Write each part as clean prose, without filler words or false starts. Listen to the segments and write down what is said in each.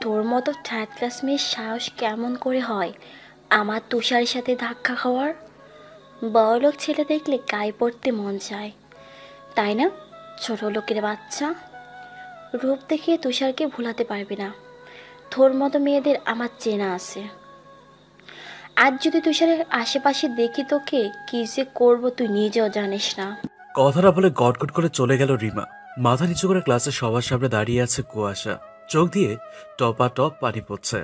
তোর মতো third class মেয়ের সাহস কেমন করে হয় আমার তুষারের সাথে ধাক্কা খাওয়ার? বড়লোক ছেলে দেখলে গায়ে পড়তে মন চায়, তাই না? ছোট লোকের বাচ্চা। রূপ দেখিয়ে তুষারকে ভুলাতে পারবি না। তোর মতো মেয়েদের আমার চেনা আছে। আজ যদি তুষারের আশেপাশে দেখি তোকে, কি যে করবো তুই নিজেও জানিস না। কথাটা বলে গটগট করে চলে গেল রিমা। মাথা নিচু করে ক্লাসের সবার সামনে দাঁড়িয়ে আছে কুয়াশা। চোখ দিয়ে টপা টপ পানি পড়ছে।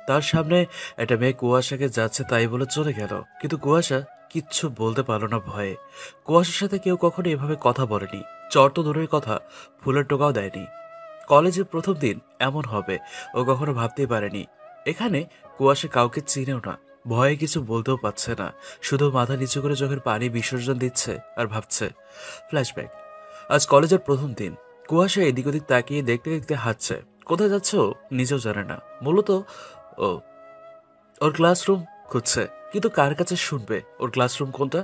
তার সামনে একটা মেয়ে কুয়াশাকে যাচ্ছে তাই বলে চলে গেল, কিন্তু কুয়াশা কিচ্ছু বলতে পারলো না ভয়ে। কুয়াশার সাথে কেউ কখনো এভাবে কথা বলেনি। চর তো দূরের কথা, ফুলের টোকাও দেয়নি। কলেজের প্রথম দিন এমন হবে ও কখনো ভাবতেই পারেনি। এখানে কুয়াশা কাউকে চিনেও না, ভয়ে কিছু বলতেও পারছে না। শুধু মাথা নিচু করে চোখের পানি বিসর্জন দিচ্ছে আর ভাবছে। ফ্ল্যাশব্যাক। আজ কলেজের প্রথম দিন। কুয়াশা এদিক ওদিক তাকিয়ে দেখতে দেখতে হাঁটছে। কোথায় যাচ্ছে ও নিজেও জানে না। মূলত ও ওর ক্লাসরুম খুঁজছে, কিন্তু কার কাছে শুনবে ওর ক্লাসরুম কোনটা?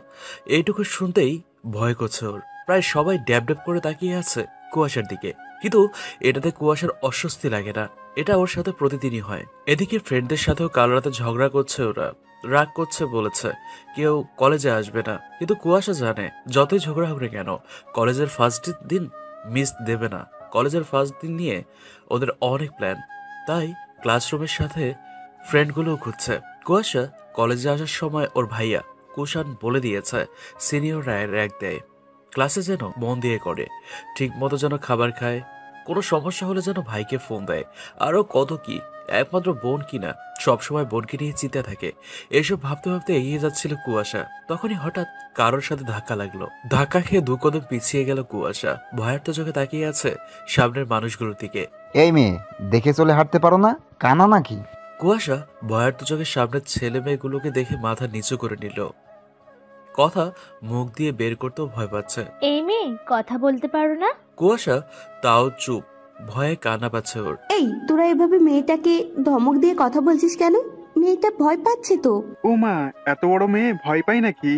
এইটুকু শুনতেই ভয় করছে ওর। প্রায় সবাই ড্যাব ড্যাব করে তাকিয়ে আছে কুয়াশার দিকে, কিন্তু এটাতে কুয়াশার অস্বস্তি লাগে না। এটা ওর সাথে প্রতিদিনই হয়। এদিকে ফ্রেন্ডদের সাথেও কাল রাতে ঝগড়া করছে ওরা, রাগ করছে, বলেছে কেউ কলেজে আসবে না। কিন্তু কুয়াশা জানে যতই ঝগড়া হবে কেন, কলেজের ফার্স্ট দিন মিস দেবে না। কলেজের ফার্স্ট দিন নিয়ে ওদের অনেক প্ল্যান, তাই ক্লাসরুমের সাথে ফ্রেন্ডগুলোও খুঁজছে। কুয়াশা কলেজে আসার সময় ওর ভাইয়া কুষাণ বলে দিয়েছে সিনিয়ররা র্যাগ দেয়, ক্লাসে যেন মন দিয়ে করে, ঠিক মতো যেন খাবার খায়, কোনো সমস্যা হলে যেন ভাইকে ফোন দেয়। আরও কত কি, একমাত্র বোন কিনা সবসময় বোনকে নিয়ে চিন্তা থাকে। এসব ভাবতে ভাবতে এগিয়ে যাচ্ছিল কুয়াশা, তখনই হঠাৎ কারোর সাথে ধাক্কা লাগলো। ধাক্কা খেয়ে দু কদম পিছিয়ে গেল কুয়াশা। ভয়ার্ত চোখে তাকিয়ে আছে সামনের মানুষগুলোর দিকে। এই মেয়ে, দেখে চলে হাঁটতে পারো না? কানা নাকি? কুয়াশা ভয়ার্ত চোখের সামনের ছেলে মেয়েগুলোকে দেখে মাথা নিচু করে নিল। কথা মুখ দিয়ে বের করতেও ভয় পাচ্ছে। এই মেয়ে কথা বলতে পারো না? কুয়াশা তাও চুপ, ভয়ে কান্না পাচ্ছে ওর। এই, তোরা এভাবে মেয়েটাকে ধমক দিয়ে কথা বলছিস কেন? মেয়েটা ভয় পাচ্ছে তো। ও মা, এত বড় মেয়ে ভয় পাই নাকি?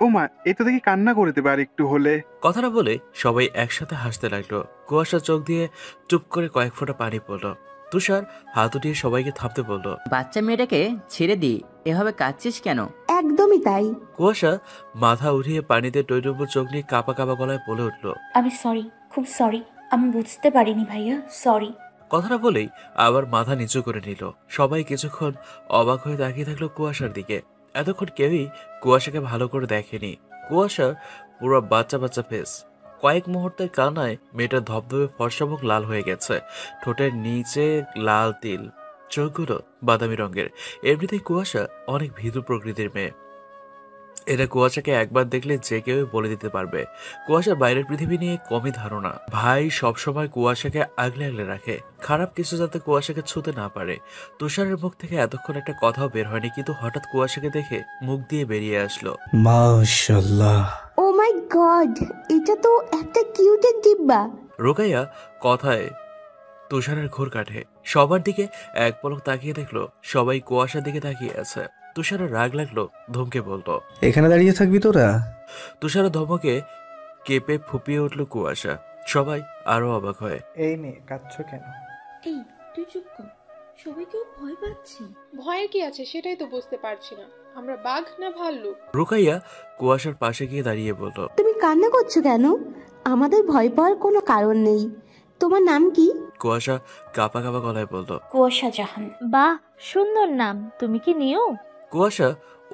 ও মা, এ তো দেখি কান্না করে দেবে আর একটু হলে। কথাটা বলে সবাই একসাথে হাসতে লাগলো। কুয়াশার চোখ দিয়ে চুপ করে কয়েক ফোঁটা পানি পড়ল। তুষার হাত উঠিয়ে সবাইকে থামতে বলল। বাচ্চা মেয়েটাকে ছেড়ে দি, এভাবে কাঁদছিস কেন? একদমই তাই। কুয়াশা মাথা উঠিয়ে পানিতে টইটুম্বুর চোখ নিয়ে কাঁপা কাঁপা গলায় বলে উঠল। আমি সরি, খুব সরি। আমি বুঝতে পারিনি ভাইয়া, সরি। কথাটা বলেই আবার মাথা নিচু করে নিল। সবাই কিছুক্ষণ অবাক হয়ে তাকিয়ে থাকলো কুয়াশার দিকে। এতক্ষণ কেউই কুয়াশাকে ভালো করে দেখেনি। কুয়াশার পুরো বাচ্চা বাচ্চা ফেস। কয়েক মুহূর্তের কান্নায় মেয়েটার ধবধবে ফর্সা মুখ লাল হয়ে গেছে, ঠোঁটের নিচে লাল তিল, চোখগুলো বাদামি রঙের। এমনিতেই কুয়াশা অনেক ভীতু প্রকৃতির মেয়ে। এটা কুয়াশাকে একবার দেখলে যে কেউ বলে দিতে পারবে। কুয়াশার বাইরের পৃথিবী নিয়ে কমই ধারণা। ভাই সবসময় কুয়াশাকে আগলে আগলে রাখে, খারাপ কিছু যাতে কুয়াশাকে ছুতে না পারে। তুষারের মুখ থেকে এতক্ষণ একটা কথাও বের হয়নি, কিন্তু হঠাৎ কুয়াশাকে দেখে মুখ দিয়ে বেরিয়ে আসলো, মাশাআল্লাহ। ও মাই গড, এটা তো একটা কিউটের ডিব্বা। রোকাইয়া কথায় তুষারের ঘোর কাটে। সবার দিকে এক পলক তাকিয়ে দেখলো সবাই কুয়াশার দিকে তাকিয়ে আছে। তুষারের রাগ লাগলো, ধমকে বলতো, এখানে দাঁড়িয়ে থাকবি তোরা? তুষারের ধমকে কেঁপে ফুপিয়ে উঠল কুয়াশা। সবাই আরো অবাক হয়। এই মেয়ে, কাঁদছ কেন? এই তুই চুপ কর, সবাই কেউ ভয় পাচ্ছে। ভয়ের কি আছে সেটাই তো বুঝতে পারছি না। আমরা বাঘ না ভাল্লুক? রুকাইয়া কুয়াশার পাশে গিয়ে দাঁড়িয়ে বলল, তুমি কান্না করছো কেন? আমাদের ভয় পাওয়ার কোনো কারণ নেই। তোমার নাম কি? কুয়াশা কাঁপা কাঁপা গলায় বলল, কুয়াশা জাহান। বাহ, সুন্দর নাম। তুমি কি নিও? কুয়াশা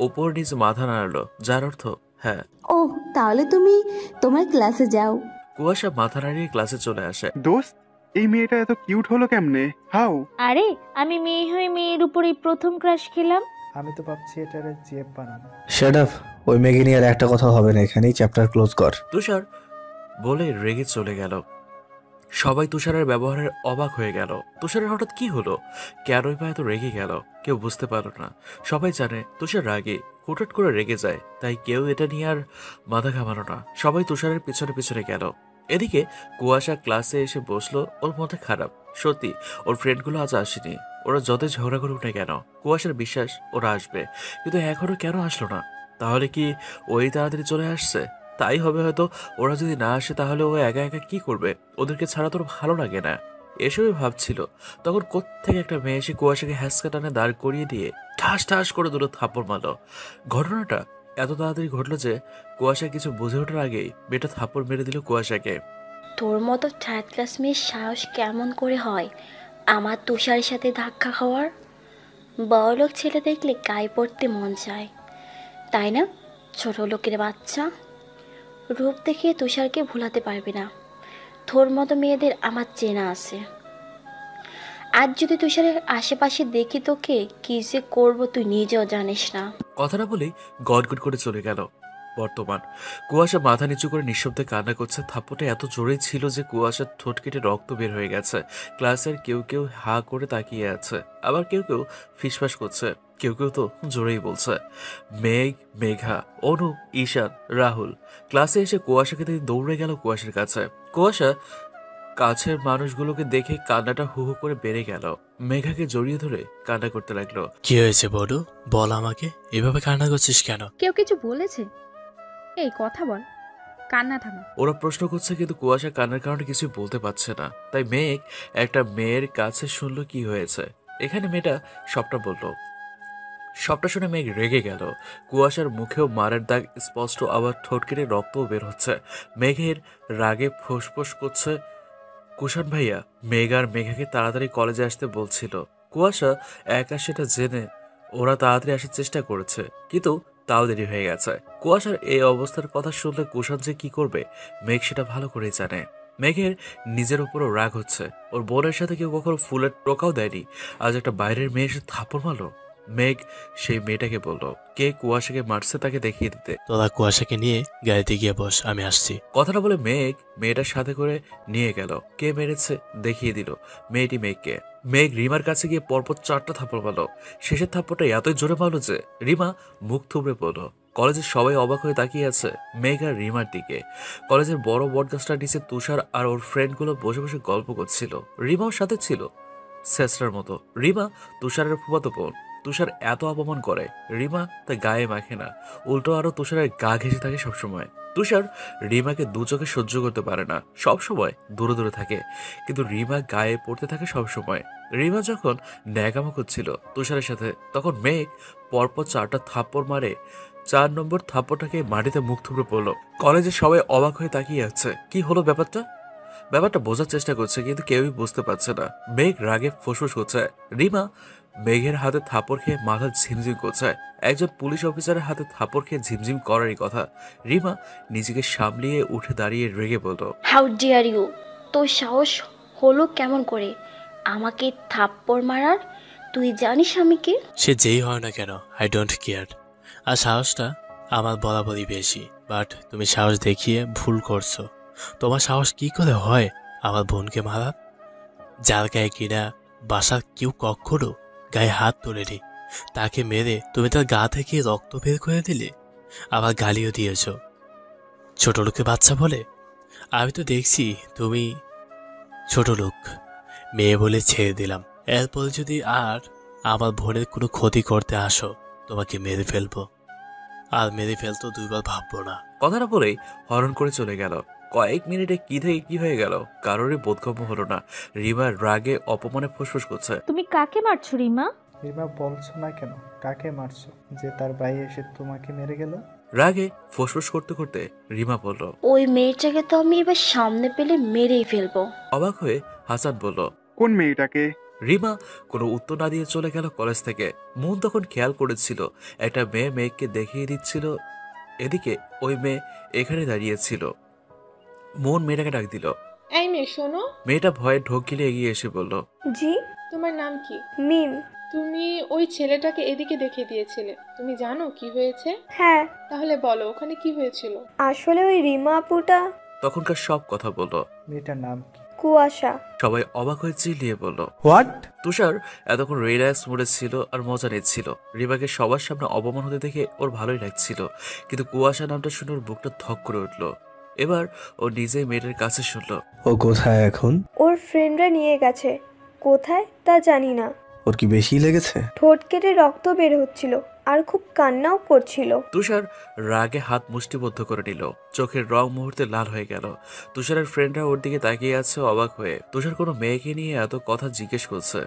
ওপর নিচে মাথা নাড়ালো, যার অর্থ হ্যাঁ। ওহ, তাহলে তুমি তোমার ক্লাসে যাও। কুয়াশা মাথা নাড়িয়ে ক্লাসে চলে আসে। দোস্ত, এই মেয়েটা এত কিউট হলো কেমনে? হাউ? আরে, আমি মেয়ে হয়ে মেয়ের উপরেই প্রথম ক্রাশ খেলাম। আমি তো ভাবছি এটারে জেব বানানো। Shut up. ওই মেঘে নিয়ে আর একটা কথা হবে না, এখানেই চ্যাপ্টার ক্লোজ কর। তুষার বলে রেগে চলে গেল। সবাই তুষারের ব্যবহারের অবাক হয়ে গেল। তুষারের হঠাৎ কি হলো, কেনই বা এত রেগে গেল, কেউ বুঝতে পারল না। সবাই জানে তুষার রাগে হুটহাট করে রেগে যায়, তাই কেউ এটা নিয়ে আর মাথা ঘামানো না। সবাই তুষারের পিছনে পিছনে গেল। এদিকে কুয়াশা ক্লাসে এসে বসলো। ওর মাথা খারাপ, সত্যি ওর ফ্রেন্ডগুলো আজ আসেনি। ওরা যতই ঝগড়া করুক না কেন, কুয়াশার বিশ্বাস ওরা আসবে, কিন্তু এখনো কেন আসলো না? তাহলে কি ওই তাড়াতাড়ি চলে আসছে? তাই হবে হয়তো। ওরা যদি না আসে তাহলে ও একা একা কি করবে? ওদেরকে ছাড়া তোর ভালো লাগে না। এসবই ভাবছিল তখন কোত্থেকে একটা মেয়ে এসে কুয়াশাকে হ্যাঁচকা টানে দাঁড় করিয়ে দিয়ে ঠাস ঠাস করে দুটো থাপ্পড় মারল। ঘটনাটা এত তাড়াতাড়ি ঘটলো যে কুয়াশা কিছু বুঝে ওঠার আগেই মেয়েটা থাপ্পড় মেরে দিল কুয়াশাকে। তোর মতো থার্ড ক্লাস মেয়ের সাহস কেমন করে হয় আমার তুষারের সাথে ধাক্কা খাওয়ার? বড়লোক ছেলে দেখলে গায়ে পড়তে মন চায়, তাই না? ছোট লোকের বাচ্চা। রূপ দেখিয়ে তুষারকে ভুলাতে পারবে না। তোর মতো মেয়েদের আমার চেনা আছে। আজ যদি তুষারের আশেপাশে দেখি তোকে, কি যে করবো তুই নিজেও জানিস না। কথাটা বলেই গটগট করে চলে গেল। বর্তমান কুয়াশা মাথা নিচু করে নিঃশব্দে কান্না করছে। থাপ্পড়টা এত জোরেই ছিল যে কুয়াশার ঠোঁট কেটে রক্ত বের হয়ে গেছে। ক্লাসের কেউ কেউ হা করে তাকিয়ে আছে, আবার কেউ কেউ ফিসফাস করছে, কেউ কেউ তো জোরেই বলছে। মেঘ, মেঘা, অনু, ঈশান, রাহুল ক্লাসে এসে কুয়াশাকে দেখে দৌড়ে গেল কুয়াশার কাছে। কুয়াশা কাছের মানুষগুলোকে দেখে কান্নাটা হু হু করে বেড়ে গেল। মেঘাকে জড়িয়ে ধরে কান্না করতে লাগলো। কি হয়েছে বড়, বল আমাকে, এভাবে কান্না করছিস কেন? কেউ কিছু বলেছে? এই কথা বল, কান্না থামা। ওরা প্রশ্ন করছে কিন্তু কুয়াশা কান্নার কারণে কিছুই বলতে পারছে না। তাই মেঘ একটা মেয়ের কাছে শুনলো কি হয়েছে। এখানে মেয়েটা সবটা বলল। সবটা শুনে মেঘ রেগে গেল। কুয়াশার মুখেও মারের দাগ স্পষ্ট, আবার ঠোঁট কেটে রক্তও বের হচ্ছে। মেঘের রাগে ফোঁসফোঁস করছে। কুষাণ ভাইয়া মেঘ আর মেঘাকে তাড়াতাড়ি কলেজে আসতে বলছিল। কুয়াশা একা সেটা জেনে ওরা তাড়াতাড়ি আসার চেষ্টা করেছে, কিন্তু তাও দেরি হয়ে গেছে। কুয়াশার এই অবস্থার কথা শুনলে কুষাণ যে কি করবে মেঘ সেটা ভালো করেই জানে। মেঘের নিজের উপরও রাগ হচ্ছে। ওর বোনের সাথে কেউ কখনো ফুলের টোকাও দেয়নি, আজ একটা বাইরের মেয়ে এসে থাপ্পড় মারলো। মেঘ সেই মেয়েটাকে বলল কে কুয়াশাকে মারছে তাকে দেখিয়ে দিতে। তোরা কুয়াশাকে নিয়ে গাড়িতে গিয়ে বস, আমি আসছি। কথাটা বলে মেঘ মেয়েটার সাথে করে নিয়ে গেল। কে মেরেছে দেখিয়ে দিল মেয়েটি মেঘকে। মেঘ রিমার কাছে গিয়ে পরপর 4টা থাপ্পড় মারল। শেষের থাপ্পড়টা এতই জোরে মারলো যে রিমা মুখ থুবড়ে পড়ল। কলেজের সবাই অবাক হয়ে তাকিয়ে আছে মেঘ আর রিমার দিকে। কলেজের বড় বটগাছটার নিচে তুষার আর ওর ফ্রেন্ডগুলো বসে বসে গল্প করছিল। রিমাও সাথে ছিল, শেষরার মতো। রিমা তুষারের ফুফাতো বোন। তুষার এত অপমান করে রিমা তা গায়ে মাখে না, উল্টো আরো তুষারের গা ঘেঁষে থাকে সবসময়। তুষার রিমাকে দু চোখে সহ্য করতে পারে না, সবসময় দূরে দূরে থাকে, কিন্তু রিমা গায়ে পড়তে থাকে সবসময়। রিমা যখন ন্যাকামো করছিল তুষারের সাথে, তখন মেঘ পরপর 4টা থাপ্পড় মারে। 4 নম্বর থাপ্পড়টাকে মাটিতে মুখ থুবড়ে পড়লো। কলেজে সবাই অবাক হয়ে তাকিয়ে আছে কি হলো ব্যাপারটা বোঝার চেষ্টা করছে, কিন্তু কেউই বুঝতে পারছে না। মেঘ রাগে ফুসফুস করছে। রিমা মেঘের হাতে থাপড় খেয়ে মাথা ঝিমঝিম করছে। একজন পুলিশ অফিসারের হাতে থাপড় খেয়ে ঝিমঝিম করারই কথা। রিমা নিজেকে সামলিয়ে উঠে দাঁড়িয়ে রেগে বলল, হাউ ডিয়ার ইউ! তোর সাহস হলো কেমন করে আমাকে থাপ্পড় মারার? তুই জানিস আমি কে? সে যেই হয় না কেন, আই ডোন্ট কেয়ার। আর সাহসটা আমার বরাবরই বেশি, বাট তুমি সাহস দেখিয়ে ভুল করছো। তোমার সাহস কি করে হয় আমার বোনকে মারার, যার গায়ে কিনা বাসার কেউ কখনো গায়ে হাত তোলেনি? তাকে মেরে তুমি তার গা থেকে রক্ত বের করে দিলে, আবার গালিও দিয়েছ ছোট লোকের বাচ্চা বলে। আমি তো দেখছি তুমি ছোট লোক, মেয়ে বলে ছেড়ে দিলাম। এরপর যদি আর আমার বোনের কোনো ক্ষতি করতে আসো, তোমাকে মেরে ফেলবো, আর মেরে ফেলতো 2বার ভাববো না। কথাটা বলেই হরণ করে চলে গেল। কয়েক মিনিটে কি থেকে কি হয়ে গেল কারোরই বোধগম্য হলো না। রিমার রাগে অপমানে ফুসফুস করছে। তুমি কাকে মারছো রিমা? রিমা বলছো না কেন কাকে মারছো, যে তার ভাই এসে তোমাকে মেরে গেল? রাগে ফুসফুস করতে করতে রিমা বলল, ওই মেয়েটাকে তো আমি এবার সামনে পেলে মেরেই ফেলবো। অবাক হয়ে হাসান বলল, কোন মেয়েটাকে? রিমা কোনো উত্তর না দিয়ে চলে গেল কলেজ থেকে। মন তখন খেয়াল করেছিল একটা মেয়ে মেঘকে দেখিয়ে দিচ্ছিল, এদিকে ওই মেয়ে এখানে দাঁড়িয়েছিল। মন মেয়েটাকে ডাক দিল। এই মেয়ে শোনো। মেয়েটা ভয়ে ঢোক গিলে এগিয়ে এসে বলল, জি। তোমার নাম কি? মিম। তুমি ওই ছেলেটাকে এদিকে দেখে দিয়েছিলে, তুমি জানো কি হয়েছে? হ্যাঁ। তাহলে বলো ওখানে কি হয়েছিল? আসলে ওই রিমা আপুটা তখনকার সব কথা বলল। মেয়েটার নাম কি? কুয়াশা। সবাই অবাক হয়ে চিল্লিয়ে বলল, হোয়াট? তুষার এতক্ষণ রিল্যাক্স মুডে ছিল আর মজা নিচ্ছিল। রিমাকে সবার সামনে অপমান হতে দেখে ওর ভালোই লাগছিল, কিন্তু কুয়াশা নামটা শুনে ওর বুকটা ধক করে উঠল। এবার ও নিজেই মেয়েটার কাছে শুনল। ও কোথায় এখন? ওর ফ্রেন্ডরা নিয়ে গেছে, কোথায় তা জানি না। ওর কি বেশি লেগেছে? ঠোঁট কেটে রক্ত বের হচ্ছিল, আর খুব কান্নাও করছিল। তুষার রাগে হাত মুষ্টিবদ্ধ করে নিল, চোখের রং মুহূর্তে লাল হয়ে গেল। তুষারের ফ্রেন্ডরা ওর দিকে তাকিয়ে আছে অবাক হয়ে। তুষার কোনো মেয়েকে নিয়ে এত কথা জিজ্ঞেস করছে,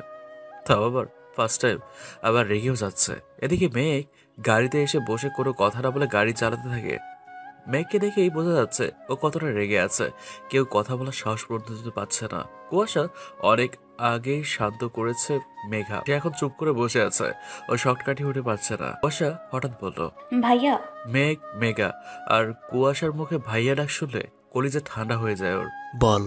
তাও আবার ফার্স্ট টাইম, আবার রেগেও যাচ্ছে। এদিকে মেঘ গাড়িতে এসে বসে কোনো কথা না বলে গাড়ি চালাতে থাকে। মেঘকে দেখেই বোঝা যাচ্ছে ও কতটা রেগে আছে। কেউ কথা বলার সাহস পর্যন্ত পাচ্ছে না। কুয়াশা অনেক আগেই শান্ত করেছে মেঘা, সে এখন চুপ করে বসে আছে। ও শর্ট কাটিয়ে উঠে পারছে না। কুয়াশা হঠাৎ বলল, ভাইয়া। মেঘ, মেঘা আর কুয়াশার মুখে ভাইয়া ডাক শুনলে কলিজা ঠান্ডা হয়ে যায় ওর। বল।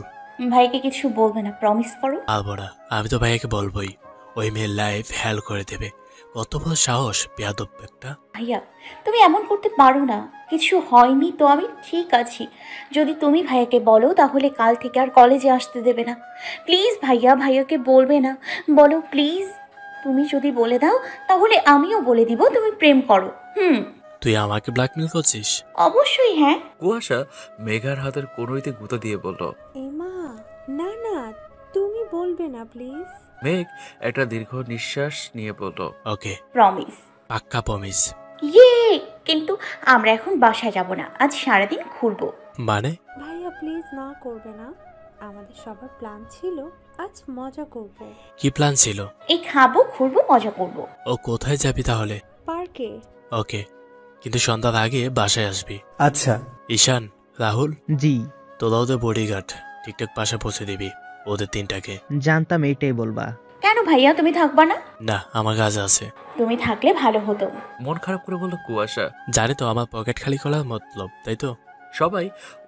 ভাইকে কিছু বলবে না, প্রমিস করো। পারবো না, আমি তো ভাইয়াকে বলবোই। ওই মেয়ের লাইফ হেল করে দেবে। কত বড় সাহস, বেয়াদব একটা। ভাইয়া তুমি এমন করতে পারো না, কিছু হয়নি তো, আমি ঠিক আছি। যদি তুমি ভাইয়াকে বলো তাহলে কাল থেকে আর কলেজে আসতে দেবে না। প্লিজ ভাইয়া, ভাইয়াকে বলবে না, বলো প্লিজ। তুমি যদি বলে দাও তাহলে আমিও বলে দিব তুমি প্রেম করো। তুই আমাকে ব্ল্যাকমেল করছিস? অবশ্যই হ্যাঁ। কুয়াশা মেঘার হাতের কোনোইতে গুঁতো দিয়ে বলল, এমা না না, তুমি বলবে না প্লিজ। মেঘ একটা দীর্ঘ নিঃশ্বাস নিয়ে বলল, ওকে প্রমিস। পাক্কা প্রমিস। ইয়ে, কিন্তু আমরা এখন বাসায় যাব না, আজ সারাদিন ঘুরবো। মানে? ভাইয়া প্লিজ না করবে না, আমাদের সবার প্ল্যান ছিল আজ মজা করব। কি প্ল্যান ছিল? এই খাবো, ঘুরবো, মজা করব। ও কোথায় যাবি তাহলে? পার্কে। ওকে, কিন্তু সন্ধ্যার আগে বাসায় আসবি। আচ্ছা। ঈশান, রাহুল, জি। তোরা ওদের বডিগার্ড, ঠিকঠাক পাশে পৌঁছে দিবি ওদের তিনটাকে। জানতাম এইটাই বলবা। কেন ভাইয়া, তুমি থাকবা না? না, আমার কাজ আছে। তুমি থাকলে ভালো হতো। মন খারাপ করে বলল কুয়াশা। জানি তো আমার পকেট খালি করার মতলব, তাই তো? সবাই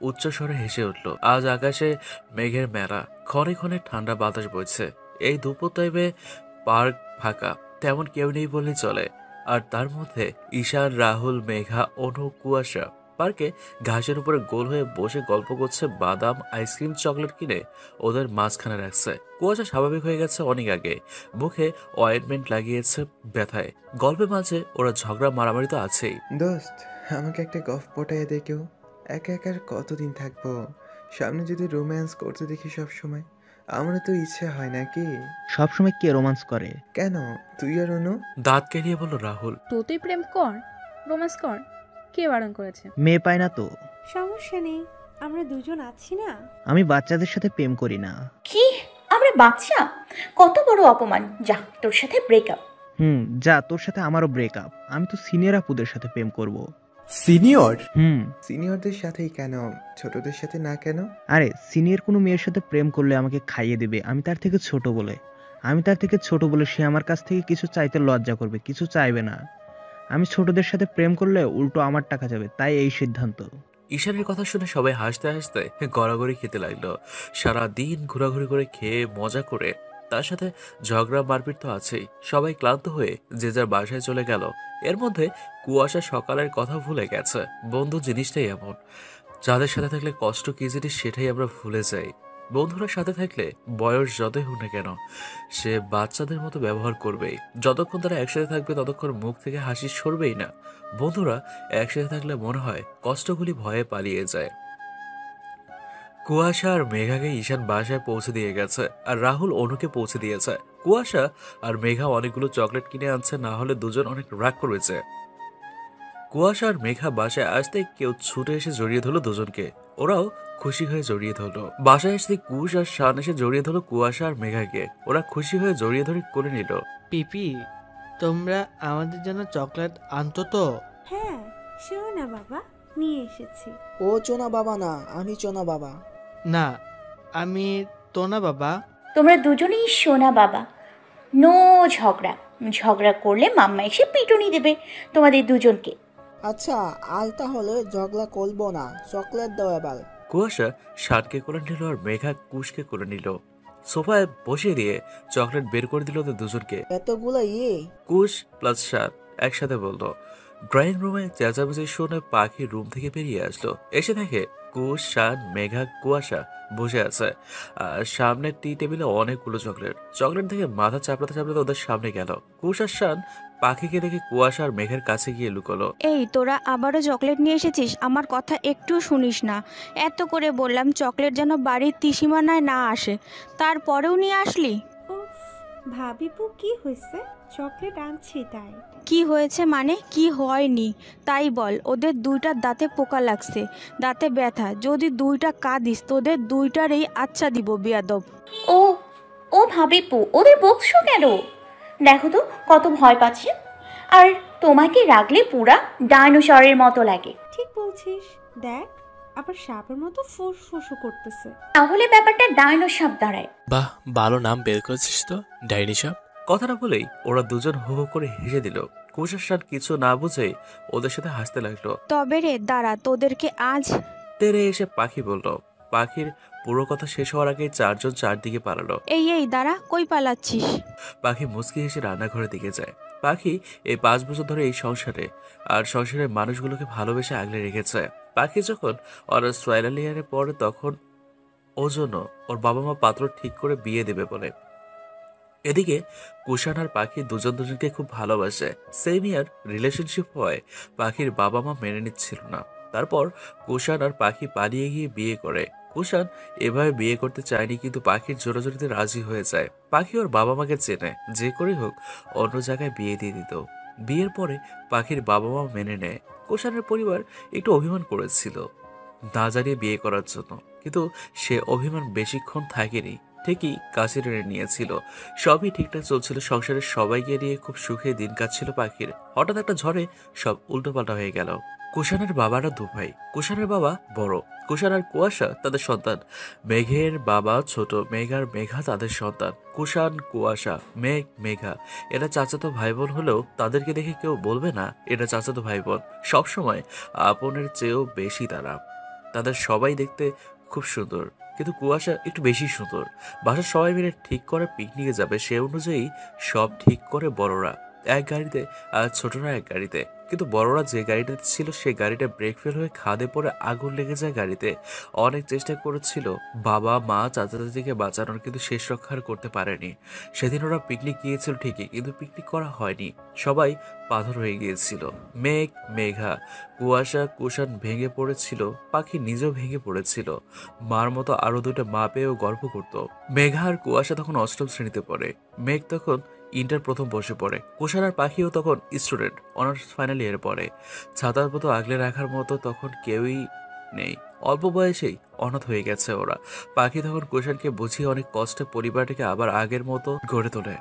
উচ্চস্বরে হেসে উঠল। আজ আকাশে মেঘের মেলা, ক্ষণে ক্ষণে ঠান্ডা বাতাস বইছে। এই দুপুর টাইমে পার্ক ফাঁকা, তেমন কেউ নেই বললেই চলে। আর তার মধ্যে ঈশান, রাহুল, মেঘা, অনু, কুয়াশা পার্কে ঘাসের উপরে গোল হয়ে বসে গল্প করছে। বাদাম, আইসক্রিম, চকলেট কিনে ওদের মাঝখানে রাখছে। কুয়াশা স্বাভাবিক হয়ে গেছে অনেক আগে, মুখে অয়েন্টমেন্ট লাগিয়েছে ব্যথায়। গল্পের মাঝে ওরা ঝগড়া মারামারি তো আছেই। দোস্ত, আমাকে একটা গফ পটাইয়া দে কেউ। একা একা আর কতদিন থাকবো? সামনে যদি রোম্যান্স করতে দেখি সব সময়, আমারও তো ইচ্ছা হয় নাকি? সবসময় কে রোমান্স করে? কেন, তুই আর অনু? দাঁত কেলিয়ে বলল রাহুল। তুই প্রেম কর, রোম্যান্স কর, কে বারণ করেছে? মেয়ে পায় না তো। সমস্যা নেই, আমরা দুজন আছি না। আমি বাচ্চাদের সাথে প্রেম করি না। কি? আমরা বাচ্চা? কত বড় অপমান! যা, তোর সাথে ব্রেকআপ। যা, তোর সাথে আমারও ব্রেকআপ। আমি তো সিনিয়র আপুদের সাথে প্রেম করব। সিনিয়র? সিনিয়রদের সাথেই কেন, ছোটদের সাথে না কেন? আরে সিনিয়র কোনো মেয়ের সাথে প্রেম করলে আমাকে খাইয়ে দেবে, আমি তার থেকে ছোট বলে সে আমার কাছ থেকে কিছু চাইতে লজ্জা করবে, কিছু চাইবে না। আমি ছোটদের সাথে প্রেম করলে উল্টো আমার টাকা যাবে, তাই এই সিদ্ধান্ত। ঈশানের কথা শুনে সবাই হাসতে হাসতে গড়াগড়ি খেতে লাগলো। সারাদিন ঘোরাঘুরি করে খেয়ে মজা করে, তার সাথে ঝগড়া মারপিট তো আছেই। সবাই ক্লান্ত হয়ে যে যার বাসায় চলে গেল। এর মধ্যে কুয়াশা সকালের কথা ভুলে গেছে। বন্ধু জিনিসটাই এমন, যাদের সাথে থাকলে কষ্ট কি জিনিস সেটাই আমরা ভুলে যাই। বন্ধুরা সাথে থাকলে বয়স যতই হোক না কেন, সে বাচ্চাদের মতো ব্যবহার করবেই। যতক্ষণ তারা একসাথে থাকবে ততক্ষণ মুখ থেকে হাসি সরবেই না। বন্ধুরা একসাথে থাকলে মনে হয় কষ্টগুলি ভয়ে পালিয়ে যায়। কুয়াশা আর মেঘাকে ঈশান বাসায় পৌঁছে দিয়ে গেছে, আর রাহুল অনুকে পৌঁছে দিয়েছে। কুয়াশা আর মেঘা অনেকগুলো চকলেট কিনে আনছে, না হলে দুজন অনেক রাগ করেছে। কুয়াশা আর মেঘা বাসায় আসতে কেউ ছুটে এসে জড়িয়ে ধরলো দুজনকে। ওরাও খুশি হয়ে জড়িয়ে ধরলো। বাসায় আসতে কুশ আর শান এসে জড়িয়ে ধরলো কুয়াশা আর মেঘাকে। ওরা খুশি হয়ে জড়িয়ে ধরে কোলে নিল। পিপি, তোমরা আমাদের জন্য চকলেট আনতো তো? হ্যাঁ, শোনা বাবা, নিয়ে এসেছি। ও চোনা বাবা না, আমি চোনা বাবা। না, আমি তোনা বাবা। তোমরা দুজনেই সোনা বাবা। নো ঝগড়া, ঝগড়া করলে মাম্মা এসে পিটুনি দেবে তোমাদের দুজনকে। আচ্ছা, আলতা হলে ঝগড়া করবো না, চকলেট দাও এবার। কুয়াশা শানকে কোলে নিল আর মেঘা কুশকে কোলে নিল। সোফায় বসিয়ে দিয়ে চকলেট বের করে দিল ওদের দুজনকে। এতগুলো কুশ প্লাস শান একসাথে বললো। ড্রয়িং রুমে চেঁচামেচি শুনে পাখি রুম থেকে বেরিয়ে আসলো। এসে দেখে কুশ, শান, মেঘা, কুয়াশা বসে আছে। আর সামনে টি টেবিলে অনেকগুলো চকলেট দেখে মাথা চাপড়াতে চাপড়াতে ওদের সামনে গেল। কুশ আর শান পাখিকে দেখে কুয়াশা আর মেঘের কাছে গিয়ে লুকোলো। এই তোরা আবারও চকলেট নিয়ে এসেছিস? আমার কথা একটু শুনিস না? এত করে বললাম চকলেট যেন বাড়ির ত্রিসীমানায় না আসে, তারপরেও নিয়ে আসলি। ভাবিপু কি হয়েছে? চকলেট আনছি তাই। কি হয়েছে মানে কি হয়নি তাই বল। ওদের দুইটার দাঁতে পোকা লাগছে, দাঁতে ব্যথা। যদি দুইটা কাঁদিস তোদের দুইটারই আচ্ছা দিব বিয়াদব। ও ও ভাবিপু, ওদের বকছো কেন? দেখো তো কত ভয় পাচ্ছে। আর তোমাকে রাখলে পুরা ডাইনোসরের মতো লাগে। ঠিক বলছিস, দেখ আবার সাপের মতো ফুসফুসু করতেছে। তাহলে ব্যাপারটা ডাইনোসর দাঁড়ায়। বাহ, ভালো নাম বের করেছিস তো, ডাইনি সাপ। কথাটা বলেই ওরা দুজন হো হো করে হেসে দিল। কুয়াশার শান কিছু না বুঝে ওদের সাথে হাসতে লাগলো। তবে রে দাঁড়া, তোদেরকে আজ। তেরে এসে পাখি বলল। পাখির পুরো কথা শেষ হওয়ার আগেই চারজন চারদিকে পালালো। এই দাঁড়া, কই পালাচ্ছিস? পাখি মুচকি হেসে রান্নাঘরের দিকে যায়। পাখি এই 5 বছর ধরে এই সংসারে আর সংসারের মানুষগুলোকে ভালোবেসে আগলে রেখেছে। পাখি যখন ওর সোয়াইলাল ইয়ারে পড়ে তখন ও জন্য ওর বাবা মা পাত্র ঠিক করে বিয়ে দেবে বলে। এদিকে কুষাণ আর পাখি দুজন দুজনকে খুব ভালোবাসে। সেম ইয়ার রিলেশনশিপ হয়, পাখির বাবা মা মেনে নিচ্ছিল না। তারপর কুষাণ আর পাখি পালিয়ে গিয়ে বিয়ে করে। কুষাণ এভাবে বিয়ে করতে চায়নি, কিন্তু পাখির জোরাজোরিতে রাজি হয়ে যায়। পাখি ওর বাবা মাকে চেনে, যে করে হোক অন্য জায়গায় বিয়ে দিয়ে দিত। বিয়ের পরে পাখির বাবা মা মেনে নেয়। কুষাণের পরিবার একটু অভিমান করেছিল না জানিয়ে বিয়ে করার জন্য, কিন্তু সে অভিমান বেশিক্ষণ থাকেনি, ঠিকই কাছে টেনে নিয়েছিল। সবই ঠিকঠাক চলছিল, সংসারের সবাইকে নিয়ে খুব সুখে দিন কাটছিল পাখির। হঠাৎ একটা ঝড়ে সব উল্টোপাল্টা হয়ে গেল। কুষাণের বাবারা দুভাই। কুষাণের বাবা বড়, কুষাণ আর কুয়াশা তাদের সন্তান। মেঘের বাবা ছোট, মেঘ আর মেঘা তাদের সন্তান। কুষাণ, কুয়াশা, মেঘ, মেঘা এরা চাচাতো ভাই বোন হলেও তাদেরকে দেখে কেউ বলবে না এরা চাচাতো ভাই বোন। সবসময় আপনের চেয়েও বেশি তারা। তাদের সবাই দেখতে খুব সুন্দর, কিন্তু কুয়াশা একটু বেশি সুন্দর। বাসার সবাই মিলে ঠিক করে পিকনিকে যাবে, সে অনুযায়ী সব ঠিক করে বড়রা এক গাড়িতে আর ছোটরা এক গাড়িতে। কিন্তু বড়রা যে গাড়িটাতে ছিল সে গাড়িটা ব্রেক ফেল হয়ে খাদে পড়ে আগুন লেগে যায় গাড়িতে। অনেক চেষ্টা করেছিল বাবা মা চাচা চাচিকে বাঁচানোর, কিন্তু শেষ রক্ষার করতে পারেনি। সেদিন ওরা পিকনিক গিয়েছিল ঠিকই, কিন্তু পিকনিক করা হয়নি, সবাই পাথর হয়ে গিয়েছিল। মেঘ, মেঘা, কুয়াশা, কুষাণ ভেঙে পড়েছিল, পাখি নিজেও ভেঙে পড়েছিল। মার মতো আরো দুটো মা পেয়েও গর্ব করত। মেঘা আর কুয়াশা তখন 8ম শ্রেণীতে পড়ে, মেঘ তখন ইন্টার প্রথম বসে পড়ে। কুষাণ আর পাখিও তখন স্টুডেন্ট, অনার্স ফাইনাল ইয়ারে পড়ে। ছাতার মতো আগলে রাখার মতো তখন কেউই নেই, অল্প বয়সেই অনাথ হয়ে গেছে ওরা। পাখি তখন কুষাণকে বুঝিয়ে অনেক কষ্টে পরিবারটাকে আবার আগের মতো গড়ে তোলে।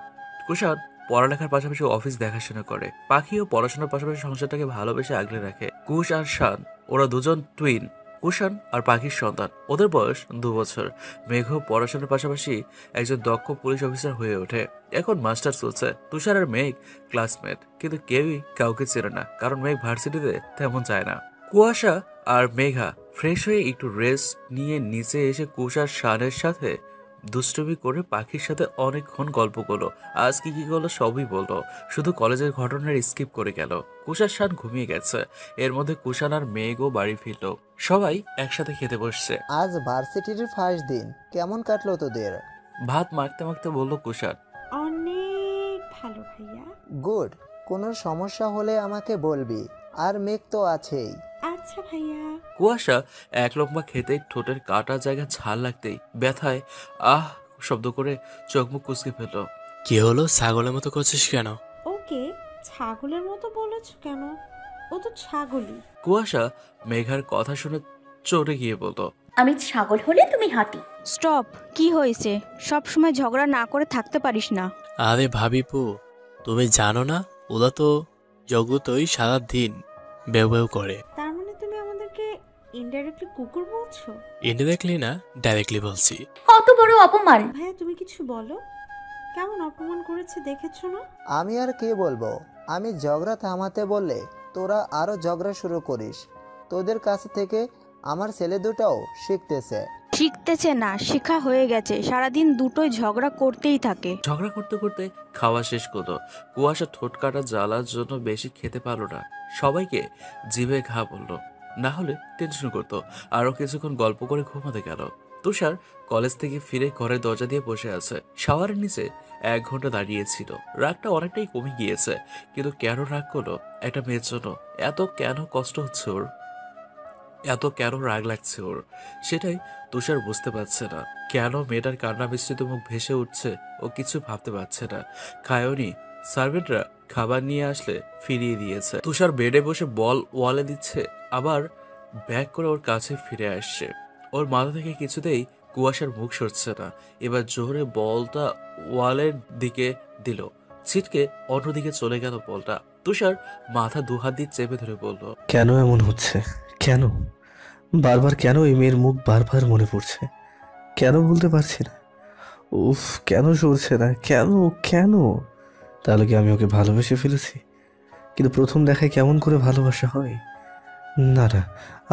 কুষাণ পড়ালেখার পাশাপাশি অফিস দেখাশোনা করে, পাখিও পড়াশোনার পাশাপাশি সংসারটাকে ভালোবেসে আগলে রাখে। কুশ আর শান ওরা দুজন টুইন, কুষাণ আর পাখির সন্তান। ওদের বয়স 2 বছর। মেঘ পড়াশোনার পাশাপাশি একজন দক্ষ পুলিশ অফিসার হয়ে ওঠে, এখন মাস্টার চলছে। তুষার আর মেঘ ক্লাসমেট, কিন্তু কেউই কাউকে চেনে না, কারণ মেঘ ভার্সিটিতে তেমন যায় না। কুয়াশা আর মেঘা ফ্রেশ হয়ে একটু রেস্ট নিয়ে নিচে এসে কুশ আর শানের সাথে দুষ্টুমি করে পাখির সাথে অনেকক্ষণ গল্প করলো। আজ কি কি করলো সবই বললো, শুধু কলেজের ঘটনার স্কিপ করে গেল। কুষার শান ঘুমিয়ে গেছে। এর মধ্যে কুষাণ আর মেঘও বাড়ি ফিরল, সবাই একসাথে খেতে বসছে। আজ ভার্সিটির ফার্স্ট দিন, কেমন কাটলো তোদের? ভাত মাখতে মাখতে বলল কুষাণ। অনেক ভালো ভাইয়া। গুড, কোনো সমস্যা হলে আমাকে বলবি, আর মেঘ তো আছেই। আচ্ছা ভাইয়া। কুয়াশা এক লম্বা খেতে ঠোঁটের কাটা জায়গা ঝাল লাগতেই ব্যথায় আহ শব্দ করে চোখ মুখ কুচকে ফেলল। কি হলো, ছাগলের মতো করছিস কেন? ওকে ছাগলের মতো বলেছ কেন? ও তো ছাগলই। কুয়াশা মেঘার কথা শুনে চড়ে গিয়ে বলল, আমি ছাগল হলে তুমি হাতি। স্টপ, কি হয়েছে? সব সময় ঝগড়া না করে থাকতে পারিস না? আরে ভাবিপু, তুমি জানো না ওরা তো জগতই সারাদিন বেউ বেউ করে। তার মানে তুমি আমাদেরকে ইনডাইরেক্টলি কুকুর বলছো? ইনডাইরেক্টলি না, ডাইরেক্টলি বলছি। কত বড় অপমান! ভাইয়া তুমি কিছু বলো, কেমন অপমান করেছে দেখেছো না? আমি আর কি বলবো, আমি ঝগড়া থামাতে বললে তোরা আরো ঝগড়া শুরু করিস। তোদের কাছ থেকে আমার ছেলে দুটাও শিখতেছে না, শেখা হয়ে গেছে। সারাদিন দুটোই ঝগড়া করতেই থাকে। ঝগড়া করতে করতে খাওয়া শেষ করলো। কুয়াশা ঠোঁট কাটা জ্বালার জন্য বেশি খেতে পারলো না, সবাইকে জিভে ঘা বললো, না হলে টেনশন করতো। আরো কিছুক্ষণ গল্প করে ঘুমাতে গেল। তুষার কলেজ থেকে ফিরে ঘরের দরজা দিয়ে বসে আছে, শাওয়ারের নিচে 1 ঘন্টা দাঁড়িয়েছিল। রাগটা অনেকটাই কমে গিয়েছে, কিন্তু কেন রাগ করলো একটা মেয়ের জন্য? এত কেন কষ্ট হচ্ছে ওর? এত কেন রাগ লাগছে ওর, সেটাই তুষার বুঝতে পারছে না। কেন মেয়েটার কান্না মিশ্রিত মুখ ভেসে উঠছে ও কিছু ভাবতে পারছে না। খায়নি, সার্ভেন্টরা খাবার নিয়ে আসলে ফিরিয়ে দিয়েছে। তুষার বেডে বসে বল ওয়ালে দিচ্ছে, আবার ব্যাক করে ওর কাছে ফিরে আসছে। ওর মাথা থেকে কিছুতেই কুয়াশার মুখ সরছে না। এবার জোরে বলটা ওয়ালের দিকে দিল, ছিটকে অন্যদিকে চলে গেল বলটা। তুষার মাথা দুহাত দিয়ে চেপে ধরে বলল, কেন এমন হচ্ছে? কেন বারবার, কেন এই মেয়ের মুখ বারবার মনে পড়ছে? কেন বলতে পারছি না? উফ, কেন সরছে না? কেন কেন? তাহলে কি আমি ওকে ভালোবেসে ফেলেছি? কিন্তু প্রথম দেখায় কেমন করে ভালোবাসা হয়? না না,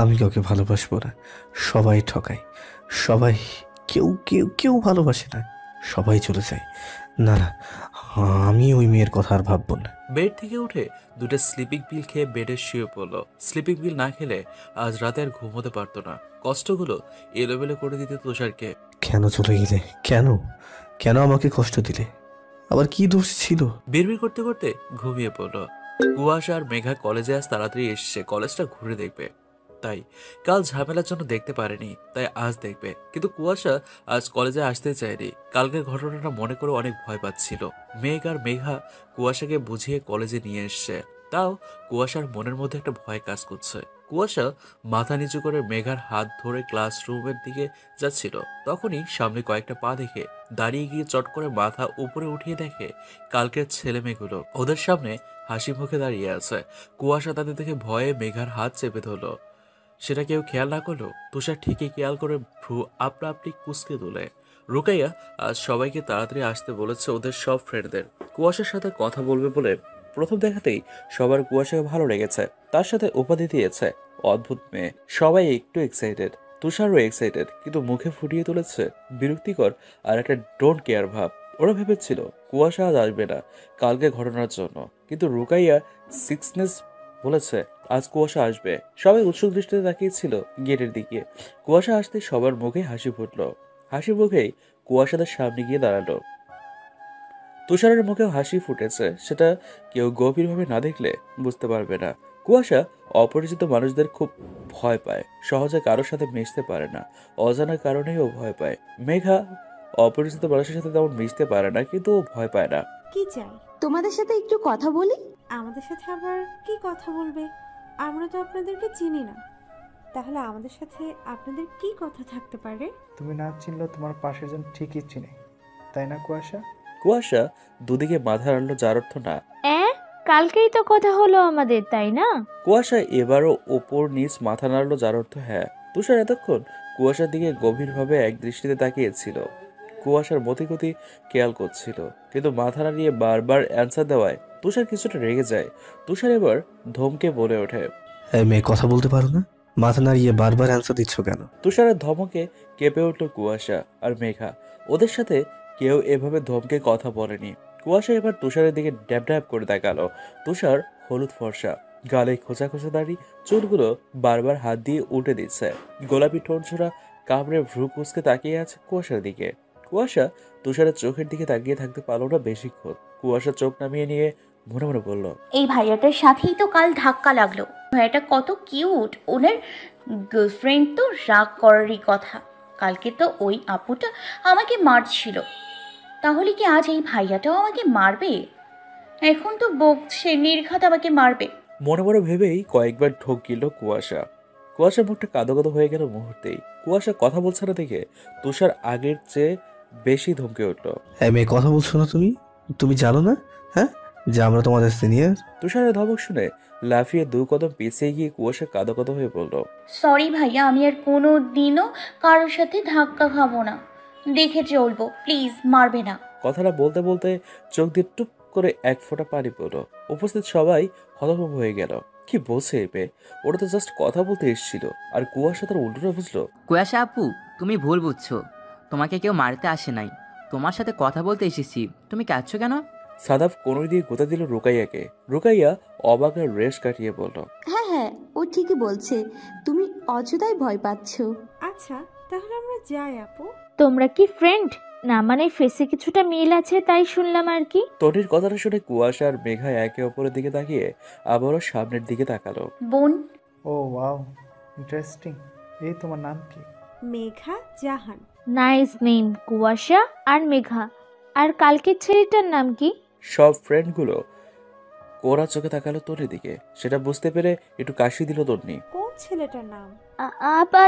আমি কাউকে ভালোবাসবো না। সবাই ঠকায়, সবাই, কেউ কেউ কেউ ভালোবাসে না, সবাই চলে যায়। না না, আমি ওই মেয়ের কথা আর ভাববো না। বেড থেকে উঠে দুটো স্লিপিং পিল খেয়ে বেডে শুয়ে পড়লো। স্লিপিং পিল না খেলে আজ রাতে আর ঘুমোতে পারতো না। কষ্টগুলো এলোমেলো করে দিতে তুষারকে। কেন চলে গেলে? কেন কেন আমাকে কষ্ট দিলে? আবার কি দোষ ছিল? বিড়বিড় করতে করতে ঘুমিয়ে পড়লো। কুয়াশা আর মেঘা কলেজে আজ তাড়াতাড়ি এসছে, কলেজটা ঘুরে দেখবে। তাই কাল ঝামেলার জন্য দেখতে পারেনি, তাই আজ দেখবে। কিন্তু কুয়াশা আজ কলেজে আসতে চায়নি। কালকের ঘটনাটা মনে করে অনেক ভয় পাচ্ছিল। মেঘ আর মেঘা কুয়াশাকে বুঝিয়ে কলেজে নিয়ে এসছে, তাও কুয়াশার মনের মধ্যে একটা ভয় কাজ করছে। কুয়াশা মাথা নিচু করে মেঘার হাত ধরে ক্লাসরুমের দিকে যাচ্ছিল। তখনই সামনে কয়েকটা পা দেখে দাঁড়িয়ে গিয়ে চট করে মাথা উপরে উঠিয়ে দেখে কালকের ছেলে মেয়েগুলো ওদের সামনে হাসি মুখে দাঁড়িয়ে আছে। কুয়াশা তাদের দেখে ভয়ে মেঘার হাত চেপে ধরলো। সেটা কেউ খেয়াল না করলো তুষার ঠিকই খেয়াল করে ভ্রু আপনা আপনি কুঁচকে তোলে। রুকাইয়া আজ সবাইকে তাড়াতাড়ি আসতে বলেছে ওদের সব ফ্রেন্ডদের। কুয়াশার সাথে কথা বলবে বলে প্রথম দেখাতেই সবার কুয়াশাকে ভালো লেগেছে। তার সাথে উপাধি দিয়েছে অদ্ভুত মেয়ে। সবাই একটু এক্সাইটেড, তুষারও এক্সাইটেড, কিন্তু মুখে ফুটিয়ে তুলেছে বিরক্তিকর আর একটা ডোন্ট কেয়ার ভাব। ওরা ভেবেছিল কুয়াশা আজ আসবে না কালকে ঘটনার জন্য, কিন্তু রুকাইয়া সিক্সনেস বলেছে আজ কুয়াশা আসবে। সবাই উৎসুক দৃষ্টিতে তাকিয়েছিল গেটের দিকে। কুয়াশা আসতে সবার মুখে হাসি ফুটলো। হাসি মুখেই কুয়াশাদের সামনে গিয়ে দাঁড়ালো। তুষারের মুখেও হাসি ফুটেছে, সেটা কেউ গভীরভাবে না দেখলে বুঝতে পারবে না। কুয়াশা অপরিচিত মানুষদের খুব ভয় পায়, সহজে কারোর সাথে মিশতে পারে না, অজানা কারণেই ও ভয় পায়। মেঘা অপরিচিত মানুষের সাথে তেমন মিশতে পারে না, কিন্তু ও ভয় পায় না। কি চাই? তোমাদের সাথে একটু কথা বলি। আমাদের সাথে আবার কি কথা বলবে? আমরা তো আপনাদেরকে চিনি না, তাহলে আমাদের সাথে আপনাদের কি কথা থাকতে পারে? তুমি না চিনলেও তোমার পাশের জন ঠিকই চিনে, তাই না কুয়াশা? কুয়াশা দুদিকে মাথা নাড়ল, যার অর্থ না। কালকেই তো কথা হলো আমাদের, তাই না? কুয়াশা এবারও ওপর নিচ মাথা নাড়ল, যার অর্থ হ্যাঁ। তুষার এতক্ষণ কুয়াশার দিকে গভীরভাবে এক দৃষ্টিতে তাকিয়েছিল, কুয়াশার মতিগতি খেয়াল করছিল, কিন্তু মাথা নাড়িয়ে বারবার অ্যান্সার দেওয়ায় তুষার কিছুটা রেগে যায়। তুষার এবার ধমকে বলে ওঠে, এই মেয়ে কথা বলতে পারো না? মাথা নাড়িয়ে বারবার অ্যান্সার দিচ্ছ কেন? তুষারের ধমকে কেঁপে উঠল কুয়াশা আর মেঘা। ওদের সাথে কেউ এভাবে ধমকে কথা বলেনি। কুয়াশা এবার তুষারের দিকে ড্যাব ড্যাব করে তাকালো। তুষার হলুদ ফর্সা, গালে খোঁচা খোঁচা দাড়ি, চুলগুলো বারবার হাত দিয়ে উল্টে দিচ্ছে। গোলাপি ঠোঁট ছোড়া কামড়ে ভ্রু কুচকে তাকিয়ে আছে কুয়াশার দিকে। কুয়াশা তুষারের চোখের দিকে তাকিয়ে থাকতে পারলো না বেশিক্ষণ। কুয়াশা চোখ নামিয়ে নিয়ে মনে মনে বলল, এই ভাইয়াটার সাথেই তো কাল ধাক্কা লাগলো। ভাইয়াটা কত কিউট, ওনার গার্লফ্রেন্ড তো রাগ করারই কথা। কালকে তো ওই আপুটা আমাকে মারছিল, তাহলে কি আজ এই ভাইয়াটাও আমাকে মারবে? এখন তো বকছে, নির্ঘাত আমাকে মারবে। মনে মনে ভেবেই কয়েকবার ঢোক গিল কুয়াশা। কুয়াশার মুখটা কাদো কাদো হয়ে গেল মুহূর্তেই। কুয়াশা কথা বলছে না দেখে তুষার আগের চেয়ে বেশি ধমকে উঠল। এই মেয়ে কথা বলছো না তুমি? তুমি জানো না, হ্যাঁ, যে আমরা তোমাদের সিনিয়র? তুষারের ধমক শুনে লাফিয়ে 2 কদম পিছিয়ে গিয়ে কুয়াশা কাদো কাদো হয়ে বলল, সরি ভাইয়া, আমি আর কোনো দিনও কারোর সাথে ধাক্কা খাবো না, দেখে চলবো, প্লিজ মারবে না। কথাটা বলতে বলতে চোখ দিয়ে টুপ করে এক ফোঁটা পানি পড়ল। উপস্থিত সবাই হতভম্ব হয়ে গেল। কি বলছে এই মেয়ে? ওরা তো জাস্ট কথা বলতে এসেছিল, আর কুয়াশা তার উল্টোটা বুঝলো। কুয়াশা আপু, তুমি ভুল বুঝছো। তোমাকে কেউ মারতে আসে নাই, তোমার সাথে কথা বলতে এসেছি। তুমি কাঁদছো কেন? সাদাফ কোনই দিয়ে গোতা দিল রুকাইয়াকে। রুকাইয়া অবাকের রেশ কাটিয়ে বলল, হ্যাঁ হ্যাঁ, ও ঠিকই বলছে, তুমি অযথাই ভয় পাচ্ছ। আচ্ছা, তাহলে আমরা যাই আপু। তোমরা কি ফ্রেন্ড? না মানে ফেসে কিছুটা মিল আছে তাই শুনলাম আর কি। তনির কথাটা শুনে কুয়াশা আর মেঘা একে অপরের দিকে তাকিয়ে আবারও সামনের দিকে তাকালো। বোন। ও ওয়াও, ইন্টারেস্টিং। এই তোমার নাম কি? মেঘা জাহান। নাইস নেম, কুয়াশা আর মেঘা। আর কালকের ছেলেটার নাম কি? সব ফ্রেন্ডগুলো কোরা চোখে তাকালো তোর দিকে, সেটা বুঝতে পেরে একটু কাশি দিল তন্নি। কোন ছেলেটার নাম?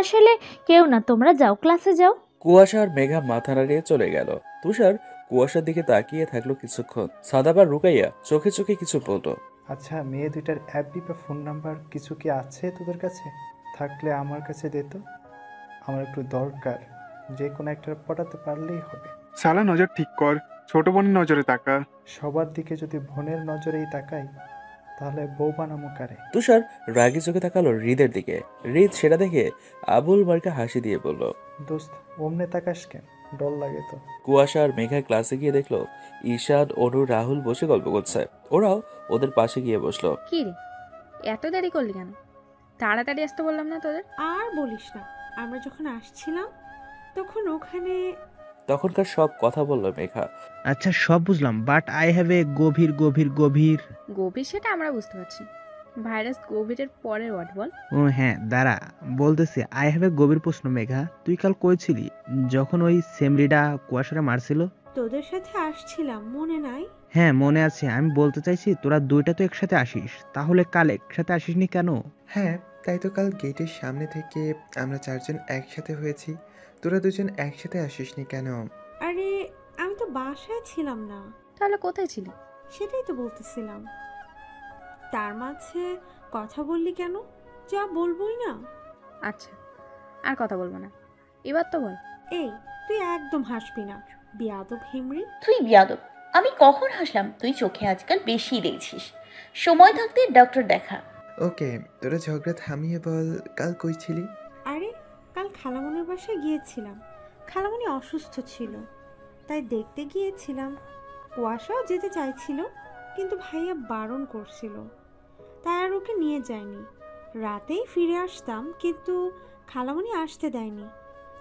আসলে কেউ না, তোমরা যাও, ক্লাসে যাও। কুয়াশা আর মেঘা মাথা নাড়িয়ে চলে গেল। তুষার কুয়াশার দিকে তাকিয়ে থাকলো কিছুক্ষণ। সাদাবার রুকাইয়া চোখে চোখে কিছু বলল। আচ্ছা, মেয়ে দুইটার অ্যাপি বা ফোন নাম্বার কিছু কি আছে তোদের কাছে? থাকলে আমার কাছে দে তো, আমার একটু দরকার। যে কোনো একটা পটাতে পারলেই হবে। শালা নজর ঠিক কর, ছোট বোনের নজরে তাকা। সবার দিকে যদি বোনের নজরেই তাকাই তাহলে বউ বানামো কারে? তুষার রাগি চোখে তাকালো হৃদের দিকে। হৃদ সেটা দেখে আবুল মার্কা হাসি দিয়ে বলল, দোস্ত ওমনে তাকাস কেন? ডর লাগে তো। কুয়াশা আর মেঘা ক্লাসে গিয়ে দেখলো ঈশান, অনু, রাহুল বসে গল্প করছে। ওরাও ওদের পাশে গিয়ে বসলো। কি রে, এত দেরি করলি কেন? তাড়াতাড়ি আসতে বললাম না তোদের? আর বলিস না, আমরা যখন আসছিলাম তখন ওখানে তখনকার সব কথা বললো মেঘা। আচ্ছা সব বুঝলাম, বাট আই হ্যাভ এ গভীর গভীর গভীর। গভীর সেটা আমরা বুঝতে পারছি, ভাইরাস গভীরের পরের ওয়ার্ড বল। ও হ্যাঁ দাঁড়া, বলতেছি আই হ্যাভ এ গভীর প্রশ্ন। মেঘা, তুই কাল কই ছিলি যখন ওই সেমরিডা কুয়াশারে মারছিল? তোদের সাথে আসছিলাম, মনে নাই? হ্যাঁ মনে আছে। আমি বলতে চাইছি তোরা দুইটা তো একসাথে আসিস, তাহলে কাল একসাথে আসিসনি কেন? হ্যাঁ, তাই তো কাল গেটের সামনে থেকে আমরা চারজন একসাথে হয়েছি। তোরা দুজন একসাথে আসিসনি কেন? আরে আমি তো বাসায় ছিলাম না। তাহলে কোথায় ছিলি? সেটাই তো বলতেছিলাম। তার মাঝে কথা বললি কেন? যা বলবোই না। আচ্ছা আর কথা বলবো না, এবার তো বল। এই তুই একদম হাসবি না, বিয়াদব হিমরি। তুই বিয়াদব? আমি কখন হাসলাম? তুই চোখে আজকাল বেশি দেখছিস। সময় থাকতে ডক্টর দেখা। ওকে, তোরা ঝগড়া থামিয়ে বল, কাল কই ছিলি? আরে কাল খালামনির বাসায় গিয়েছিলাম। খালামনি অসুস্থ ছিল, তাই দেখতে গিয়েছিলাম। কুয়াশাও যেতে চাইছিল, কিন্তু ভাইয়া বারণ করছিল, তাই আর ওকে নিয়ে যায়নি। রাতেই ফিরে আসতাম, কিন্তু খালামনি আসতে দেয়নি,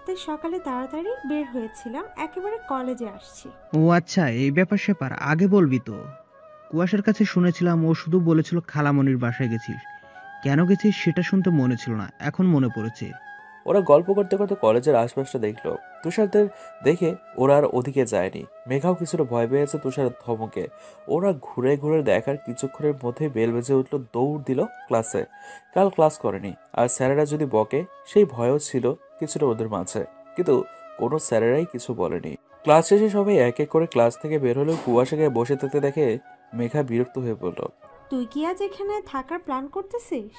তাই সকালে তাড়াতাড়ি বের হয়েছিলাম, একেবারে কলেজে আসছি। ও আচ্ছা, এই ব্যাপার স্যাপার আগে বলবি তো। কুয়াশার কাছে শুনেছিলাম ও শুধু বলেছিল খালামনির বাসায় গেছিস। কেন গেছিস সেটা শুনতে মনে ছিল না, এখন মনে পড়েছে। ওরা গল্প করতে করতে কলেজের আশপাশটা দেখলো। তুষারদের দেখে ওরা আর ওদিকে যায়নি। মেঘাও কিছুটা ভয় পেয়েছে তুষারের ধমকে। ওরা ঘুরে ঘুরে দেখার কিছুক্ষণের মধ্যে বেল বেজে উঠলো, দৌড় দিল ক্লাসে। কাল ক্লাস করেনি, আর স্যারেরা যদি বকে সেই ভয়ও ছিল কিছুটা ওদের মাঝে, কিন্তু কোনো স্যারেরাই কিছু বলেনি। ক্লাস শেষে সবাই এক এক করে ক্লাস থেকে বের হলেও কুয়াশাকে বসে থাকতে দেখে মেঘা বিরক্ত হয়ে পড়ল। তুই কি আজ এখানে থাকার প্ল্যান করতেছিস?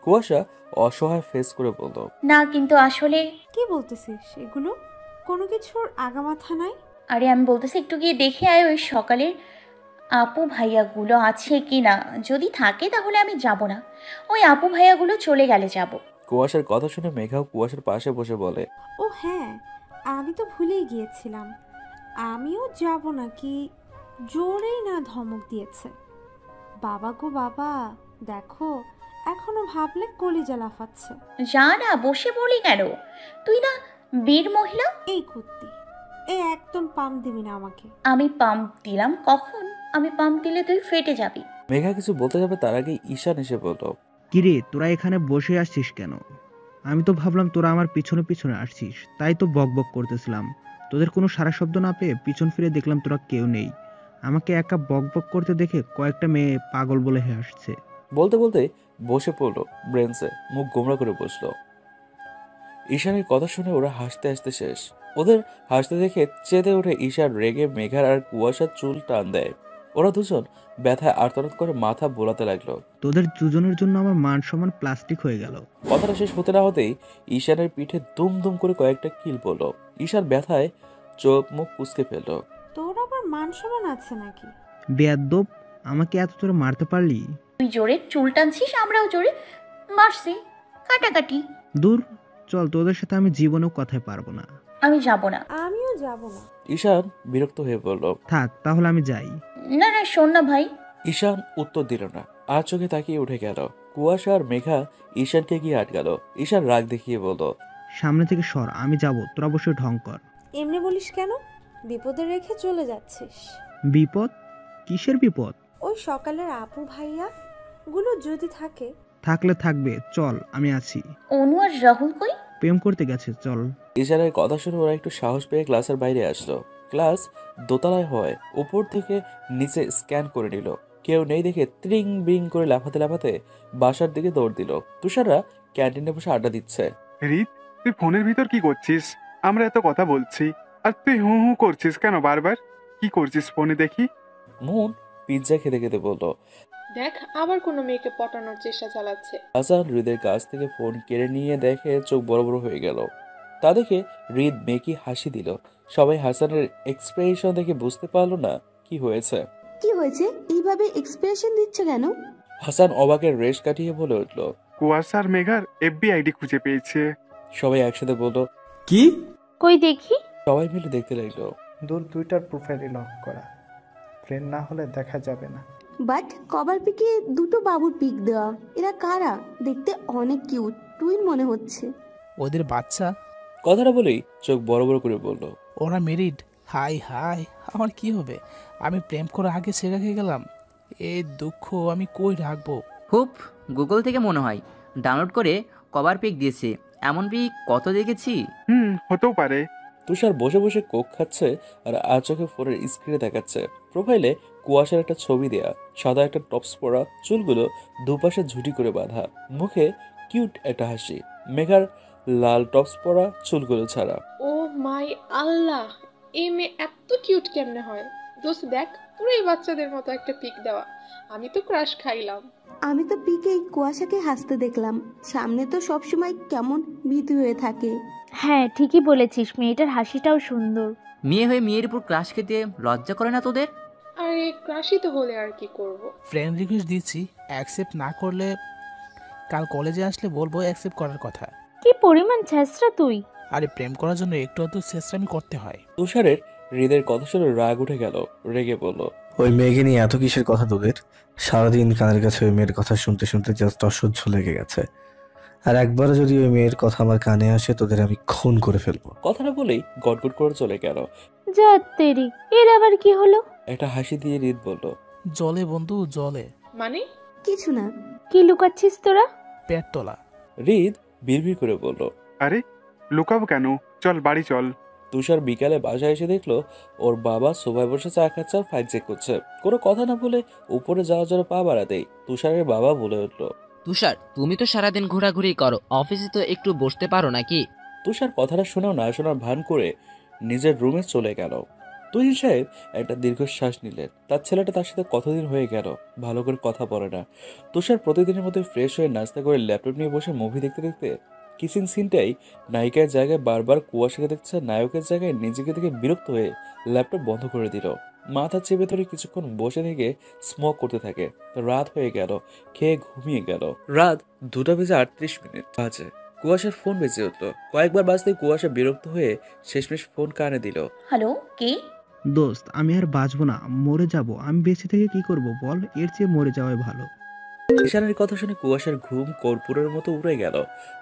কুয়াশা অসহায় ফেস করে বলল, না, কিন্তু আসলে। কি বলতেছিস এগুলো? কোনো কিছুর আগামাথা নাই? আরে আমি বলতেছি একটু গিয়ে দেখে আয় ওই সকালের আপু ভাইয়াগুলো আছে কি না। যদি থাকে তাহলে আমি যাব না, ওই আপু ভাইয়াগুলো চলে গেলে যাব। কুয়াশার কথা শুনে মেঘাও কুয়াশার পাশে বসে বলে, ও হ্যাঁ, আমি তো ভুলেই গিয়েছিলাম। আমিও যাব নাকি? জোরেই না ধমক দিয়েছে। বাবা গো বাবা, দেখো এখনো ভাবলে কলিজা লাফাচ্ছে। যা না, বসে বলি কেন? তুই না বীর মহিলা? এই কুত্তি, এই একদম পাম্প দিবি না আমাকে। আমি পাম্প দিলাম কখন? আমি পাম্প দিলে তুই ফেটে যাবি। মেঘা কিছু বলতে যাবে তার আগে ঈশান এসে বলল, কিরে তোরা এখানে বসে আসছিস কেন? আমি তো ভাবলাম তোরা আমার পিছনে পিছনে আসছিস, তাই তো বক বক করতেছিলাম। তোদের কোনো সারা শব্দ না পেয়ে পিছন ফিরে দেখলাম তোরা কেউ নেই। আমাকে একা বক বক করতে দেখে কয়েকটা মেয়ে পাগল বলে হাসছে। বলতে বলতে বসে পড়লো ব্রেঞ্চে, মুখ গোমরা করে বসলো। ঈশানের কথা শুনে ওরা হাসতে হাসতে শেষ। ওদের হাসতে দেখে চেতে ওঠে ঈশান। রেগে মেঘার আর কুয়াশার চুল টান দেয়। ওরা দুজন ব্যথায় আর্তনাদ করে মাথা বোলাতে লাগলো। তোদের দুজনের জন্য আমার মান সম্মান প্লাস্টিক হয়ে গেল। কথাটা শেষ হতে না হতেই ঈশানের পিঠে দুম দুম করে কয়েকটা কিল পড়লো। ঈশান ব্যথায় চোখ মুখ কুঁচকে ফেললো। তোর আবার মান সম্মান আছে নাকি? বেয়াদ্দপ, আমাকে এত তোরা মারতে পারলি? তুই জোরে চুল টানছিস, আমরাও জোরে মারছি, কাটাকাটি। দূর, চল, তোদের সাথে আমি জীবনেও কথায় পারবো না। আমি যাব না। আমিও যাব না। ঈশান বিরক্ত হয়ে বলল, থাক তাহলে আমি যাই। না না, শোন না ভাই। ঈশান উত্তর দিল না, আর চোখে তাকিয়ে উঠে গেল। কুয়াশা আর মেঘা ঈশানকে গিয়ে আটকালো। ঈশান রাগ দেখিয়ে বলল, সামনে থেকে সর, আমি যাব, তোরা বসে ঢং কর। এমনি বলিস কেন? বিপদে রেখে চলে যাচ্ছিস। বিপদ? কিসের বিপদ? ওই সকালের আপু ভাইয়া গুলো যদি থাকে। থাকলে থাকবে, চল আমি আছি। অনু আর রাহুল কই? প্রেম করতে গেছে, চল। ঈশানের কথা শুনে ওরা একটু সাহস পেয়ে ক্লাসের বাইরে আসলো। ক্লাস দোতলায় হয়, উপর থেকে নিচে স্ক্যান করে নিল। কেউ নেই দেখে ত্রিং বিং করে লাফাতে লাফাতে বাসার দিকে দৌড় দিল। তুষাররা ক্যান্টিনে বসে আড্ডা দিচ্ছে। রিত, তুই ফোনের ভিতর কি করছিস? আমরা এত কথা বলছি আর তুই হু হু করছিস কেন বারবার? কি করছিস ফোনে দেখি? মন পিৎজা খেতে খেতে বলল। দেখ, আবার কোনো মেয়েকে পটানোর চেষ্টা চালাচ্ছে। হাসান হৃদের কাছ থেকে ফোন কেড়ে নিয়ে দেখে চোখ বড় বড় হয়ে গেল। তা দেখে হৃদ মেকি হাসি দিল। সবাই হাসানের এক্সপ্রেশন দেখে বুঝতে পারলো না কি হয়েছে। কি হয়েছে? এইভাবে এক্সপ্রেশন দিচ্ছ কেন? হাসান অবাকের রেশ কাটিয়ে বলে উঠল, কুয়াশা আর মেঘার এফবি আইডি খুঁজে পেয়েছে। সবাই একসাথে বলল, কি? কই দেখি। সবাই মিলে দেখতে লাগলো। দুইটার প্রোফাইলে লক করা, ফ্রেন্ড না হলে দেখা যাবে না। বাট কভার পিকে দুটো বাবুর পিক দেওয়া, এরা কারা? দেখতে অনেক কিউট, টুইন মনে হচ্ছে। ওদের বাচ্চা। কথাটা বলেই চোখ বড় বড় করে বলল, ওরা মেরিড। হাই হাই, আমার কি হবে? আমি প্রেম করে আগে ছেড়ে খেয়ে গেলাম। এই দুঃখ আমি কই রাখবো? হুপ, গুগল থেকে মনে হয় ডাউনলোড করে কভার পিক দিয়েছে। এমন পিক কত দেখেছি। হতেও পারে। তুষার বসে বসে কোক খাচ্ছে আর আর চোখে ফোনের স্ক্রিনে দেখাচ্ছে। প্রোফাইলে কুয়াশার একটা ছবি দেয়া, সাদা একটা টপস পরা, চুলগুলো দুপাশে ঝুটি করে বাঁধা, মুখে কিউট একটা হাসি। মেঘার লাল টপস পরা, চুলগুলো ছাড়া। ও মাই আল্লাহ, এই মেয়ে এত কিউট কেমনে হয়? দোস্ত দেখ, পুরোই বাচ্চাদের মতো একটা পিক দেওয়া। আমি তো ক্রাশ খাইলাম। আমি তো পিকে কুয়াশাকে হাসতে দেখলাম, সামনে তো সবসময় কেমন ভীতু হয়ে থাকে। হ্যাঁ ঠিকই বলেছিস, মেয়েটার হাসিটাও সুন্দর। মেয়ে হয়ে মেয়ের উপর ক্রাশ খেতে লজ্জা করে না তোদের? আরে ক্রাশই তো হলে আর কি করব। ফ্রেন্ড রিকোয়েস্ট দিয়েছি, অ্যাকসেপ্ট না করলে কাল কলেজে আসলে বলবো অ্যাকসেপ্ট করার কথা। কি পরিমাণ ছেঁচড়া তুই! আরে প্রেম করার জন্য একটু তো চেষ্টামি করতে হয়। তুষারের হৃদের কথা শুনে রাগ উঠে গেল, রেগে বলল, ওই মেয়েকে নিয়ে এত কিসের কথা তোদের? সারাদিন কানের কাছে ওই মেয়ের কথা শুনতে শুনতে জাস্ট অসহ্য লেগে গেছে। আর একবারও যদি ওই মেয়ের কথা আমার কানে আসে তোদের আমি খুন করে ফেলবো। কথাটা বলেই গটগট করে চলে গেল। যা তেরি, এর আবার কি হলো? একটা হাসি দিয়ে হৃদ বলল, জলে বন্ধু জলে। মানে? কিছু না। কি লুকাচ্ছিস তোরা? পেট তোলা। হৃদ বিড়বিড় করে বলল, আরে লুকাবো কেন, চল বাড়ি চল। তুষার বিকালে বাসায় এসে দেখলো ওর বাবা সোফায় বসে চা খাচ্ছে আর ফাইল চেক করছে। কোনো কথা না বলে উপরে যাওয়ার জন্য পা বাড়াতেই তুষারের বাবা বলে উঠলো, তুষার, তুমি তো সারাদিন ঘোরাঘুরি করো, অফিসে তো একটু বসতে পারো নাকি? তুষার কথাটা শুনেও না শোনার ভান করে নিজের রুমে চলে গেল। তুহিন সাহেব একটা দীর্ঘশ্বাস নিলেন। তার ছেলেটা তার সাথে কতদিন হয়ে গেল, ভালো করে কথা বলে না। তুষার প্রতিদিনের মধ্যে ফ্রেশ হয়ে নাস্তা করে ল্যাপটপ নিয়ে বসে মুভি দেখতে দেখতে কিসিং সিনটাই নায়িকার জায়গায় বারবার কুয়াশাকে দেখছে, নায়কের জায়গায় নিজেকে দেখে বিরক্ত হয়ে ল্যাপটপ বন্ধ করে দিল। মাথা চেপে ধরে কিছুক্ষণ বসে থেকে স্মোক করতে থাকে। রাত হয়ে গেল, খেয়ে ঘুমিয়ে গেল। রাত 2:38 বাজে। কুয়াশার ফোন বেজে উঠলো। কয়েকবার বাজতে কুয়াশা বিরক্ত হয়ে শেষমেশ ফোন কানে দিল। হ্যালো, কে? দোস্ত, আমি আর বাঁচবো না, মরে যাব। আমি বেঁচে থেকে কি করব বল? এর চেয়ে মরে যাওয়াই ভালো। ঈশানের কথা শুনে কুয়াশার ঘুম কর্পূরের মতো উড়ে গেল।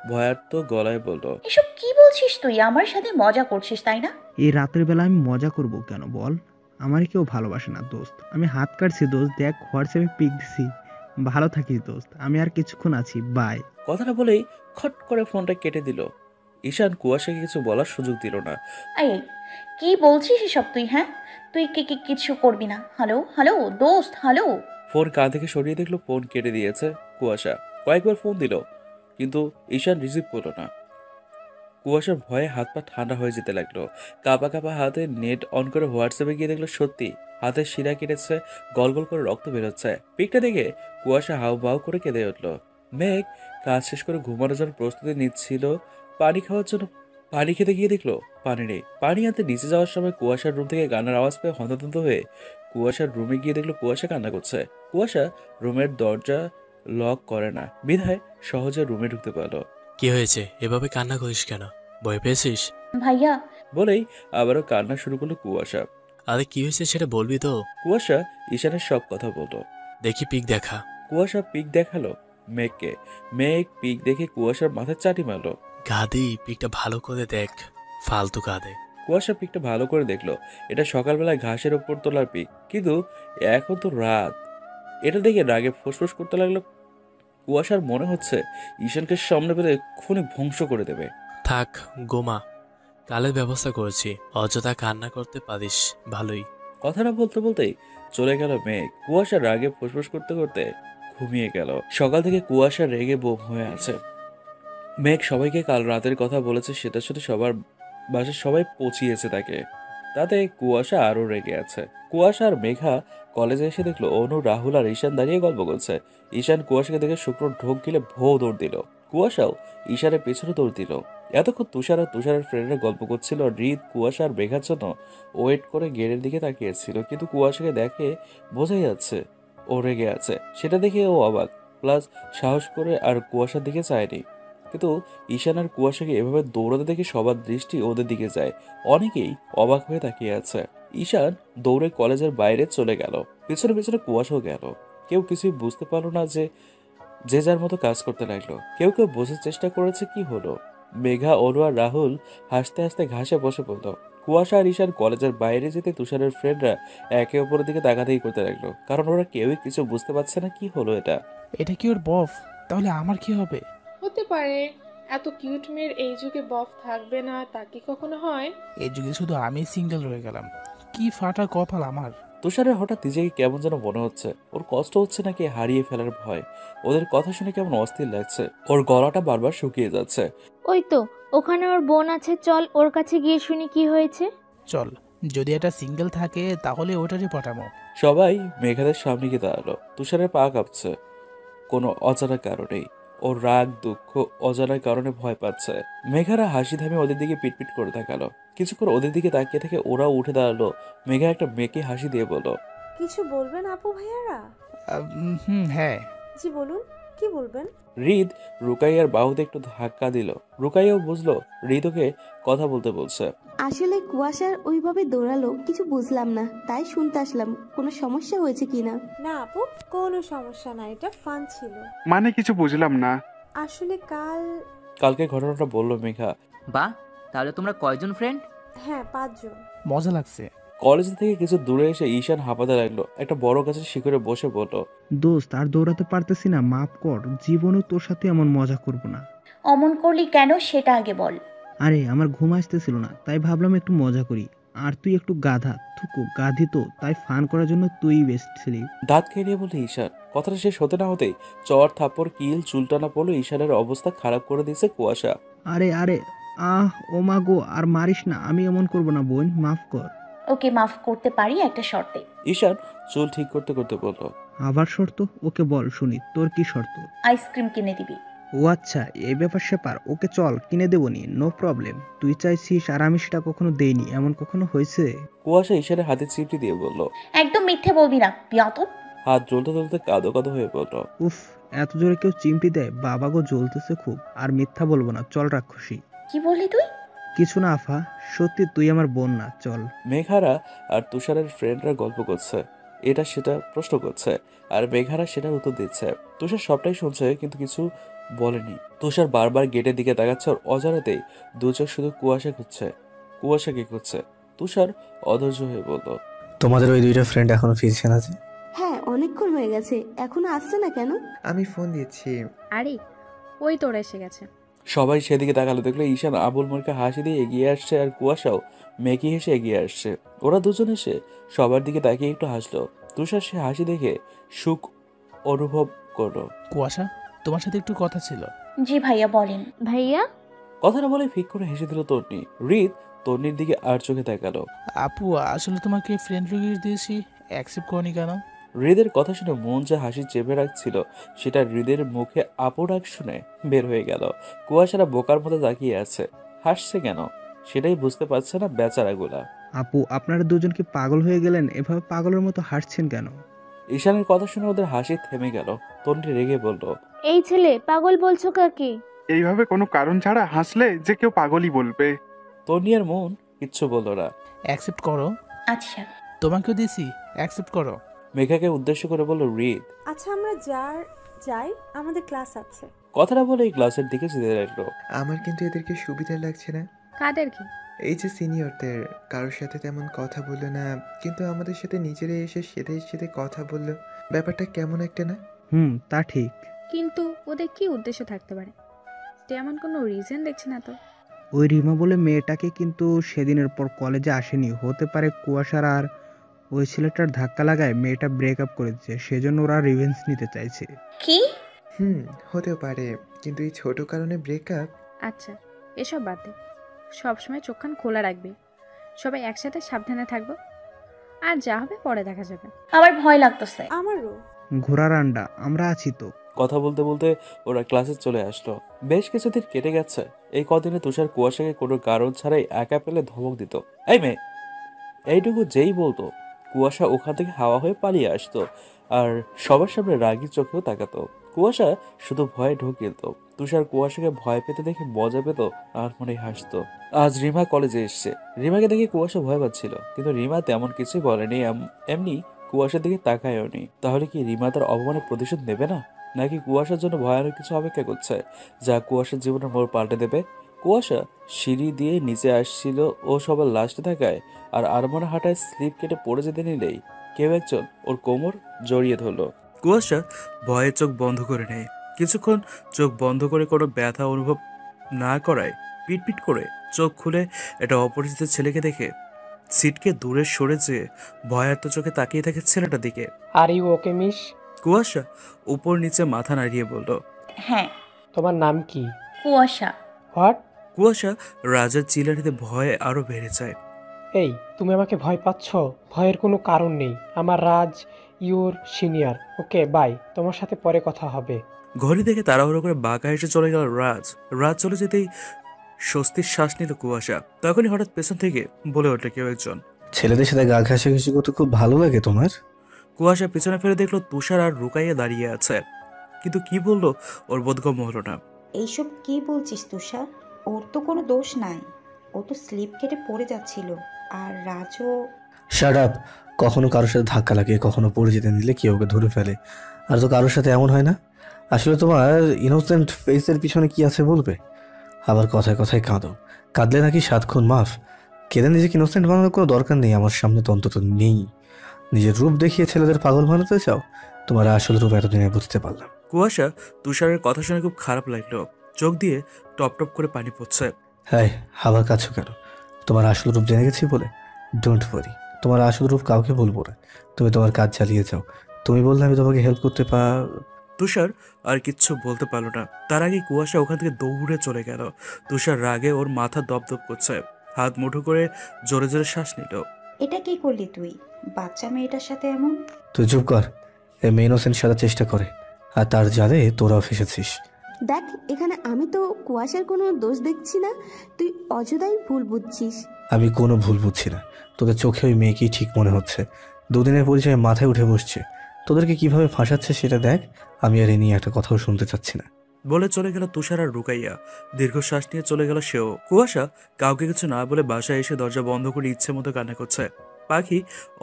ভয়ার্ত গলায় বলল, এসব কি বলছিস তুই? আমার সাথে মজা করছিস তাই না? এই রাতের বেলা আমি মজা করব কেন বল? আমার কেউ ভালোবাসে না দোস্ত। আমি হাত কাটছি দোস্ত, দেখ হোয়াটসঅ্যাপে পিক দিছি। ভালো থাকিস দোস্ত, আমি আর কিছুক্ষণ আছি, বাই। কথাটা বলেই খট করে ফোনটা কেটে দিল। ঈশান কুয়াশাকে কিছু বলার সুযোগ দিল না। এই কি বলছিস এসব তুই? হ্যাঁ, তুই কিছু করবি না। হ্যালো হ্যালো দোস্ত, হ্যালো। ফোন কান থেকে সরিয়ে দেখলো ফোন কেটে দিয়েছে কুয়াশা। কয়েকবার ফোন দিল কিন্তু ঈশান রিসিভ করলো না। কুয়াশার ভয়ে হাত পা ঠান্ডা হয়ে যেতে লাগলো। কাঁপা কাঁপা হাতে নেট অন করে হোয়াটসঅ্যাপে গিয়ে দেখলো সত্যি হাতের শিরা কেটেছে, গল গল করে রক্ত বেরোচ্ছে। পিকটা দেখে কুয়াশা হাউ বাউ করে কেঁদে উঠলো। মেঘ কাজ শেষ করে ঘুমানোর জন্য প্রস্তুতি নিচ্ছিল। পানি খাওয়ার জন্য পানি খেতে গিয়ে দেখলো পানি নেই। পানি আনতে নিচে যাওয়ার সময় কুয়াশার রুম থেকে গানের আওয়াজ পেয়ে হন্তদন্ত হয়ে কুয়াশার রুমে গিয়ে দেখলো কুয়াশা কান্না করছে। কুয়াশা রুমের দরজা লক করে না বিধায় সহজে রুমে ঢুকতে পারলো। কি হয়েছে? এভাবে কান্না করিস কেন? ভয় পেয়েছিস? ভাইয়া বলেই আবারও কান্না শুরু করলো কুয়াশা। আরে কি হয়েছে সেটা বলবি তো? কুয়াশা ঈশানের সব কথা বললো। দেখি পিক দেখা। কুয়াশা পিক দেখালো মেঘকে। মেঘ পিক দেখে কুয়াশার মাথায় চাটি মারলো। গাদি, পিকটা ভালো করে দেখ, ফালতু কাঁদে। কুয়াশা পিকটা ভালো করে দেখলো। এটা সকালবেলায় ঘাসের ওপর তোলার পিক, কিন্তু এখন তো রাত। এটা দেখে রাগে ফুসফুস করতে লাগলো, কুয়াশার মনে হচ্ছে ঈশানকে সামনে পেলে এক্ষুনি ধ্বংস করে দেবে। থাক গোমা, কালের ব্যবস্থা করেছি, অযথা কান্না করতে পারিস। ভালোই। কথাটা বলতে বলতেই চলে গেল মেঘ। কুয়াশা রাগে ফুসফুস করতে করতে ঘুমিয়ে গেল। সকাল থেকে কুয়াশা রেগে বোম হয়ে আছে। মেঘ সবাইকে কাল রাতের কথা বলেছে, সেটা শুধু সবার বাসায় সবাই পচিয়েছে তাকে। তাতে কুয়াশা আরো রেগে আছে। কুয়াশা আর মেঘা কলেজে এসে দেখলো অনু, রাহুল আর ঈশান দাঁড়িয়ে গল্প করছে। ঈশান কুয়াশাকে দেখে শুক্র ঢোক গিলে ভৌ দৌড় দিল। কুয়াশাও ঈশানের পেছনে দৌড় দিল। এতক্ষণ তুষার আর তুষারের ফ্রেন্ডরা গল্প করছিল। হৃদ কুয়াশা আর মেঘার জন্য ওয়েট করে গেটের দিকে তাকিয়েছিল, কিন্তু কুয়াশাকে দেখে বোঝাই যাচ্ছে ও রেগে আছে। সেটা দেখে ও অবাক, প্লাস সাহস করে আর কুয়াশার দিকে চায়নি। কিন্তু ঈশান আর কুয়াশাকে এভাবে দৌড়াতে দেখে সবার দৃষ্টি ওদের দিকে যায়। অনেকেই অবাক হয়ে তাকিয়ে আছে। ঈশান দৌড়ে কলেজের বাইরে চলে গেল, পেছনে পেছনে কুয়াশাও গেল। কেউ কিছুই বুঝতে পারলো না, যে যার মতো কাজ করতে লাগলো। কেউ কেউ বোঝার চেষ্টা করেছে কি হলো। মেঘা, অনু আর রাহুল হাসতে হাসতে ঘাসে বসে পড়ল। কুয়াশা আর ঈশান কলেজের বাইরে যেতে তুষারের ফ্রেন্ডরা একে অপরের দিকে তাকাতাকি করতে লাগলো, কারণ ওরা কেউই কিছু বুঝতে পারছে না কি হলো এটা। এটা কি ওর বফ? তাহলে আমার কি হবে? হতে পারে। এত কিউট মেয়ের এই যুগে বফ থাকবে না তা কি কখনো হয়? এই যুগে শুধু আমি সিঙ্গেল রয়ে গেলাম। কি ফাটা কপাল আমার। তুষারের হঠাৎ নিজেকে কেমন যেন মনে হচ্ছে। ওর কষ্ট হচ্ছে নাকি হারিয়ে ফেলার ভয়। ওদের কথা শুনে কেমন অস্থির লাগছে। ওর গলাটা বারবার শুকিয়ে যাচ্ছে। ওই তো ওখানে ওর বোন আছে, চল ওর কাছে গিয়ে শুনি কি হয়েছে। চল, যদি এটা সিঙ্গেল থাকে তাহলে ওটারই পটামো। সবাই মেঘাদের সামনে গিয়ে দাঁড়ালো। তুষারের পা কাঁপছে কোনো অজানা কারণেই। ওর রাগ, দুঃখ, অজানা কারণে ভয় পাচ্ছে। মেঘারা হাসি থামিয়ে ওদের দিকে পিটপিট করে তাকালো। কিছুক্ষণ ওদের দিকে তাকিয়ে থেকে ওরাও উঠে দাঁড়ালো। মেঘা একটা মেয়েকে হাসি দিয়ে বলল, কিছু বলবেন আপু ভাইয়ারা? হ্যাঁ। জি বলুন, কি বলবেন? হৃদ রুকাইয়ার বাহুতে একটু ধাক্কা দিল। রুকাইয়াও বুঝলো হৃদ ওকে কথা বলতে বলছে। আসলে কুয়াশার ওইভাবে দৌড়ালো, কিছু বুঝলাম না, তাই শুনতে আসলাম। কোনো সমস্যা হয়েছে কিনা? না আপু, কোনো সমস্যা না, এটা ফান ছিল। মানে কিছু বুঝলাম না। আসলে কালকে ঘটনাটা বললো মেঘা। বাহ, তাহলে তোমরা কয়জন ফ্রেন্ড? হ্যাঁ, 5 জন। মজা লাগছে। কলেজ থেকে কিছু দূরে এসে ঈশান হাঁপাতে লাগলো। একটা বড় গাছের শিখরে বসে বলল, দোস্ত আর দৌড়াতে পারতেছি না, মাফ কর, জীবনে তোর সাথে এমন মজা করব না। অমন করলি কেন সেটা আগে বল। আরে আমার ঘুম আসতেছিল না, তাই ভাবলাম একটু মজা করি। আর তুই একটু গাধা, থুকু গাধি তো, তাই ফান করার জন্য তুই বেস্ট ছিলি। দাঁত খেয়ে বলল ঈশান। কথাটা শেষ হতে না হতেই চর, থাপ্পড়, কিল, চুলটানা পড়লো। ঈশানের অবস্থা খারাপ করে দিয়েছে কুয়াশা। আরে আরে, ও মা গো, আর মারিস না, আমি এমন করব না বোন, মাফ কর। ওকে মাফ করতে পারি একটা শর্তে। ঈশান চুল ঠিক করতে করতে বলল, আবার শর্ত? ওকে বল শুনি, তোর কি শর্ত? আইসক্রিম কিনে দিবি। ও আচ্ছা, এই ব্যাপার স্যাপার। ওকে চল, কিনে দেবনি, নো প্রবলেম। তুই চাইছিস আর আমি সেটা কখনো দেইনি, এমন কখনো হয়েছে? কুয়াশা ঈশানের হাতে চিমটি দিয়ে বলল, একদম মিথ্যে বলবি না বিয়াদব। হাত জ্বলতে জ্বলতে কাঁদো কাঁদো হয়ে বলল, উফ, এত জোরে কেউ চিমটি দেয়? বাবা গো, জ্বলতেছে খুব। আর মিথ্যা বলবো না, চল রাক্ষসী। কি বললি তুই? কিছু না আফা, সত্যি তুই আমার বোন না, চল। মেঘারা আর তুষারের ফ্রেন্ডরা গল্প করছে, এটা সেটা প্রশ্ন করছে, আর মেঘারা সেটার উত্তর দিচ্ছে। তুষার সবটাই শুনছে কিন্তু কিছু বলেনি। তুষার বারবার গেটের দিকে তাকাচ্ছে। ওর অজানাতেই দু চোখ শুধু কুয়াশা খুঁজছে, কুয়াশাকে খুঁজছে। তুষার অধৈর্য হয়ে বলল, তোমাদের ওই দুইটা ফ্রেন্ড এখনো ফিরছে না যে? হ্যাঁ, অনেকক্ষণ হয়ে গেছে, এখনো আসছে না কেন? আমি ফোন দিচ্ছি। আরে ওই তোরা এসে গেছে। সবাই সেদিকে তাকালো। দেখলো ঈশান আবুল মুরকে হাসি দিয়ে এগিয়ে আসছে, আর কুয়াশাও মেকি হেসে এগিয়ে আসছে। ওরা দুজন এসে সবার দিকে তাকিয়ে একটু হাসলো। তুষার সে হাসি দেখে সুখ অনুভব করলো। কুয়াশা, তোমার সাথে একটু কথা ছিল। জি ভাইয়া বলেন। ভাইয়া? কথাটা বলে ফিক করে হেসে দিল তন্নি। হৃদ তন্নির দিকে আর চোখে তাকালো। আপু, আসলে তোমাকে ফ্রেন্ড রিকোয়েস্ট দিয়েছি, অ্যাকসেপ্ট করনি কেন? হৃদের কথা শুনে মন যে হাসি চেপে রাখছিল সেটা হৃদের মুখে আপু ডাক শুনে বের হয়ে গেল। কুয়াশারা বোকার মতো তাকিয়ে আছে, হাসছে কেন সেটাই বুঝতে পারছে না বেচারাগুলা। আপু, আপনারা দুজন কি পাগল হয়ে গেলেন? এভাবে পাগলের মতো হাসছেন কেন? ঈশানের কথা শুনে ওদের হাসি থেমে গেল। তন্নি রেগে বলল, এই ছেলে পাগল বলছো কাকে? এইভাবে কোনো কারণ ছাড়া হাসলে যে কেউ পাগলই বলবে। তন্নি আর মন কিচ্ছু বলল না। অ্যাকসেপ্ট করো। আচ্ছা, তোমাকেও দিছি, অ্যাকসেপ্ট করো। মেঘাকে উদ্দেশ্য করে বলল হৃদ, আচ্ছা আমরা যাই, আমাদের ক্লাস আছে। কথাটা বলে এই ক্লাসের দিকে যেতে লাগলো। আমার কিন্তু এদেরকে সুবিধা লাগছে না। কাদের কি? এই যে সিনিয়রদের, কারোর সাথে তেমন কথা বললো না, কিন্তু আমাদের সাথে নিজেরাই এসে সেদে সেদে কথা বললো। ব্যাপারটা কেমন একটা না? তা ঠিক। কিন্তু ওদের কি উদ্দেশ্য থাকতে পারে? তেমন কোনো রিজন দেখছি না তো। ওই রিমা বলে মেয়েটাকে কিন্তু সেদিনের পর কলেজে আসেনি। হতে পারে কুয়াশার আর ওই ছেলেটার ধাক্কা লাগায় মেয়েটা ব্রেকআপ করে দিচ্ছে, সেজন্য ওরা রিভেঞ্জ নিতে চাইছে। কি? হতেও পারে, কিন্তু এই ছোট কারণে ব্রেকআপ? আচ্ছা, এসব বাদ দে। সবসময় চোখ কান খোলা রাখবি। সবাই একসাথে সাবধানে থাকবো। আর যা হবে পরে দেখা যাবে। আমার ভয় লাগতেছে। আমারও। ঘোড়ার আন্ডা, আমরা আছি তো। কথা বলতে বলতে ওরা ক্লাসে চলে আসলো। বেশ কিছুদিন কেটে গেছে। এই কদিনে তুষার কুয়াশাকে কোনো কারণ ছাড়াই একা পেলে ধমক দিত, এই মেয়ে, এইটুকু যেই বলতো কুয়াশা ওখান থেকে হাওয়া হয়ে পালিয়ে আসতো আর সবার সামনে রাগী চোখেও তাকাতো। কুয়াশা শুধু ভয়ে ঢোক গেলতো। তুষার কুয়াশাকে ভয় পেতে দেখে মজা পেত আর মনে হাসতো। আজ রিমা কলেজে এসছে। রিমাকে দেখে কুয়াশা ভয় পাচ্ছিল, কিন্তু রিমা তেমন কিছুই বলেনি, এমনি কুয়াশার দিকে তাকায়ও নি। তাহলে কি রিমা তার অপমানের প্রতিশোধ নেবে না, নাকি কুয়াশার জন্য ভয়ানক কিছু অপেক্ষা করছে যা কুয়াশার জীবনের মোড় পাল্টে দেবে? কুয়াশা সিঁড়ি দিয়ে নিচে আসছিল ও সবার লাস্টে থাকায় আর আরমানের হাঁটায় স্লিপ কেটে পড়ে যেতে নিলেই কেউ একজন ওর কোমর জড়িয়ে ধরলো। কুয়াশা ভয়ে চোখ বন্ধ করে নেয়। কিছুক্ষণ চোখ বন্ধ করে কোনো ব্যথা অনুভব না করায় পিটপিট করে চোখ খুলে একটা অপরিচিত ছেলেকে দেখে সিটকে দূরে সরে যেয়ে ভয়ার্ত চোখে তাকিয়ে থাকে ছেলেটার দিকে। Are you okay miss? Kuasha উপর নিচে মাথা নাড়িয়ে বলল, হ্যাঁ। তোমার নাম কি? কুয়াশা। হোয়াট? কুয়াশা রাজার চিল্লানিতে ভয়ে আরো বেড়ে যায়। এই, তুমি আমাকে ভয় পাচ্ছ? ভয়ের কোনো কারণ নেই। আমার রাজ ইউর সিনিয়র। ওকে বাই, তোমার সাথে পরে কথা হবে। ঘড়ি দেখে তাড়াহুড়ো করে বাঁকা হেসে চলে গেল রাজ। রাজ চলে যেতেই স্বস্তির শ্বাস নিল কুয়াশা। তখনই হঠাৎ পেছন থেকে বলে ওঠে কেউ একজন, ছেলেদের সাথে গা ঘাসাঘাসি করতে খুব ভালো লাগে তোমার? কুয়াশা পিছনে ফিরে দেখলো তুষার আর রুকাইয়া দাঁড়িয়ে আছে, কিন্তু কি বললো ওর বোধগম্য হলো না। এইসব কি বলছিস তুষার? ওর তো কোনো দোষ নাই, ও তো স্লিপ কেটে পড়ে যাচ্ছিল। আর রাজও। Shut up. কখনো কারোর সাথে ধাক্কা লাগে, কখনো পড়ে যেতে নিলে কেউ ওকে ধরে ফেলে, আর তো কারোর সাথে এমন হয় না। আসলে তোমার ইনোসেন্ট ফেসের পিছনে কি আছে বলবে? আবার কথায় কথায় কাঁদো, কাঁদলে নাকি 7 খুন মাফ। কেঁদে নিজেকে ইনোসেন্ট বানানোর কোনো দরকার নেই, আমার সামনে তো অন্তত নেই। নিজের রূপ দেখিয়ে ছেলেদের পাগল বানাতে চাও, তোমার আসল রূপ এতদিনে বুঝতে পারলাম। কুয়াশা তুষারের কথা শুনে খুব খারাপ লাগলো। চোখ দিয়ে টপ টপ করে পানি পড়ছে। হ্যাঁ, আবার কাছো কেন? তোমার আসল রূপ জেনে গেছি বলে? ডোন্ট ওয়ারি, তোমার আসল রূপ কাউকে বলবো না। তুমি তোমার কাজ চালিয়ে যাও। তুমি বললে আমি তোমাকে হেল্প করতে তুষার আর কিচ্ছু বলতে পারলো না। তার আগে কুয়াশা ওখান থেকে দৌড়ে চলে গেল। তুষার রাগে ওর মাথা দপদপ করছে, হাত মুঠো করে জোরে জোরে শ্বাস নিল। এটা কি করলি তুই? বাচ্চা মেয়েটার সাথে এমন? তুই চুপ কর। এই মেয়ে ইনোসেন্ট সাজার চেষ্টা করে, আর তার জালে তোরাও ফেসেছিস। দেখ, এখানে আমি তো কুয়াশার কোনো দোষ দেখছি না, তুই অযথাই ভুল বুঝছিস। আমি কোনো ভুল বুঝছি না, তোদের চোখে ওই মেয়েকেই ঠিক মনে হচ্ছে। দুদিনের পরিচয়ে মাথায় উঠে বসছে। তোদেরকে কিভাবে ফাঁসাচ্ছে সেটা দেখ। আমি আর এ নিয়ে একটা কথাও শুনতে চাচ্ছি না। বলে চলে গেল তুষার আর রুকাইয়া। দীর্ঘশ্বাস নিয়ে চলে গেল সেও। কুয়াশা কাউকে কিছু না বলে বাসায় এসে দরজা বন্ধ করে ইচ্ছে মতো কান্না করছে। পাখি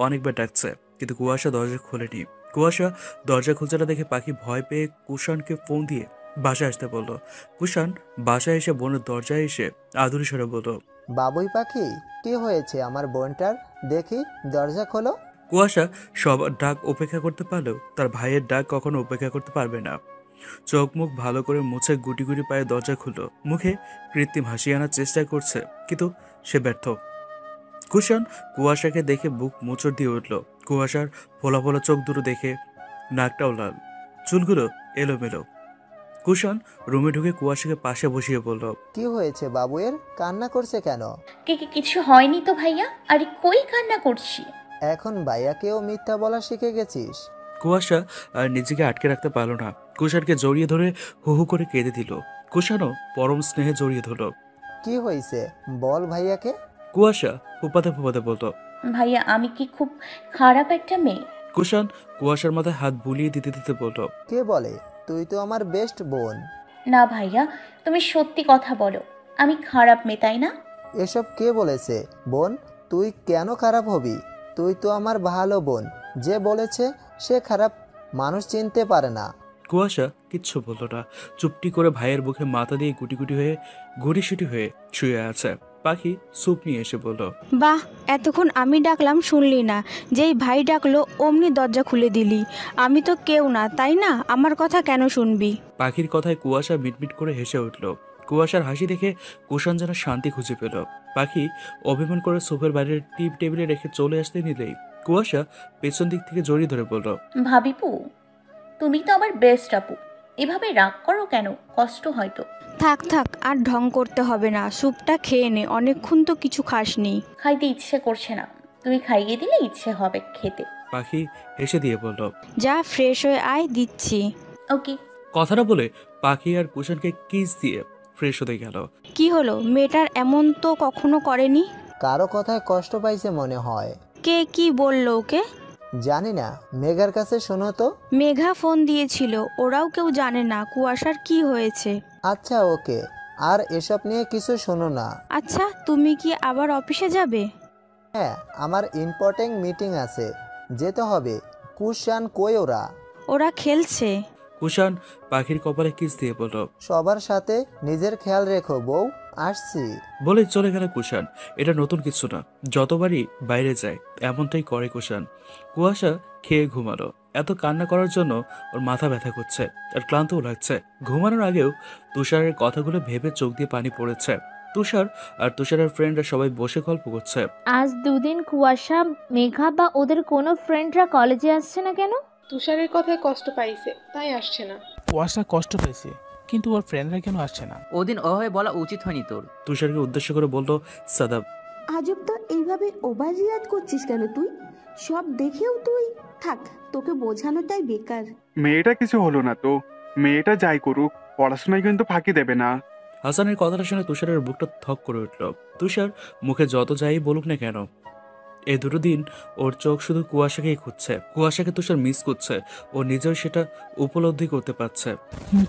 অনেকবার ডাকছে, কিন্তু কুয়াশা দরজা খোলেনি। কুয়াশা দরজা খুলছে না দেখে পাখি ভয় পেয়ে কুষাণকে ফোন দিয়ে বাসায় আসতে বলল। কুষাণ বাসায় এসে বোনের দরজায় এসে আদুরি স্বরে বলল, বাবুই পাখি, কি হয়েছে আমার বোনটার? দেখি, দরজা খোলো। কুয়াশা সবার ডাক উপেক্ষা করতে পারলেও তার ভাইয়ের ডাক কখনো উপেক্ষা করতে পারবে না। চোখ মুখ ভালো করে মুছে গুটি গুটি পায়ে দরজা খুলল। মুখে কৃত্রিম হাসি আনার চেষ্টা করছে, কিন্তু সে ব্যর্থ। কুষাণ কুয়াশাকে দেখে বুক মোচড় দিয়ে উঠল। কুয়াশার ফোলা ফোলা চোখ দুটো দেখে নাকটাও লাল, চুলগুলো এলোমেলো। কুষাণ রুমে ঢুকে কুয়াশাকে পাশে বসিয়ে বলল, কি হয়েছে বাবুয়ের? কান্না করছে কেন? কিছু হয়নি তো ভাইয়া। আরে কই কান্না করছি? এখন ভাইয়াকেও মিথ্যা বলা শিখে গেছিস? কুয়াশা আর নিজেকে আটকে রাখতে পারল না। কুষাণকে জড়িয়ে ধরে হু হু করে কেঁদে দিল। কুষাণও পরম স্নেহে জড়িয়ে ধরল। কি হয়েছে বল ভাইয়াকে। কুয়াশা ফুপাতে ফুপাতে বলতো, ভাইয়া আমি কি খুব খারাপ একটা মেয়ে? কুষাণ কুয়াশার মাথায় হাত বুলিয়ে দিতে দিতে বলতো, কে বলে? তুই তো আমার বেস্ট বোন। না ভাইয়া, তুমি সত্যি কথা বলো, আমি খারাপ মেয়ে তাই না? এসব কে বলেছে? বোন, তুই কেন খারাপ হবি? তুই তো আমার ভালো বোন। যে বলেছে সে খারাপ, মানুষ চিনতে পারে না। কুয়াশা কিচ্ছু বলল না। চুপটি করে ভাইয়ের বুকে মাথা দিয়ে গুটি গুটি হয়ে গুটিসুটি হয়ে শুয়ে আছে। পাখি স্যুপ নিয়ে এসে বলল, বাহ, এতক্ষণ আমি ডাকলাম শুনলি না, যেই ভাই ডাকলো অমনি দরজা খুলে দিলি। আমি তো কেউ না, তাই না? আমার কথা কেন শুনবি? পাখির কথায় কুয়াশা মিটমিট করে হেসে উঠল। কুয়াশার হাসি দেখে কুষাণ যেন শান্তি খুঁজে পেল। পাখি অভিমান করে সোফার বাইরের টিপ টেবিলে রেখে চলে আসতে নিলেই কুয়াশা পেছন দিক থেকে জড়িয়ে ধরে বলল, ভাবিপু, তুমি তো আমার বেস্ট আপু, এভাবে রাগ করো কেন? কষ্ট হয়তো। থাক থাক, আর ঢং করতে হবে না, স্যুপটা খেয়ে নে, অনেকক্ষণ তো কিছু খাসনি। খাইতে ইচ্ছে করছে না, তুমি খাইয়ে দিলে ইচ্ছে হবে খেতে। পাখি হেসে দিয়ে বলল, যা ফ্রেশ হয়ে আয়, দিচ্ছি। ওকে। কথাটা বলে পাখি আর কুষাণকে কিস দিয়ে ফ্রেশ হতে গেল। কি হলো, মেয়েটার এমন তো কখনো করেনি। কারো কথায় কষ্ট পাইছে মনে হয়। কে কি বললো ওকে? জানি না, মেঘার কাছে শোনো তো। মেঘা ফোন দিয়েছিল, ওরাও কেউ জানে না কুয়াশার কি হয়েছে। আচ্ছা ওকে, আর এসব নিয়ে কিছু শোনো না। আচ্ছা, তুমি কি আবার অফিসে যাবে? হ্যাঁ, আমার ইম্পর্টেন্ট মিটিং আছে, যেতে হবে। কুষাণ কই ওরা? ওরা খেলছে। কুষাণ পাখির কপালে কিস দিয়ে বলল, সবার সাথে নিজের খেয়াল রেখো বউ, আসছি। বলে চলে গেল কুষাণ। এটা নতুন কিছু না, যতবারই বাইরে যায় এমনটাই করে কুষাণ। কুয়াশা খেয়ে ঘুমালো। এত কান্না করার জন্য ওর মাথা ব্যথা করছে আর ক্লান্তও লাগছে। ঘুমানোর আগেও তুষারের কথাগুলো ভেবে চোখ দিয়ে পানি পড়েছে। তুষার আর তুষারের ফ্রেন্ডরা সবাই বসে গল্প করছে। আজ দুদিন কুয়াশা, মেঘা বা ওদের কোনো ফ্রেন্ডরা কলেজে আসছে না কেন? তুষারের কথায় কষ্ট পাইছে, তাই আসছে না। কুয়াশা কষ্ট পেয়েছে, কিন্তু ওর ফ্রেন্ডরা কেন আসছে না? ওদিন ওভাবে বলা উচিত হয়নি তোর। তুষারকে উদ্দেশ্য করে বলল সাদাব, আজব তো, এইভাবে ওভার রিয়াক্ট করছিস কেন তুই? সব দেখেও তুই থাক, তোকে বোঝানোটাই বেকার। মেয়েটা কিছু হলো না তো, মেয়েটা যাই করুক, পড়াশোনায় কিন্তু ফাঁকি দেবে না। হাসানের কথাটা শুনে তুষারের বুকটা থক করে উঠল। তুষার মুখে যত যাই বলুক না কেন, এই দুটো দিন ওর চোখ শুধু কুয়াশাকেই খুঁজছে। কুয়াশাকে তুষার মিস করছে, ও নিজেও সেটা উপলব্ধি করতে পারছে।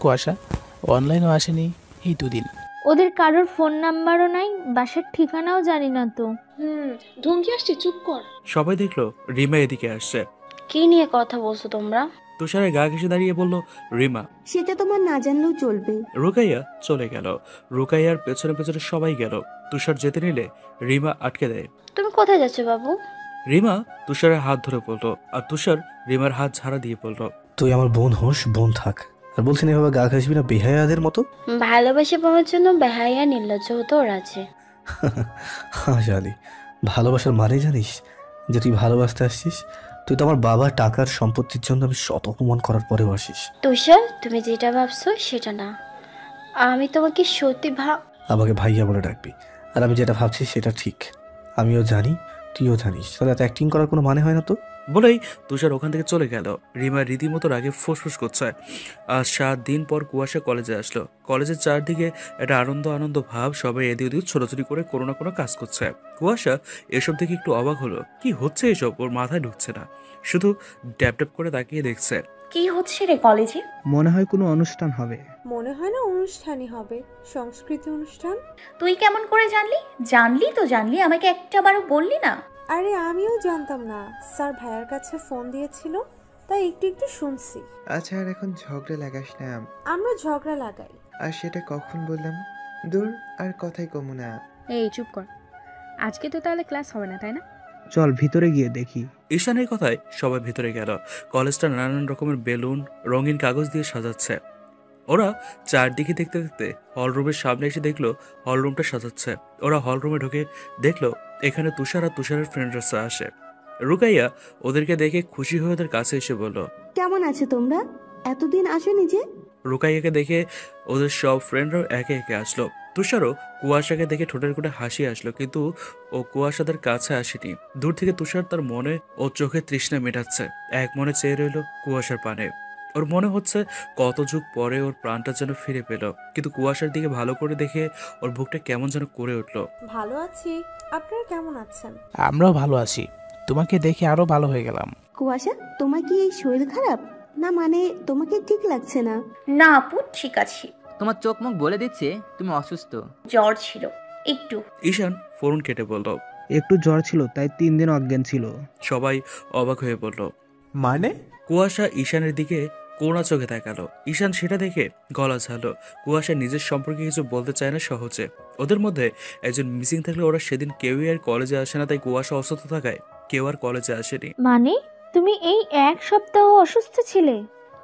কুয়াশা অনলাইনও আসেনি এই দুদিন। ওদের কারোর ফোন নাম্বারও নাই, বাসার ঠিকানাও জানি না তো। ঢঙ্গি আসছে, চুপ কর। সবাই দেখলো রিমা এদিকে আসছে। কি নিয়ে কথা বলছো তোমরা? তুষারের গা ঘেঁষে দাঁড়িয়ে বলল, রিমা। সেটা তোমার না জানলেও চলবে। রুকাইয়া চলে গেল। রুকাইয়ার পেছনে পেছনে সবাই গেল। তুষার যেতে নিলে রিমা আটকে দেয়। তুমি কোথায় যাচ্ছ বাবু? রিমা তুষারের হাত ধরে বলল, আর তুষার রিমার হাত ঝাড়া দিয়ে বলল, তুই আমার বোন হোস, বোন থাক। আর বলছেন এভাবে গা ঘাসবি না বেহায়াদের মতো। ভালোবাসা পাওয়ার জন্য বেহায়া নির্লজ্জ হতেও রাজি। হ্যাঁ জানি, ভালোবাসার মানে জানিস যে তুই ভালোবাসতে আসছিস? তুই তো আমার বাবার টাকার সম্পত্তির জন্য আমি শত অপমান করার পরেও আসিস। তুষার, তুমি যেটা ভাবছো সেটা না, আমি তোমাকে সত্যি আমাকে ভাইয়া বলে ডাকবি, আর আমি যেটা ভাবছি সেটা ঠিক। আমিও জানি, তুইও জানিস, তাহলে এত অ্যাক্টিং করার কোনো মানে হয় না তো। বলেই তুষার ওখান থেকে চলে গেল। রিমা রীতিমতো রাগে ফুসফুস করছে। আজ 7 দিন পর কুয়াশা কলেজে আসলো। কলেজের চারদিকে একটা আনন্দ আনন্দ ভাব, সবাই এদিক ওদিক ছোটাছুটি করে কোনো না কোনো কাজ করছে। কুয়াশা এসব দেখে একটু অবাক হলো। কি হচ্ছে এসব? ওর মাথায় ঢুকছে না, শুধু ড্যাপ ড্যাপ করে তাকিয়ে দেখছে। কি হচ্ছে রে কলেজে? মনে হয় কোনো অনুষ্ঠান হবে। মনে হয় না অনুষ্ঠানই হবে, সংস্কৃতি অনুষ্ঠান। তুই কেমন করে জানলি? জানলি তো জানলি, আমাকে একটাবারও বললি না। আরে আমিও জানতাম না, স্যার ভাইয়ার কাছে ফোন দিয়েছিল, তাই একটু একটু শুনছি। আচ্ছা, আর এখন ঝগড়া লাগাস না। আমরা ঝগড়া লাগাই? আর সেটা কখন বললাম? দূর, আর কথাই কমু না। এই চুপ কর, আজকে তো তাহলে ক্লাস হবে না, তাই না? চল ভিতরে গিয়ে দেখি। ঈশানের কথায় সবাই ভিতরে গেল। কলেজটা নানান রকমের বেলুন, রঙিন কাগজ দিয়ে সাজাচ্ছে। ওরা চারদিকে দেখতে দেখতে হলরুমের সামনে এসে দেখলো হলরুমটা সাজাচ্ছে। ওরা হলরুমে ঢুকে দেখলো এখানে তুষার আর তুষারের ফ্রেন্ডরা আসে। রুকাইয়া ওদেরকে দেখে খুশি হয়ে ওদের কাছে এসে বলল, কেমন আছে তোমরা? এতদিন আসোনি যে? রুকাইয়াকে দেখে ওদের সব ফ্রেন্ডরাও একে একে আসলো। তুষারও কুয়াশাকে দেখে ঠোঁটের কোটে হাসি আসলো, কিন্তু ও কুয়াশাদের কাছে আসেনি। দূর থেকে তুষার তার মনে ও চোখে তৃষ্ণা মেটাচ্ছে। এক মনে চেয়ে রইল কুয়াশার পানে। ওর মনে হচ্ছে কত যুগ পরে ওর প্রাণটা যেন ফিরে পেল, কিন্তু কুয়াশার দিকে ভালো করে দেখে ওর বুকটা কেমন যেন করে উঠলো। ভালো আছি, আপনারা কেমন আছেন? আমরাও ভালো আছি, তোমাকে দেখে আরো ভালো হয়ে গেলাম। কুয়াশা, তোমার কি এই শরীর খারাপ? না মানে তোমাকে ঠিক লাগছে না? না আপু, ঠিক আছি। তোমার চোখ মুখ বলে দিচ্ছে তুমি অসুস্থ। জ্বর ছিল একটু। ঈশান ফোন কেটে বলল, একটু জ্বর ছিল, তাই 3 দিন অজ্ঞান ছিল। সবাই অবাক হয়ে বলল, মানে? কুয়াশা ঈশানের দিকে কোনা চোখে তাকালো। ঈশান সেটা দেখে গলা ঝালো। কুয়াশা নিজের সম্পর্কে কিছু বলতে চায় না সহজে। ওদের মধ্যে একজন মিসিং থাকলে ওরা সেদিন কেউই আর কলেজে আসে না, তাই কুয়াশা অসুস্থ থাকায় কেউ আর কলেজে আসেনি। মানে তুমি এই 1 সপ্তাহ অসুস্থ ছিলে?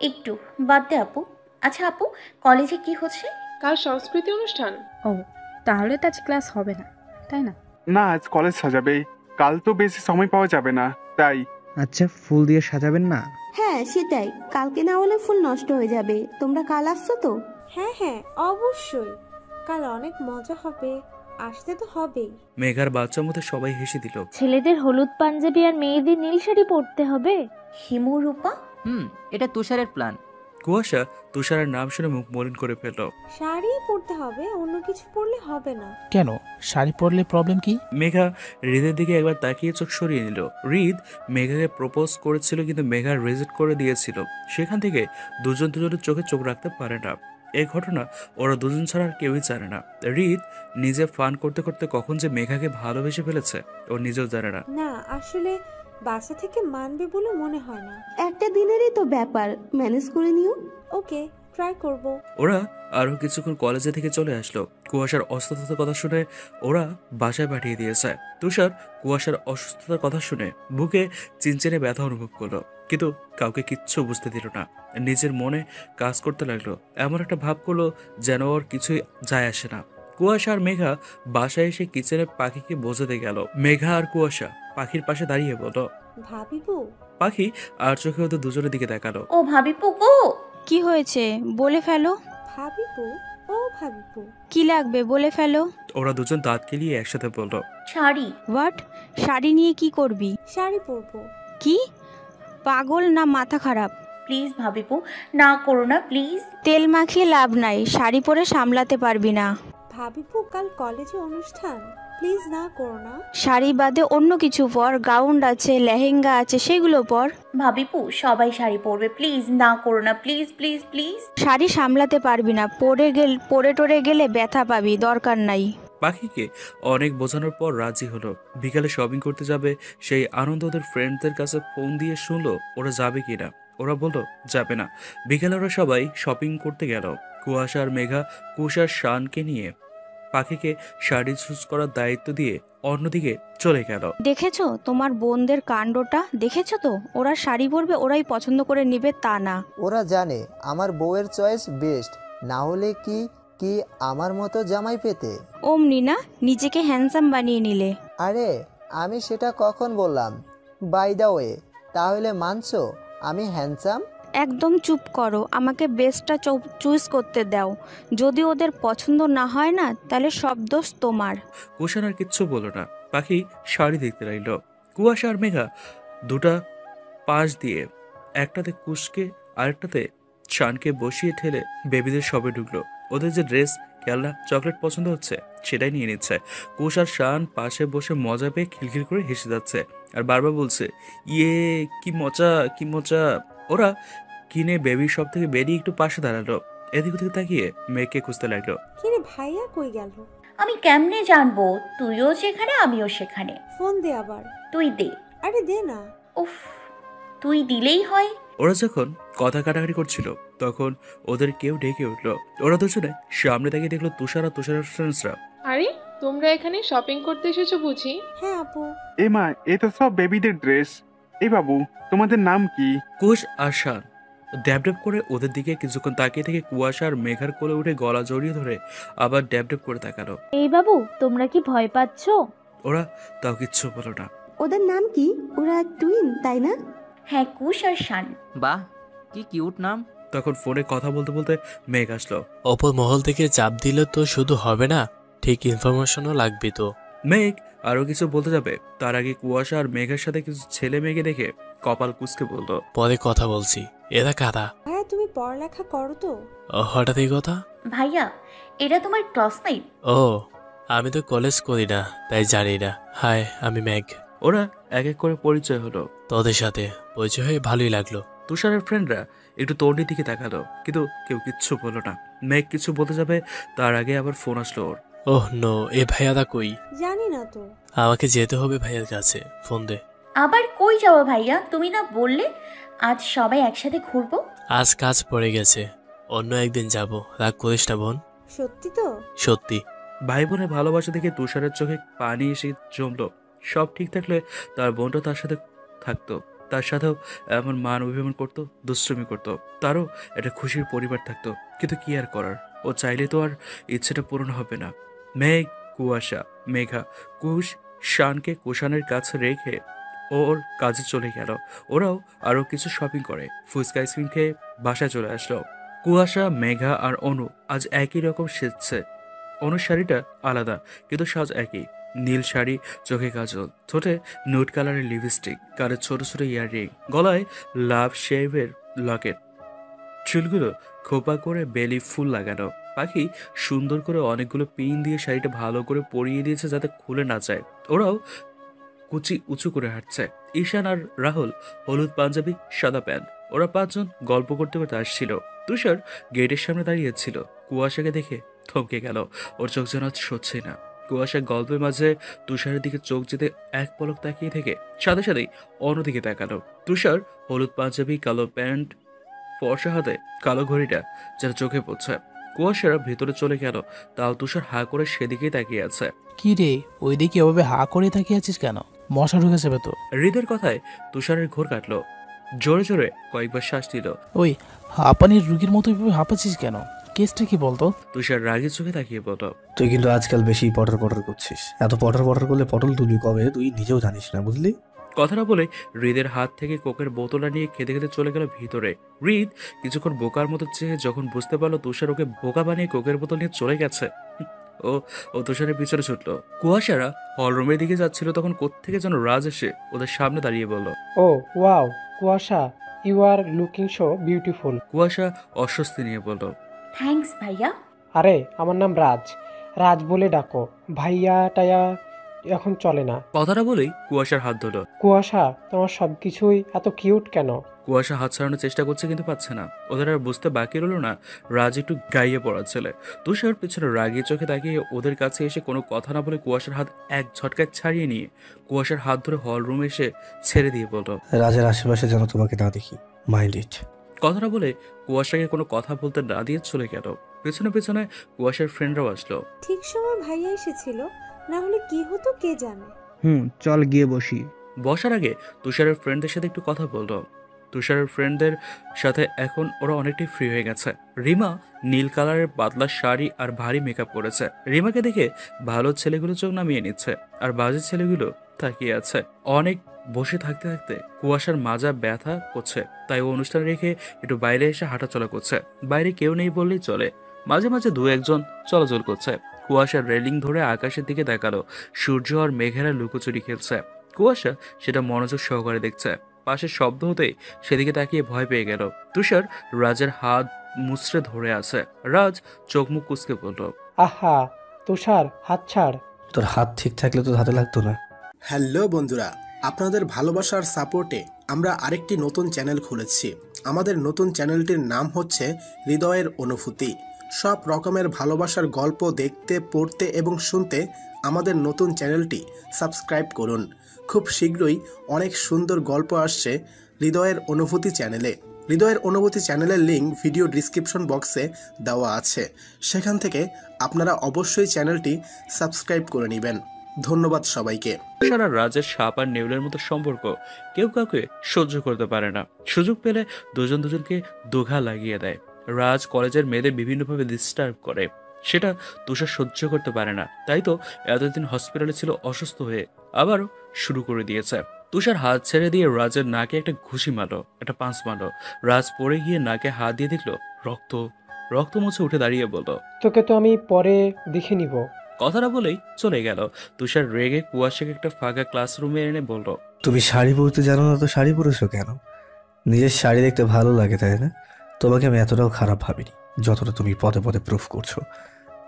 একটু বাদ দে আপু। আচ্ছা আপু, কলেজে কি হচ্ছে? কাল সংস্কৃতি অনুষ্ঠান। ও, তাহলে তো আজ ক্লাস হবে না, তাই না? না, আজ কলেজ সাজাবে, কাল তো বেশি সময় পাওয়া যাবে না, তাই। আচ্ছা, ফুল দিয়ে সাজাবেন না? হ্যাঁ সেটাই, কালকে না হলে ফুল নষ্ট হয়ে যাবে। তোমরা কাল আসছো তো? হ্যাঁ হ্যাঁ অবশ্যই, কাল অনেক মজা হবে, আসতে তো হবেই। মেঘার বাচ্চার মধ্যে সবাই হেসে দিল। ছেলেদের হলুদ পাঞ্জাবি আর মেয়েদের নীল শাড়ি পরতে হবে। হিমু রূপা, এটা তুষারের প্ল্যান। কুয়াশা তুষারের নাম শুনে মুখ মলিন করে ফেলল। শাড়ি পরতে হবে, অন্য কিছু পরলে হবে না। কেন, শাড়ি পরলে প্রবলেম কি? মেঘা হৃদের দিকে একবার তাকিয়ে চোখ সরিয়ে নিল। হৃদ মেঘাকে প্রপোজ করেছিল, কিন্তু মেঘা রিজেক্ট করে দিয়েছিল। সেখান থেকে দুজনের চোখে চোখ রাখতে পারে না। এই ঘটনা ওরা দুজন ছাড়া আর কেউই জানে না। হৃদ নিজে ফান করতে করতে কখন যে মেঘাকে ভালোবেসে ফেলেছে ও নিজেও জানে না। না আসলে বাসা থেকে মানবে বলে মনে হয় না। একটা দিনেরই তো ব্যাপার, ম্যানেজ করে নিও। ওকে, ট্রাই করব। ওরা আরো কিছুক্ষণ কলেজে থেকে চলে আসলো। কুয়াশার অসুস্থতার কথা শুনে ওরা বাসায় পাঠিয়ে দিয়েছে। তুষার কুয়াশার অসুস্থতার কথা শুনে বুকে চিনচিনে ব্যথা অনুভব করলো, কিন্তু কাউকে কিচ্ছু বুঝতে দিল না। নিজের মনে কাজ করতে লাগলো, এমন একটা ভাব করলো যেন ওর কিছুই যায় আসে না। কুয়াশা আর মেঘা বাসায় এসে কিচেনে পাখিকে বোঝাতে গেল। মেঘা আর কুয়াশা পাখির পাশে দাঁড়িয়ে বলল, ভাবিবু। পাখি আর চোখে ওদের দুজনের দিকে তাকালো। ও ভাবিপু গো। কি হয়েছে বলে ফেলো। ভাবিবু, ও ভাবিবু। কি লাগবে বলে ফেলো। ওরা দুজন দাঁত কেলিয়ে একসাথে বলল, শাড়ি। হোয়াট? শাড়ি নিয়ে কি করবি? শাড়ি পরবো। কি পাগল না মাথা খারাপ? প্লিজ ভাবিপু, না করো না প্লিজ। তেল মাখিয়ে লাভ নাই, শাড়ি পরে সামলাতে পারবি না। ভাবিপু, কাল কলেজে অনুষ্ঠান, প্লিজ না করো না। শাড়ি বাদে অন্য কিছু পর, গাউন আছে, লেহেঙ্গা আছে, সেগুলো পর। ভাবিপু, সবাই শাড়ি পরবে, প্লিজ না করো না, প্লিজ প্লিজ প্লিজ। শাড়ি সামলাতে পারবি না, পরে টরে গেলে ব্যথা পাবি, দরকার নাই। পাখিকে অনেক বোঝানোর পর রাজি হলো। বিকালে শপিং করতে যাবে, সেই আনন্দ ওদের ফ্রেন্ডদের কাছে ফোন দিয়ে শুনলো ওরা যাবে কিনা। ওরা বললো যাবে না। বিকালে ওরা সবাই শপিং করতে গেল। কুয়াশা আর মেঘা কুয়াশার শানকে নিয়ে পাখিকে শাড়ি চুজ করার দায়িত্ব দিয়ে অন্যদিকে চলে গেল। দেখেছো তোমার বোনদের কাণ্ডটা? দেখেছো তো, ওরা শাড়ি পরবে, ওরাই পছন্দ করে নিবে তা না। ওরা জানে আমার বউয়ের চয়েস বেস্ট, না হলে কি কি আমার মতো জামাই পেতে? অমনি না নিজেকে হ্যান্ডসাম বানিয়ে নিলে। আরে আমি সেটা কখন বললাম? বাই দ্য ওয়ে, তাহলে মানছো আমি হ্যান্ডসাম? একদম চুপ করো, আমাকে বেস্টটা চুজ করতে দাও। যদি ওদের পছন্দ না হয় না, তাহলে সব দোষ তোমার। কুয়াশা আর কিচ্ছু বলল না। পাখি শাড়ি দেখতে লাগলো। কুয়াশা আর মেঘা দুটা পাশ দিয়ে একটাতে কুশকে আরেকটাতে শানকে বসিয়ে ঠেলে বেবিদের সবে ঢুকলো। ওদের যে ড্রেস, খেলনা, চকলেট পছন্দ হচ্ছে সেটাই নিয়ে নিচ্ছে। কুশ আর শান পাশে বসে মজা পেয়ে খিলখিল করে হেসে যাচ্ছে আর বারবার বলছে, ইয়ে কি মজা কি মজা। ওরা কিনে বেবি শপ থেকে বেরিয়ে একটু পাশে দাঁড়ালো। এদিক ওদিকে তাকিয়ে মেয়েকে খুঁজতে লাগলো। কিরে ভাইয়া কই গেল? আমি কেমনে জানবো? তুইও যেখানে আমিও সেখানে। ফোন দে আবার। তুই দে। আরে দে না। উফ, তুই দিলেই হয়। ওরা যখন কথা কাটাকাটি করছিল তখন ওদের কেউ ডেকে উঠলো। ওরা দুজনে সামনে তাকিয়ে দেখলো তুষার আর তুষারের ফ্রেন্ডসরা। আরে তোমরা এখানে শপিং করতে এসেছো বুঝি? হ্যাঁ আপু। এ মা, এ তো সব বেবিদের ড্রেস। এই বাবু, তোমাদের নাম কি? কুশ আর শান ড্যাব ড্যাব করে ওদের দিকে কিছুক্ষণ তাকিয়ে থেকে কুয়াশা আর মেঘার কোলে উঠে গলা জড়িয়ে ধরে আবার ড্যাব ড্যাব করে তাকালো। এই বাবু, তোমরা কি ভয় পাচ্ছো? ওরা তাও কিচ্ছু বলো না। ওদের নাম কি? ওরা টুইন তাই না? হ্যাঁ, কুশ আর শান। বাহ, কি কিউট নাম। তখন ফোনে কথা বলতে বলতে মেঘ আসলো। অপর মহল থেকে চাপ দিলে তো শুধু হবে না, ঠিক ইনফরমেশনও লাগবে তো। মেঘ আরো কিছু বলতে যাবে তার আগে কুয়াশা আর মেঘের সাথে কিছু ছেলে মেয়েকে দেখে কপাল কুঁচকে বলল, পরে কথা বলছি। এরা কারা? ভাইয়া তুমি পড়ালেখা করো তো? হঠাৎ এই কথা? ভাইয়া, এরা তোমার ক্লাসমেট? ও, আমি তো কলেজ করি না, তাই জানি না। হাই, আমি মেঘ। ওরা এক এক করে পরিচয় হলো। তোদের সাথে পরিচয় হয়ে ভালোই লাগলো। তুষারের ফ্রেন্ডরা একটু তর্নির দিকে তাকালো, কিন্তু কেউ কিচ্ছু বললো না। মেঘ কিছু বলতে যাবে তার আগে আবার ফোন আসলো ওর। ওহ নো, এ ভাইয়ারা কই? জানি না তো। আমাকে যেতে হবে ভাইয়ার কাছে, ফোন দে। আবার কই যাবো ভাইয়া? তুমি না বললে আজ সবাই একসাথে ঘুরবো? আজ কাজ পড়ে গেছে, অন্য একদিন যাব। রাগ করিস না বোন। সত্যি তো? সত্যি। ভাই বোনের ভালোবাসা দেখে তুষারের চোখে পানি এসে জমলো। সব ঠিক থাকলে তার বোনটা তার সাথে থাকতো, তার সাথেও এমন মান অভিমান করতো, দুষ্টুমি করতো, তারও একটা খুশির পরিবার থাকতো। কিন্তু কি আর করার, ও চাইলে তো আর ইচ্ছেটা পূরণ হবে না। মেঘ, কুয়াশা, মেঘা, কুশ, শানকে কুষাণের কাছে রেখে ওর কাজে চলে গেল। ওরাও আরও কিছু শপিং করে ফুচকা আইসক্রিম খেয়ে বাসায় চলে আসলো। কুয়াশা, মেঘা আর অনু আজ একই রকম সেজছে। অনুর শাড়িটা আলাদা কিন্তু সাজ একই, নীল শাড়ি, চোখে কাজল, ঠোঁটে নুড কালারের লিপস্টিক, কানে ছোট ছোট ইয়াররিং, গলায় লাভ শেভের লকেট, চুলগুলো খোপা করে বেলি ফুল লাগানো। পাখি সুন্দর করে অনেকগুলো পিন দিয়ে শাড়িটা ভালো করে পরিয়ে দিয়েছে যাতে খুলে না যায়। ওরাও কুচি উঁচু করে হাঁটছে। ঈশান আর রাহুল হলুদ পাঞ্জাবি, সাদা প্যান্ট। ওরা পাঁচজন গল্প করতে করতে আসছিল। তুষার গেটের সামনে দাঁড়িয়েছিল। কুয়াশাকে দেখে থমকে গেল। ওর চোখ যেন আজ সচ্ছে না। কুয়াশা গল্পের মাঝে তুষারের দিকে চোখ যেতে এক পলক তাকিয়ে থেকে সাথে সাথেই অন্যদিকে তাকালো। তুষার হলুদ পাঞ্জাবি, কালো প্যান্ট, ফর্সা হাতে কালো ঘড়িটা যেন চোখে পড়ছে। কুয়াশার ভেতরে চলে গেল, তাও তুষার হা করে সেদিকেই তাকিয়ে আছে। কি রে, ওইদিকে ওভাবে হা করে তাকিয়ে আছিস কেন? মশা ঢুকে যাবে তো। হৃদের কথায় তুষারের ঘোর কাটলো। জোরে জোরে কয়েকবার শ্বাস দিল। ওই হাঁপানির রুগীর মতো এভাবে হাঁপাচ্ছিস কেন? কেসটা কি বলতো? তুষার রাগের চোখে তাকিয়ে বলল, তুই কিন্তু আজকাল বেশি পটর পটর করছিস। এত পটর পটর করলে পটল তুলবি কবে তুই নিজেও জানিস না, বুঝলি? কথাটা বলে হৃদের হাত থেকে কোকের বোতলটা নিয়ে খেতে খেতে চলে গেল ভিতরে। হৃদ কিছুক্ষণ বোকার মতো চেয়ে যখন বুঝতে পারলো তুষার ওকে বোকা বানিয়ে কোকের বোতল নিয়ে চলে গেছে, ও ও তুষারের পিছনে ছুটলো। কুয়াশারা হলরুমের দিকে যাচ্ছিল তখন কোত্থেকে যেন রাজ এসে ওদের সামনে দাঁড়িয়ে বলল, oh wow Kuasha, you are looking so beautiful. Kuasha অস্বস্তি নিয়ে বলল, থ্যাঙ্কস ভাইয়া। আরে আমার নাম রাজ, রাজ বলে ডাকো, ভাইয়া টায়া এখন চলে না। কথাটা বলেই কুয়াশার হাত ধরল। কুয়াশা তোমার সবকিছুই এত কিউট কেন? কুয়াশা হাত ছাড়ানোর চেষ্টা করছে কিন্তু পাচ্ছে না। ওদের আর বুঝতে বাকি রইল না রাজ একটু গাইয়ে পড়া ছেলে। তুষার পিছনে রাগিয়ে চোখে তাকিয়ে ওদের কাছে এসে কোনো কথা না বলে কুয়াশার হাত এক ঝটকায় ছাড়িয়ে নিয়ে কুয়াশার হাত ধরে হল রুমে এসে ছেড়ে দিয়ে বলল, রাজের আশেপাশে যেন তোমাকে না দেখি, মাইন্ড ইট। কথাটা বলে কুয়াশাকে কোনো কথা বলতে না দিয়ে চলে গেল। পেছনে পেছনে কুয়াশার ফ্রেন্ডরাও আসলো। ঠিক সময় ভাইয়া এসেছিল, না হলে কি হতো কে জানে। চল গিয়ে বসি। বসার আগে তুষারের ফ্রেন্ডদের সাথে একটু কথা বললো। তুষারের ফ্রেন্ডদের সাথে এখন ওরা অনেকটাই ফ্রি হয়ে গেছে। রিমা নীল কালারের পাতলা শাড়ি আর ভারী মেকআপ করেছে। রিমাকে দেখে ভালো ছেলেগুলো চোখ নামিয়ে নিচ্ছে আর বাজে ছেলেগুলো তাকিয়ে আছে। অনেক বসে থাকতে থাকতে কুয়াশার মাজা ব্যথা করছে, তাই ও অনুষ্ঠান রেখে একটু বাইরে এসে হাঁটাচলা করছে। বাইরে কেউ নেই বললেই চলে, মাঝে মাঝে দু একজন চলাচল করছে। কুয়াশার রেলিং ধরে আকাশের দিকে তাকালো। সূর্য আর মেঘেরা লুকোচুরি খেলছে। কুয়াশা সেটা মনোযোগ সহকারে দেখছে। পাশে শব্দ হতেই সেদিকে তাকিয়ে ভয় পেয়ে গেল। তুষার রাজের হাত মুচড়ে ধরে আছে। রাজ চোখ মুখ কুচকে বলল, আহা তুষার হাত ছাড়। তোর হাত ঠিক থাকলে তো হাতে লাগতো না। হ্যালো বন্ধুরা, আপনাদের ভালোবাসার সাপোর্টে আমরা আরেকটি নতুন চ্যানেল খুলেছি। আমাদের নতুন চ্যানেলটির নাম হচ্ছে হৃদয়ের অনুভূতি। সব রকমের ভালোবাসার গল্প দেখতে, পড়তে এবং শুনতে আমাদের নতুন চ্যানেলটি সাবস্ক্রাইব করুন। খুব শীঘ্রই অনেক সুন্দর গল্প আসছে হৃদয়ের অনুভূতি চ্যানেলে। হৃদয়ের অনুভূতি চ্যানেলের লিঙ্ক ভিডিও ডিসক্রিপশন বক্সে দেওয়া আছে, সেখান থেকে আপনারা অবশ্যই চ্যানেলটি সাবস্ক্রাইব করে নেবেন। ধন্যবাদ সবাইকে। তুষার আর রাজের সাপ আর নেউলের মতো সম্পর্ক কেউ কাউকে সহ্য করতে পারে না। সুযোগ পেলে দুজন দুজনকে দোঘা লাগিয়ে দেয়। রাজ কলেজের মেয়েদের বিভিন্নভাবে ডিস্টার্ব করে, সেটা তুষার সহ্য করতে পারে না। তাই তো এতদিন হসপিটালে ছিল অসুস্থ হয়ে, আবারও শুরু করে দিয়েছে। তুষার হাত ছেড়ে দিয়ে রাজের নাকে একটা ঘুষি মারলো, একটা পাঁচ মারলো। রাজ পড়ে গিয়ে নাকে হাত দিয়ে দেখলো রক্ত। রক্ত মুছে উঠে দাঁড়িয়ে বলল, তোকে তো আমি পরে দেখে নিব। কথাটা বলেই চলে গেল। তুষার রেগে কুয়াশাকে একটা ফাঁকা ক্লাসরুমে এনে বলল, তুমি শাড়ি পরতে জানো না তো শাড়ি পরেছো কেন? নিজের শাড়ি দেখতে ভালো লাগে তাই না? তোমাকে আমি এতটাও খারাপ ভাবিনি যতটা তুমি পদে পদে প্রুফ করছো।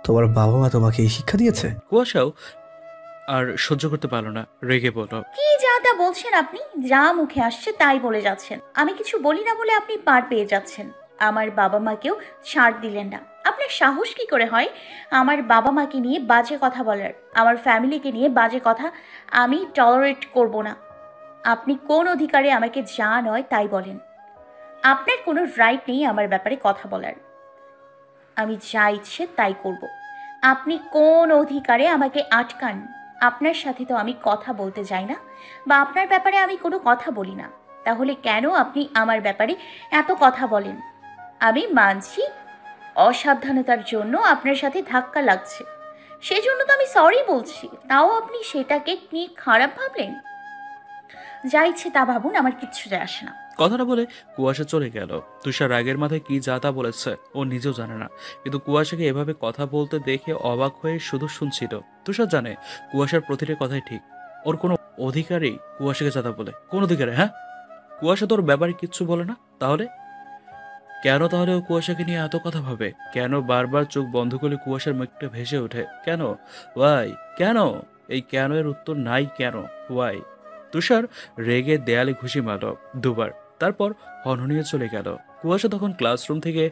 তোমার বাবা মা তোমাকে এই শিক্ষা দিয়েছে? কুয়াশাও আর সহ্য করতে পারলো না, রেগে বলল, কি যা তা বলছেন আপনি? যা মুখে আসছে তাই বলে যাচ্ছেন। আমি কিছু বলি না বলে আপনি পার পেয়ে যাচ্ছেন। আমার বাবা মাকেও ছাড় দিলেন না। আপনার সাহস কি করে হয় আমার বাবা মাকে নিয়ে বাজে কথা বলার? আমার ফ্যামিলিকে নিয়ে বাজে কথা আমি টলারেট করব না। আপনি কোন অধিকারে আমাকে যা নয় তাই বলেন? আপনার কোনো রাইট নেই আমার ব্যাপারে কথা বলার। আমি যা ইচ্ছে তাই করব। আপনি কোন অধিকারে আমাকে আটকান? আপনার সাথে তো আমি কথা বলতে যাই না, বা আপনার ব্যাপারে আমি কোনো কথা বলি না। তাহলে কেন আপনি আমার ব্যাপারে এত কথা বলেন? আমি মানছি অসাবধানতার জন্য আপনার সাথে ধাক্কা লাগছে, সেজন্য তো আমি সরি বলছি। তাও আপনি সেটাকে নিয়ে খারাপ ভাবলেন? যা ইচ্ছে তা ভাবুন, আমার কিচ্ছু যায় আসে না। কথাটা বলে কুয়াশা চলে গেল। তুষার রাগের মাথায় কি যা তা বলেছে ও নিজেও জানে না, কিন্তু কুয়াশাকে এভাবে কথা বলতে দেখে অবাক হয়ে শুধু শুনছিল। তুষার জানে কুয়াশার প্রতিটা কথাই ঠিক। ওর কোনো অধিকারই কুয়াশাকে যা তা বলে? কোন অধিকারে? হ্যাঁ, কুয়াশা তোর ব্যাপারে কিচ্ছু বলে না, তাহলে কেন তাহলে ও কুয়াশাকে নিয়ে এত কথা ভাবে? কেন বারবার চোখ বন্ধ করলে কুয়াশার মুখটা ভেসে ওঠে? কেন? ওয়াই? কেন? এই কেন এর উত্তর নাই। কেন? ওয়াই? তুষার রেগে দেয়ালে ঘুষি মারল দুবার, তারপর হনহনিয়ে চলে গেল। কুয়াশা তখন ক্লাসরুম থেকে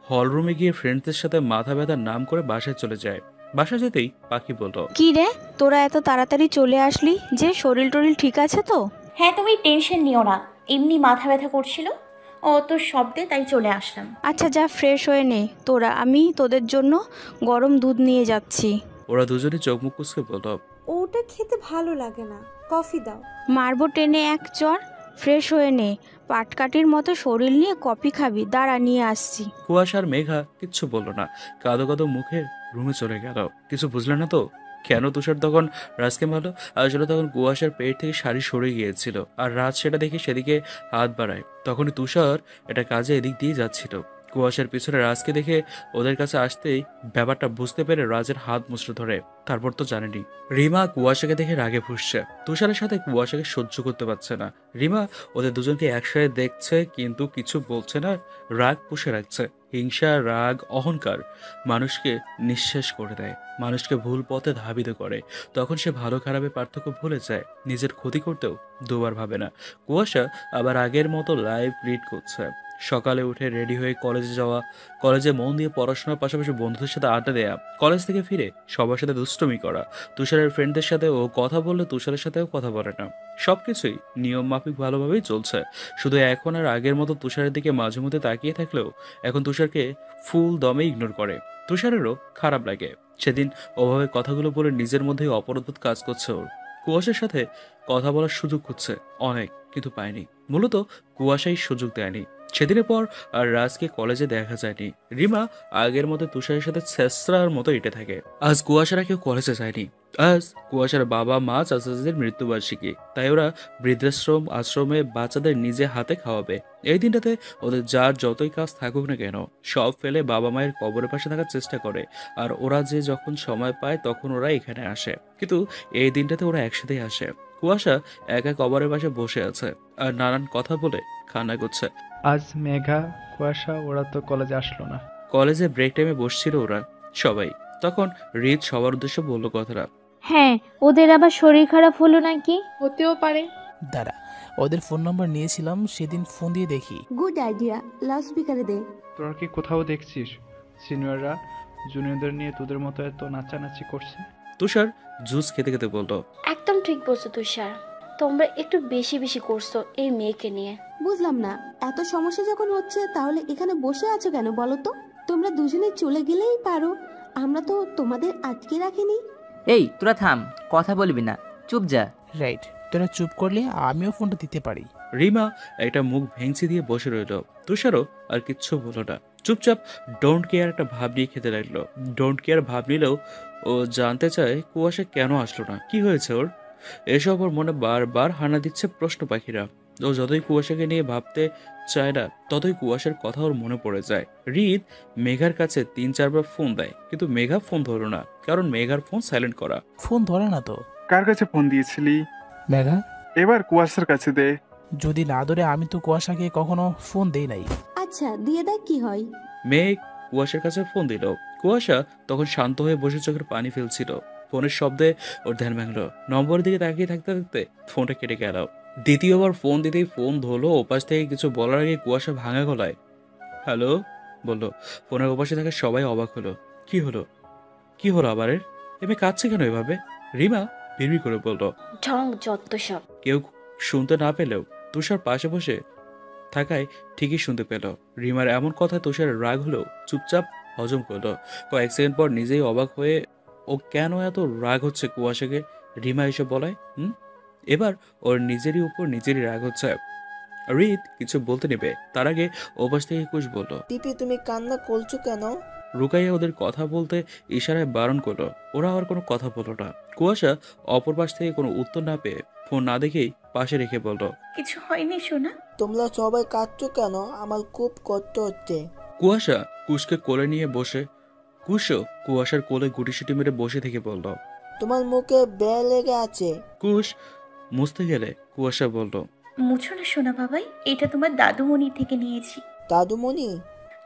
হলরুমে গিয়ে ফ্রেন্ডসদের সাথে মাথা ব্যথার নাম করে বাসায় চলে যায়। বাসায় যেতেই পাখি বলল, কি রে, তোরা এত তাড়াতাড়ি চলে আসলি যে? শরীর টরিল ঠিক আছে তো? হ্যাঁ, তুমি টেনশন নিও না, এমনি মাথা ব্যথা করছিল অত শব্দে, তাই চলে আসলাম। আচ্ছা যা, ফ্রেশ হয়ে নে তোরা, আমি তোদের জন্য গরম দুধ নিয়ে যাচ্ছি। ওরা দুজনে চোখ মুখ কুচকে বলল, ওটা খেতে ভালো লাগে না, কফি দাও। মারবো টেনে এক চর। ফ্রেশ হয়ে নে, পাটকাঠির মতো শরীর নিয়ে কফি খাবি? দাঁড়া নিয়ে আসছি। কুয়াশার মেঘা কিচ্ছু বলল না, কাঁদো কাঁদো মুখে রুমে চলে গেল। কিছু বুঝলে না তো কেন তুষার তখন রাজকে মারলো? আসলে তখন কুয়াশার পেট থেকে শাড়ি সরে গিয়েছিল, আর রাজ সেটা দেখে সেদিকে হাত বাড়ায়। তখনই তুষার এটা কাজে এদিক দিয়ে যাচ্ছিল। কুয়াশার পিছনে রাজকে দেখে ওদের কাছে আসতেই ব্যাপারটা বুঝতে পেরে রাজের হাত মুচড়ে ধরে। তারপর তো জানেনি, রিমা কুয়াশাকে দেখে রাগে ফুঁসছে। তুষারের সাথে কুয়াশাকে সহ্য করতে পারছে না। রিমা ওদের দুজনকে একসাথে দেখছে কিন্তু কিছু বলছে না, রাগ পুষে রাখছে। হিংসা, রাগ, অহংকার মানুষকে নিঃশেষ করে দেয়, মানুষকে ভুল পথে ধাবিত করে। তখন সে ভালো খারাপের পার্থক্য ভুলে যায়, নিজের ক্ষতি করতেও দুবার ভাবে না। কুয়াশা আবার আগের মতো লাইভ রিড করছে। সকালে উঠে রেডি হয়ে কলেজে যাওয়া, কলেজে মন দিয়ে পড়াশোনার পাশাপাশি বন্ধুদের সাথে আড্ডা দেয়া, কলেজ থেকে ফিরে সবার সাথে দুষ্টুমি করা, তুষারের ফ্রেন্ডদের সাথে ও কথা বললে তুষারের সাথেও কথা বলে না। সবকিছুই নিয়ম মাফিক ভালোভাবেই চলছে। শুধু এখন আর আগের মতো তুষারের দিকে মাঝে মধ্যে তাকিয়ে থাকলেও এখন তুষারকে ফুল দমে ইগনোর করে। তুষারেরও খারাপ লাগে। সেদিন ওভাবে কথাগুলো বলে নিজের মধ্যেই অপরাধবোধ কাজ করছে ওর। কুয়াশার সাথে কথা বলার সুযোগ খুঁজছে অনেক, কিন্তু পায়নি। মূলত কুয়াশাই সুযোগ দেয়নি। সেদিনের পর আর রাজকে কলেজে দেখা যায়নি। রিমা আগের মতো তুষারের সাথে ছেঁচড়ার মতো এঁটে থাকে। আজ কুয়াশারা কেউ কলেজে যায়নি। আজ কুয়াশার বাবা মা চাচাদের মৃত্যুবার্ষিকী, তাই ওরা বৃদ্ধাশ্রম আশ্রমে বাচ্চাদের নিজে হাতে খাওয়াবে। এই দিনটাতে ওদের যার যতই কাজ থাকুক না কেন সব ফেলে বাবা মায়ের কবরের পাশে থাকার চেষ্টা করে। আর ওরা যে যখন সময় পায় তখন ওরা এখানে আসে, কিন্তু এই দিনটাতে ওরা একসাথেই আসে। কুয়াশা একা কবরের পাশে বসে আছে আর নানান কথা বলে কান্না করছে। আজ মেঘা, কুয়াশা ওরা তো কলেজে আসলো না। কলেজে ব্রেক টাইমে বসছিল ওরা সবাই। তখন রিত সবার উদ্দেশ্যে বলল কথাটা। হ্যাঁ, ওদের আবার শরীর খারাপ হলো নাকি? হতেও পারে। দাঁড়া, ওদের ফোন নাম্বার নিয়েছিলাম, সেদিন ফোন দিয়ে দেখি। গুড আইডিয়া, লাউড স্পিকারে দে। তোরা কি কোথাও দেখছিস সিনিয়ররা জুনিয়রদের নিয়ে তোদের মতো এত নাচানাচি করছে? তুষার জুস খেতে খেতে বলল, একদম ঠিক বলছো তুষার, তোমরা একটু বেশি বেশি করছো এই মেয়েকে নিয়ে। বুঝলাম না, এত সমস্যা যখন হচ্ছে তাহলে এখানে বসে আছো কেন বলো তো? তোমরা দুজনে চলে গেলেই পারো, আমরা তো তোমাদের আটকে রাখিনি। এই তোরা থাম, কথা বলবি না, চুপ যা। রাইট, তোরা চুপ করলে আমিও ফোনটা দিতে পারি। রিমা একটা মুখ ভেঙচি দিয়ে বসে রইল। তুষারও আর কিচ্ছু বলল না, চুপচাপ ডোন্ট কেয়ার একটা ভাব নিয়ে খেতে লাগলো। ডোন্ট কেয়ার ভাব নিলেও ও জানতে চায় কুয়াশা কেন আসলো না, কি হয়েছে ওর। এসব ওর মনে বারবার হানা দিচ্ছে প্রশ্ন পাখিরা। ও যতই কুয়াশাকে নিয়ে ভাবতে চায় না ততই কুয়াশার কথা ওর মনে পড়ে যায়। রিত মেঘার কাছে 3-4 বার ফোন দেয়, কিন্তু মেঘা ফোন ধরল না, কারণ মেঘার ফোন সাইলেন্ট করা। ফোন ধরে না তো। কার কাছে ফোন দিয়েছিলি? মেঘা। এবার কুয়াশার কাছে দে। যদি না ধরে, আমি তো কুয়াশাকে কখনো ফোন দেই নাই। আচ্ছা দিয়ে দেখ কি হয়। মেঘ কুয়াশার কাছে ফোন দিল। কুয়াশা তখন শান্ত হয়ে বসে চোখের পানি ফেলছিল। ফোনের শব্দে ওর ধ্যান ভাঙলো। নম্বরের দিকে তাকিয়ে থাকতে থাকতে ফোনটা কেটে গেল। দ্বিতীয়বার ফোন দিতেই ফোন ধরলো। ওপাশ থেকে কিছু বলার আগে কুয়াশা ভাঙা গলায় হ্যালো বলল। ফোনের ওপাশে থাকা সবাই অবাক হলো। কি হলো, কি হলো আবার? এমনি কাঁদছে কেন এভাবে? রিমা বিড়বিড় করে বলল, ঢং যত সব। কেউ শুনতে না পেলেও তুষার পাশে বসে থাকায় ঠিকই শুনতে পেল। রিমার এমন কথা তুষারের রাগ হলেও চুপচাপ হজম করলো। কয়েক সেকেন্ড পর নিজেই অবাক হয়ে ও কেন এত রাগ হচ্ছে কুয়াশাকে রিমা এসব বলায়। এবার ওর নিজেরই উপর নিজেরই রাগ হচ্ছে। রিত কিছু বলতে নেবে তার আগে ওপাশ থেকে কুশ বলল, পিপি তুমি কান্না করছো কেন? রুকাইয়া ওদের কথা বলতে ইশারায় বারণ করলো। ওরা আর কোনো কথা বলল না। কুয়াশা অপর পাশ থেকে কোনো উত্তর না পেয়ে ফোন না দেখেই পাশে রেখে বলল, কিছু হয়নি সোনা। তোমরা সবাই কাঁদছো কেন? আমার খুব কষ্ট হচ্ছে। কুয়াশা কুশকে কোলে নিয়ে বসে কুশও কুয়াশার কোলে গুটিসুটি মেরে বসে থেকে বলল, তোমার মুখে বেয়ে লেগে আছে। কুশ মুছতে গেলে কুয়াশা বলল, মুছো না সোনা বাবাই, এটা তোমার দাদুমণি থেকে নিয়েছি। দাদুমণি?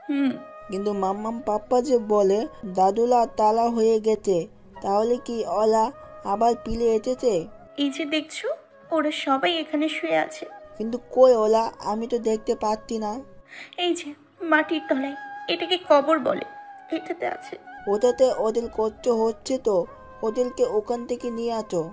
হুম। কিন্তু মাম্মাম পাপ্পা যে বলে দাদুলা তালা হয়ে গেছে, তাহলে কি ওলা আবার পিলে এসেছে? এই যে দেখছো ওরা সবাই এখানে শুয়ে আছে। কিন্তু কই ওলা? আমি তো দেখতে পাচ্ছি না। এই যে মাটির তলায়, এটাকে কবর বলে, এটাতে আছে। ওটাতে ওদের কষ্ট হচ্ছে তো, ওদেরকে ওখান থেকে নিয়ে আসো।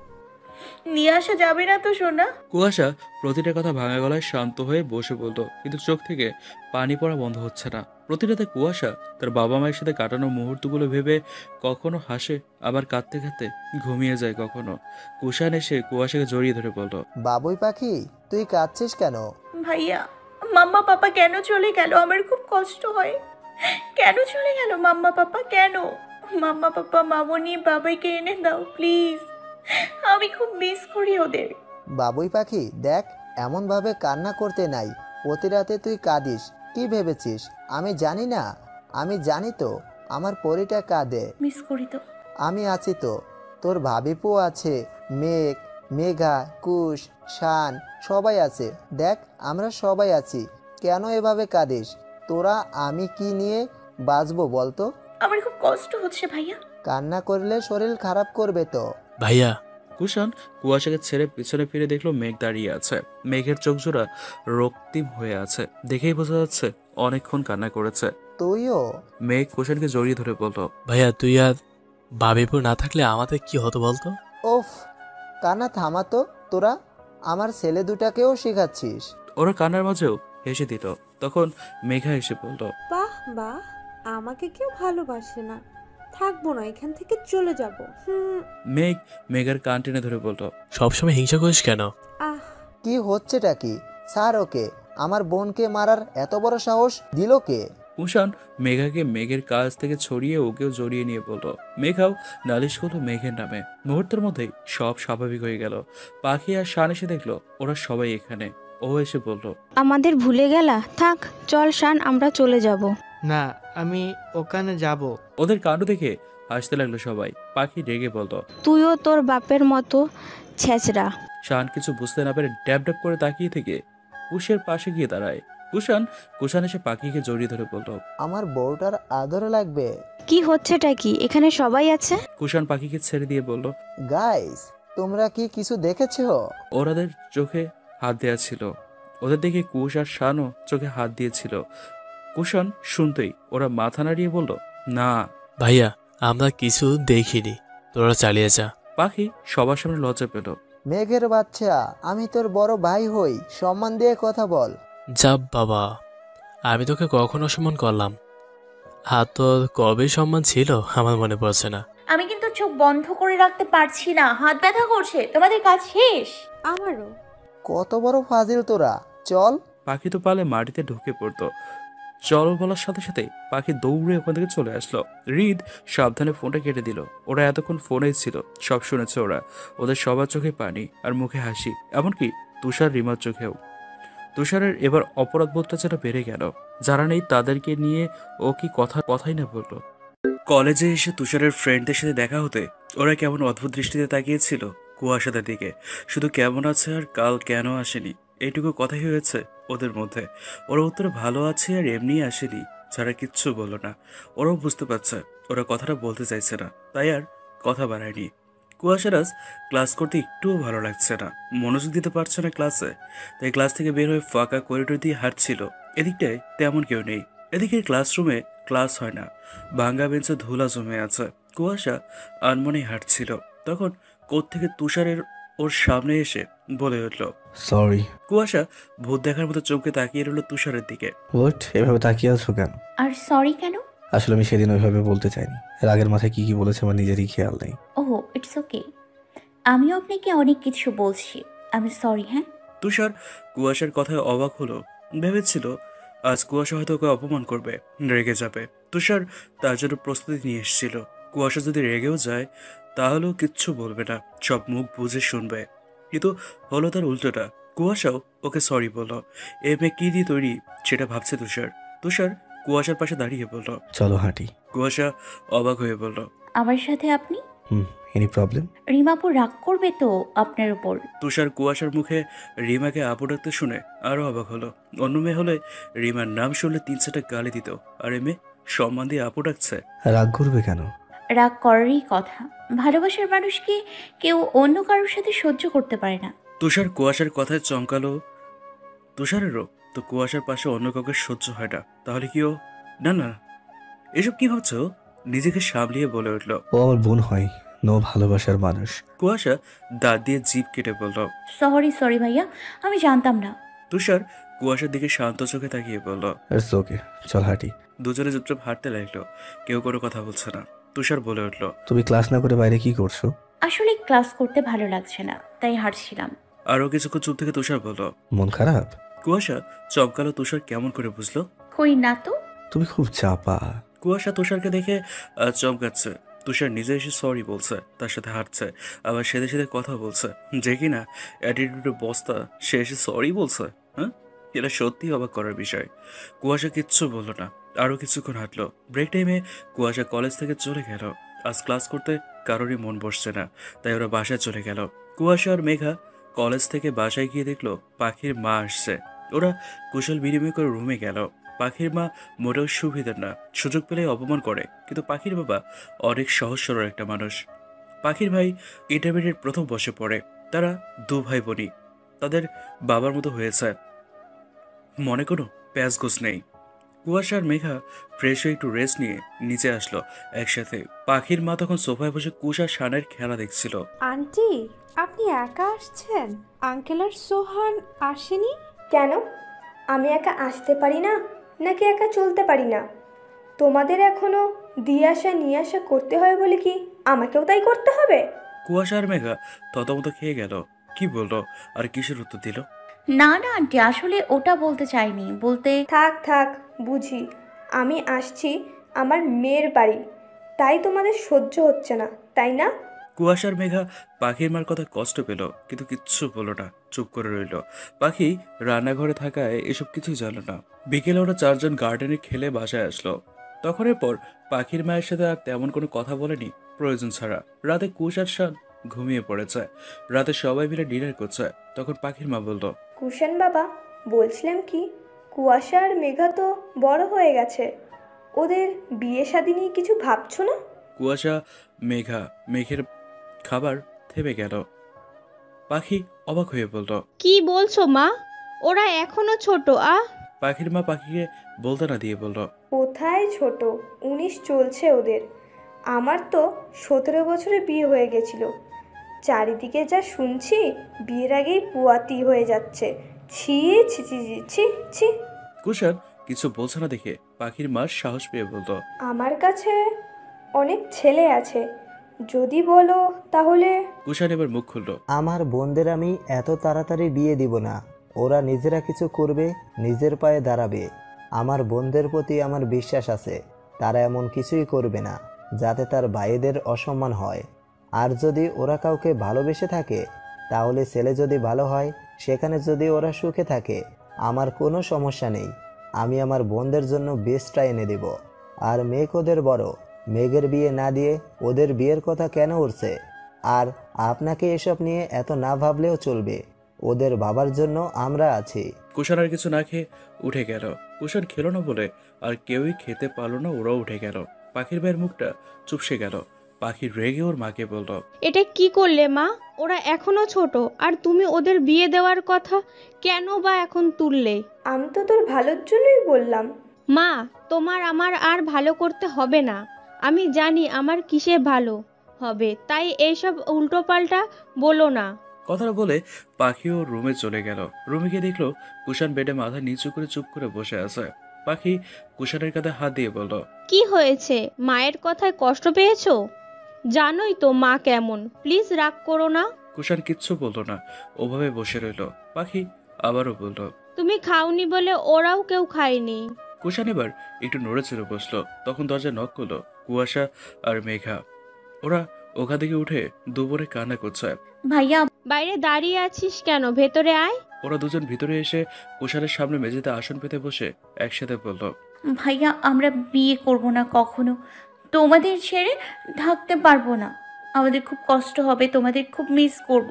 নিয়ে আসা যাবে না তো সোনা। কুয়াশা প্রতিটা কথা ভাঙা গলায় শান্ত হয়ে বসে বলল, কিন্তু চোখ থেকে পানি পড়া বন্ধ হচ্ছে না। প্রতিটাতে কুয়াশা তার বাবা মায়ের সাথে কাটানো মুহূর্তগুলো ভেবে কখনো হাসে, আবার কাঁদতে কাঁদতে ঘুমিয়ে যায় কখনো। কুষাণ এসে কুয়াশাকে জড়িয়ে ধরে বলল, বাবুই পাখি তুই কাঁদছিস কেন? ভাইয়া মাম্মা পাপা কেন চলে গেল? আমার খুব কষ্ট হয়। কেন চলে গেল মাম্মা পাপা? কেন? মাম্মা পাপা মামনি বাবাইকে এনে দাও প্লিজ, আমি খুব মিস করি ওদের। বাবুই পাখি দেখ, এমন ভাবে কান্না করতে নাই। প্রতি রাতে তুই কাঁদিস, কি ভেবেছিস আমি জানি না? আমি জানি তো, আমার পরিটা কাঁদে। মিস করি তো। আমি আছি তো, তোর ভাবিপু আছে, মেঘ, মেঘা, কুশ, শান সবাই আছে। দেখ আমরা সবাই আছি। কেন এভাবে কাঁদিস? তোরা আমি কি নিয়ে বাঁচবো বলতো? আমার খুব কষ্ট হচ্ছে ভাইয়া। কান্না করলে শরীর খারাপ করবে তো। ভাইয়া। কুষাণ কুয়াশাকে ছেড়ে পিছনে ফিরে দেখলো মেঘ দাঁড়িয়ে আছে। মেঘের চোখ জোড়া রক্তিম হয়ে আছে, দেখেই বোঝা যাচ্ছে অনেকক্ষণ কান্না করেছে। তুইও? মেঘ কুষাণকে জড়িয়ে ধরে বলল, ভাইয়া তুই আর বাবিপুর না থাকলে আমাদের কি হতো বলতো? ওফ, কান্না থামাতো তোরা। আমার ছেলে দুটাকেও শেখাচ্ছিস। ওরা কান্নার মাঝেও হেসে দিল। তখন মেঘা এসে বলল, বাহ বাহ, আমাকে কেউ ভালোবাসে না, থাকবো না, এখান থেকে চলে যাব। মেঘ মেঘের কান টেনে ধরে বলল, সবসময় হিংসা করিস কেন? কি হচ্ছেটা কি? স্যার ওকে, আমার বোনকে মারার এত বড় সাহস দিল কে? কুষাণ মেঘাকে মেঘের কাছ থেকে ছড়িয়ে ওকেও জড়িয়ে নিয়ে বলল। মেঘাও নালিশ করলো মেঘের নামে। মুহূর্তের মধ্যেই সব স্বাভাবিক হয়ে গেল। পাখি আর শান এসে দেখলো ওরা সবাই এখানে। ও এসে বলল, আমাদের ভুলে গেলা? থাক চল শান, আমরা চলে যাব। না, আমি ওখানে যাব। ওদের কাণ্ড দেখে হাসতে লাগলো সবাই। পাখি রেগে বলল, তুইও তোর বাপের মতো ছেঁচড়া। শান কিছু বুঝতে না পেরে ড্যাব ড্যাব করে তাকিয়ে থেকে কুশের পাশে গিয়ে দাঁড়ায়। কুষাণ এসে পাখিকে জড়িয়ে ধরে বলল, আমার বউটার আদর লাগবে। কি হচ্ছেটা কি? এখানে সবাই আছে। কুষাণ পাখিকে ছেড়ে দিয়ে বলল, গাইস তোমরা কি কিছু দেখেছো? ওরাদের চোখে হাত দেওয়া ছিল। ওদের দেখে কুশ আর শানও চোখে হাত দিয়েছিল। কুষাণ শুনতেই ওরা মাথা নাড়িয়ে বলল, না ভাইয়া আমরা কিছু দেখিনি, তোরা চালিয়ে যা। পাখি সবার সামনে লজ্জা পেল। মেঘের বাচ্চা, আমি তোর বড় ভাই হই, সম্মান দিয়ে কথা বল। যা বাবা, আমি তোকে কখনো সম্মান করলাম? আর তোর কবে সম্মান ছিল আমার মনে পড়ছে না। আমি কিন্তু চোখ বন্ধ করে রাখতে পারছি না, হাত ব্যথা করছে। তোমাদের কাজ শেষ? আমারও। কত বড় ফাজিল তোরা, চল। পাখি তো পালে মাটিতে ঢুকে পড়তো। চল বলার সাথে সাথে পাখি দৌড়ে ওখান থেকে চলে আসলো। হৃদ সাবধানে ফোনটা কেটে দিল। ওরা এতক্ষণ ফোনেই ছিল, সব শুনেছে ওরা। ওদের সবার চোখে পানি আর মুখে হাসি, এমনকি তুষার রিমার চোখেও। তুষারের এবার অপরাধবোধটা যেন বেড়ে গেল। যারা নেই তাদেরকে নিয়ে ও কি কথাই না বললো। কলেজে এসে তুষারের ফ্রেন্ডদের সাথে দেখা হতে ওরা কেমন অদ্ভুত দৃষ্টিতে তাকিয়েছিল কুয়াশাদের দিকে। শুধু কেমন আছে আর কাল কেন আসেনি, এইটুকু কথাই হয়েছে ওদের মধ্যে। ওরা উত্তরে ভালো আছে আর এমনি আসেনি, যারা কিচ্ছু বললো না। ওরাও বুঝতে পারছে ওরা কথাটা বলতে চাইছে না, তাই আর কথা বাড়ায়নি। কুয়াশারাজ ক্লাস করতে একটুও ভালো লাগছে না, মনোযোগ দিতে পারছে না ক্লাসে। তাই ক্লাস থেকে বের হয়ে ফাঁকা করিডোর দিয়ে হাঁটছিল। এদিকটায় তেমন কেউ নেই। এদিকে ক্লাসরুমে ক্লাস হয় না, ভাঙ্গা বেঞ্চে ধুলা জমে আছে। কুয়াশা আনমনে হাঁটছিল। তখন কোত্থেকে তুষারের ওর সামনে এসে বলে উঠল। সরি। কুয়াশা ভূত দেখার মতো চোখে তাকিয়ে রইল তুষারের দিকে। হোয়াট, এভাবে তাকিয়ে আছো কেন? আর সরি কেন? আসলে আমি সেদিন ওইভাবে বলতে চাইনি। রাগের মাথায় কি কি বলেছে আমার নিজেরই খেয়াল নেই। ওহ, ইটস ওকে। আমিও আপনাকে অনেক কিছু বলছি। আমি সরি। হ্যাঁ, তুষার কুয়াশার কথায় অবাক হলো। ভেবেছিল আজ কুয়াশা হয়তো ওকে অপমান করবে, রেগে যাবে। তুষার তার জন্য প্রস্তুতি নিয়ে এসেছিল। কুয়াশা যদি রেগেও যায় তাহলেও কিচ্ছু বলবে না, সব মুখ বুঝে শুনবে। কিন্তু হলো তার উল্টোটা। কুয়াশাও ওকে সরি বলল। এ মেয়ে কি দিয়ে তৈরি সেটা ভাবছে তুষার। তুষার কুয়াশার পাশে দাঁড়িয়ে বলল, চলো হাঁটি। কুয়াশা অবাক হয়ে বলল, আমার সাথে আপনি? Any problem? রিমাপু রাগ করবে তো আপনার উপর। তুষার কুয়াশার মুখে রিমাকে আপু ডাকতে শুনে আরো অবাক হলো। অন্য মেয়ে হলে রিমার নাম শুনলে 3-4টা গালি দিত, আর এ মেয়ে সম্মান দিয়ে আপু ডাকছে। রাগ করবে কেন? রাগ করারই কথা। ভালোবাসার মানুষকে কেউ অন্য কারোর সাথে সহ্য করতে পারে না। তুষার কুয়াশার কথায় চমকালো। তুষারেরও তো কুয়াশার পাশে অন্য কাউকে সহ্য হয় না, তাহলে কি ও? না না, এসব কি ভাবছো? নিজেকে সামলিয়ে বলে উঠল, ও আমার বোন হয়, নো ভালোবাসার মানুষ। কুয়াশা দাঁত দিয়ে জিভ কেটে বলল, সরি ভাইয়া, আমি জানতাম না। তুষার কুয়াশার দিকে শান্ত চোখে তাকিয়ে বলল, ইটস ওকে, চল হাঁটি। দুজনে চুপচাপ হাঁটতে লাগলো। কেউ কোনো কথা বলছে না। তুষার বলে উঠল, তুমি ক্লাস না করে বাইরে কি করছো? আসলে ক্লাস করতে ভালো লাগছে না, তাই হাঁটছিলাম। আরো কিছুক্ষণ চুপ থেকে তুষার বলল, মন খারাপ? কুয়াশা চমকালো। তুষার কেমন করে বুঝলো? কই না তো। তুমি খুব চাপা। কুয়াশা তুষারকে দেখে চমকাচ্ছে। তুষার নিজে এসে সরি বলছে, তার সাথে হাঁটছে, আবার সেদে সেদে কথা বলছে। যে কিনা অ্যাটিটিউডের বস্তা, সে এসে সরি বলছে। হ্যাঁ, এটা সত্যি অবাক করার বিষয়। কুয়াশা কিচ্ছু বললো না। আরো কিছুক্ষণ হাঁটলো। ব্রেক টাইমে কুয়াশা কলেজ থেকে চলে গেল। আজ ক্লাস করতে কারোরই মন বসছে না, তাই ওরা বাসায় চলে গেল। কুয়াশা আর মেঘা কলেজ থেকে বাসায় গিয়ে দেখলো পাখির মা আসছে। ওরা কুশল বিনিময় করে রুমে গেল। পাখির মা মোটেও সুবিধার না, সুযোগ পেলে অপমান করে, কিন্তু পাখির বাবা অনেক সহজ সরল একটা মানুষ। পাখির ভাই ইন্টারমিডিয়েট প্রথম বর্ষে পড়ে। তারা 2 ভাই বোনই। তাদের বাবার মতো হয়েছে, মনে কোনো প্যাঁচগোছ নেই। কুয়াশা আর মেঘা ফ্রেশ হয়ে একটু রেস্ট নিয়ে নিচে আসলো একসাথে। পাখির মা তখন সোফায় বসে কুয়াশা শানের খেলা দেখছিল। আন্টি, আপনি একা আসছেন? আঙ্কেল আর সোহান আসেনি কেন? আমি একা আসতে পারি না নাকি একা চলতে পারি না? তোমাদের এখনো দিয়ে আসা নিয়ে আসা করতে হয় বলে কি আমাকেও তাই করতে হবে? কুয়াশা আর মেঘা ততমত খেয়ে গেল। কি বললো আর কিসের উত্তর দিল? না না আন্টি, আসলে ওটা বলতে চাইনি। বলতে থাক বুঝি। আমি আসছি আমার মেয়ের বাড়ি, তাই তোমাদের সহ্য হচ্ছে না, তাই না? কুয়াশার মেঘা পাখির মার কথা কষ্ট পেল, কিন্তু কিচ্ছু বলল না, চুপ করে রইল। পাখি রান্নাঘরে থাকায় এসব কিছুই জানো না। বিকেলে ওরা 4 জন গার্ডেনে খেলে বাসায় আসলো। তখন এরপর পাখির মায়ের সাথে আর তেমন কোনো কথা বলেনি প্রয়োজন ছাড়া। রাতে কুশ আর শান ঘুমিয়ে পড়েছে। রাতে সবাই মিলে ডিনার করছে। তখন পাখির মা বলল, কুশন বাবা, বলছিলাম কি, কুয়াশা আর মেঘা তো বড় হয়ে গেছে, ওদের বিয়ে শাদী নিয়ে কিছু ভাবছো না? কুয়াশা মেঘের খাবার থেমে গেল। পাখি অবাক হয়ে বলল, কি বলছো মা? ওরা এখনো ছোট। পাখির মা পাখিকে বলতে না দিয়ে বলল, কোথায় ছোট, 19 চলছে ওদের। আমার তো 17 বছরে বিয়ে হয়ে গেছিল। চারিদিকে যা শুনছি, বিয়ের আগেই পুয়াতি হয়ে যাচ্ছে। ছি ছি ছি ছি ছি। কুষাণ কিছু বলছে না দেখে পাখির মা সাহস পেয়ে বলল, আমার কাছে অনেক ছেলে আছে, যদি বলো তাহলে। কুষাণ এবার মুখ খুলল, আমার বোনদের আমি এত তাড়াতাড়ি বিয়ে দিব না। ওরা নিজেরা কিছু করবে, নিজের পায়ে দাঁড়াবে। আমার বোনদের প্রতি আমার বিশ্বাস আছে, তারা এমন কিছুই করবে না যাতে তার ভাইদের অসম্মান হয়। আর যদি ওরা কাউকে ভালোবেসে থাকে, তাহলে ছেলে যদি ভালো হয়, সেখানে যদি ওরা সুখে থাকে, আমার কোনো সমস্যা নেই। আমি আমার বোনদের জন্য বেস্টটা এনে দেব। আর মেঘ ওদের বড়, মেঘের বিয়ে না দিয়ে ওদের বিয়ের কথা কেন উঠছে? আর আপনাকে এসব নিয়ে এত না ভাবলেও চলবে, ওদের বাবার জন্য আমরা আছি। কুষাণ আর কিছু না খেয়ে উঠে গেল। কুষাণ খেলো না বলে আর কেউই খেতে পারলো না, ওরাও উঠে গেল। পাখির ভাইয়ের মুখটা চুপসে গেল। পাখি রেগে ওর মাকে বলল, এটা কি করলে মা? ওরা এখনো ছোট, আর তুমি ওদের বিয়ে দেওয়ার কথা কেন বা এখন তুললে? আমি তো তোর ভালোর জন্যই বললাম। মা, তোমার আমার আর ভালো করতে হবে না। আমি জানি আমার কিসে ভালো হবে, তাই এইসব উল্টোপাল্টা বলো না। কথাটা বলে পাখিও রুমে চলে গেল। রুমে গিয়ে দেখলো কুষাণ বেডে মাথা নিচু করে চুপ করে বসে আছে। পাখি কুষাণের কাঁধে হাত দিয়ে বলল, কি হয়েছে? মায়ের কথায় কষ্ট পেয়েছো? জানোই তো মা কেমন, প্লিজ রাগ করো না। কুষাণ কিচ্ছু বললো না, ওভাবে বসে রইল। পাখি আবারও বলল, তুমি খাওনি বলে ওরাও কেউ খায়নি। কুষাণ এবার একটু নড়ে চড়ে বসলো। তখন দরজা নক করলো কুয়াশা আর মেঘা। ওরা ওখান থেকে উঠে দুপুরে কান্না করছে। ভাইয়া, বাইরে দাঁড়িয়ে আছিস কেন? ভেতরে আয়। ওরা দুজন ভিতরে এসে কুষাণের সামনে মেঝেতে আসন পেতে বসে একসাথে বলল, ভাইয়া আমরা বিয়ে করব না কখনো, তোমাদের ছেড়ে থাকতে পারবো না, আমাদের খুব কষ্ট হবে, তোমাদের খুব মিস করব,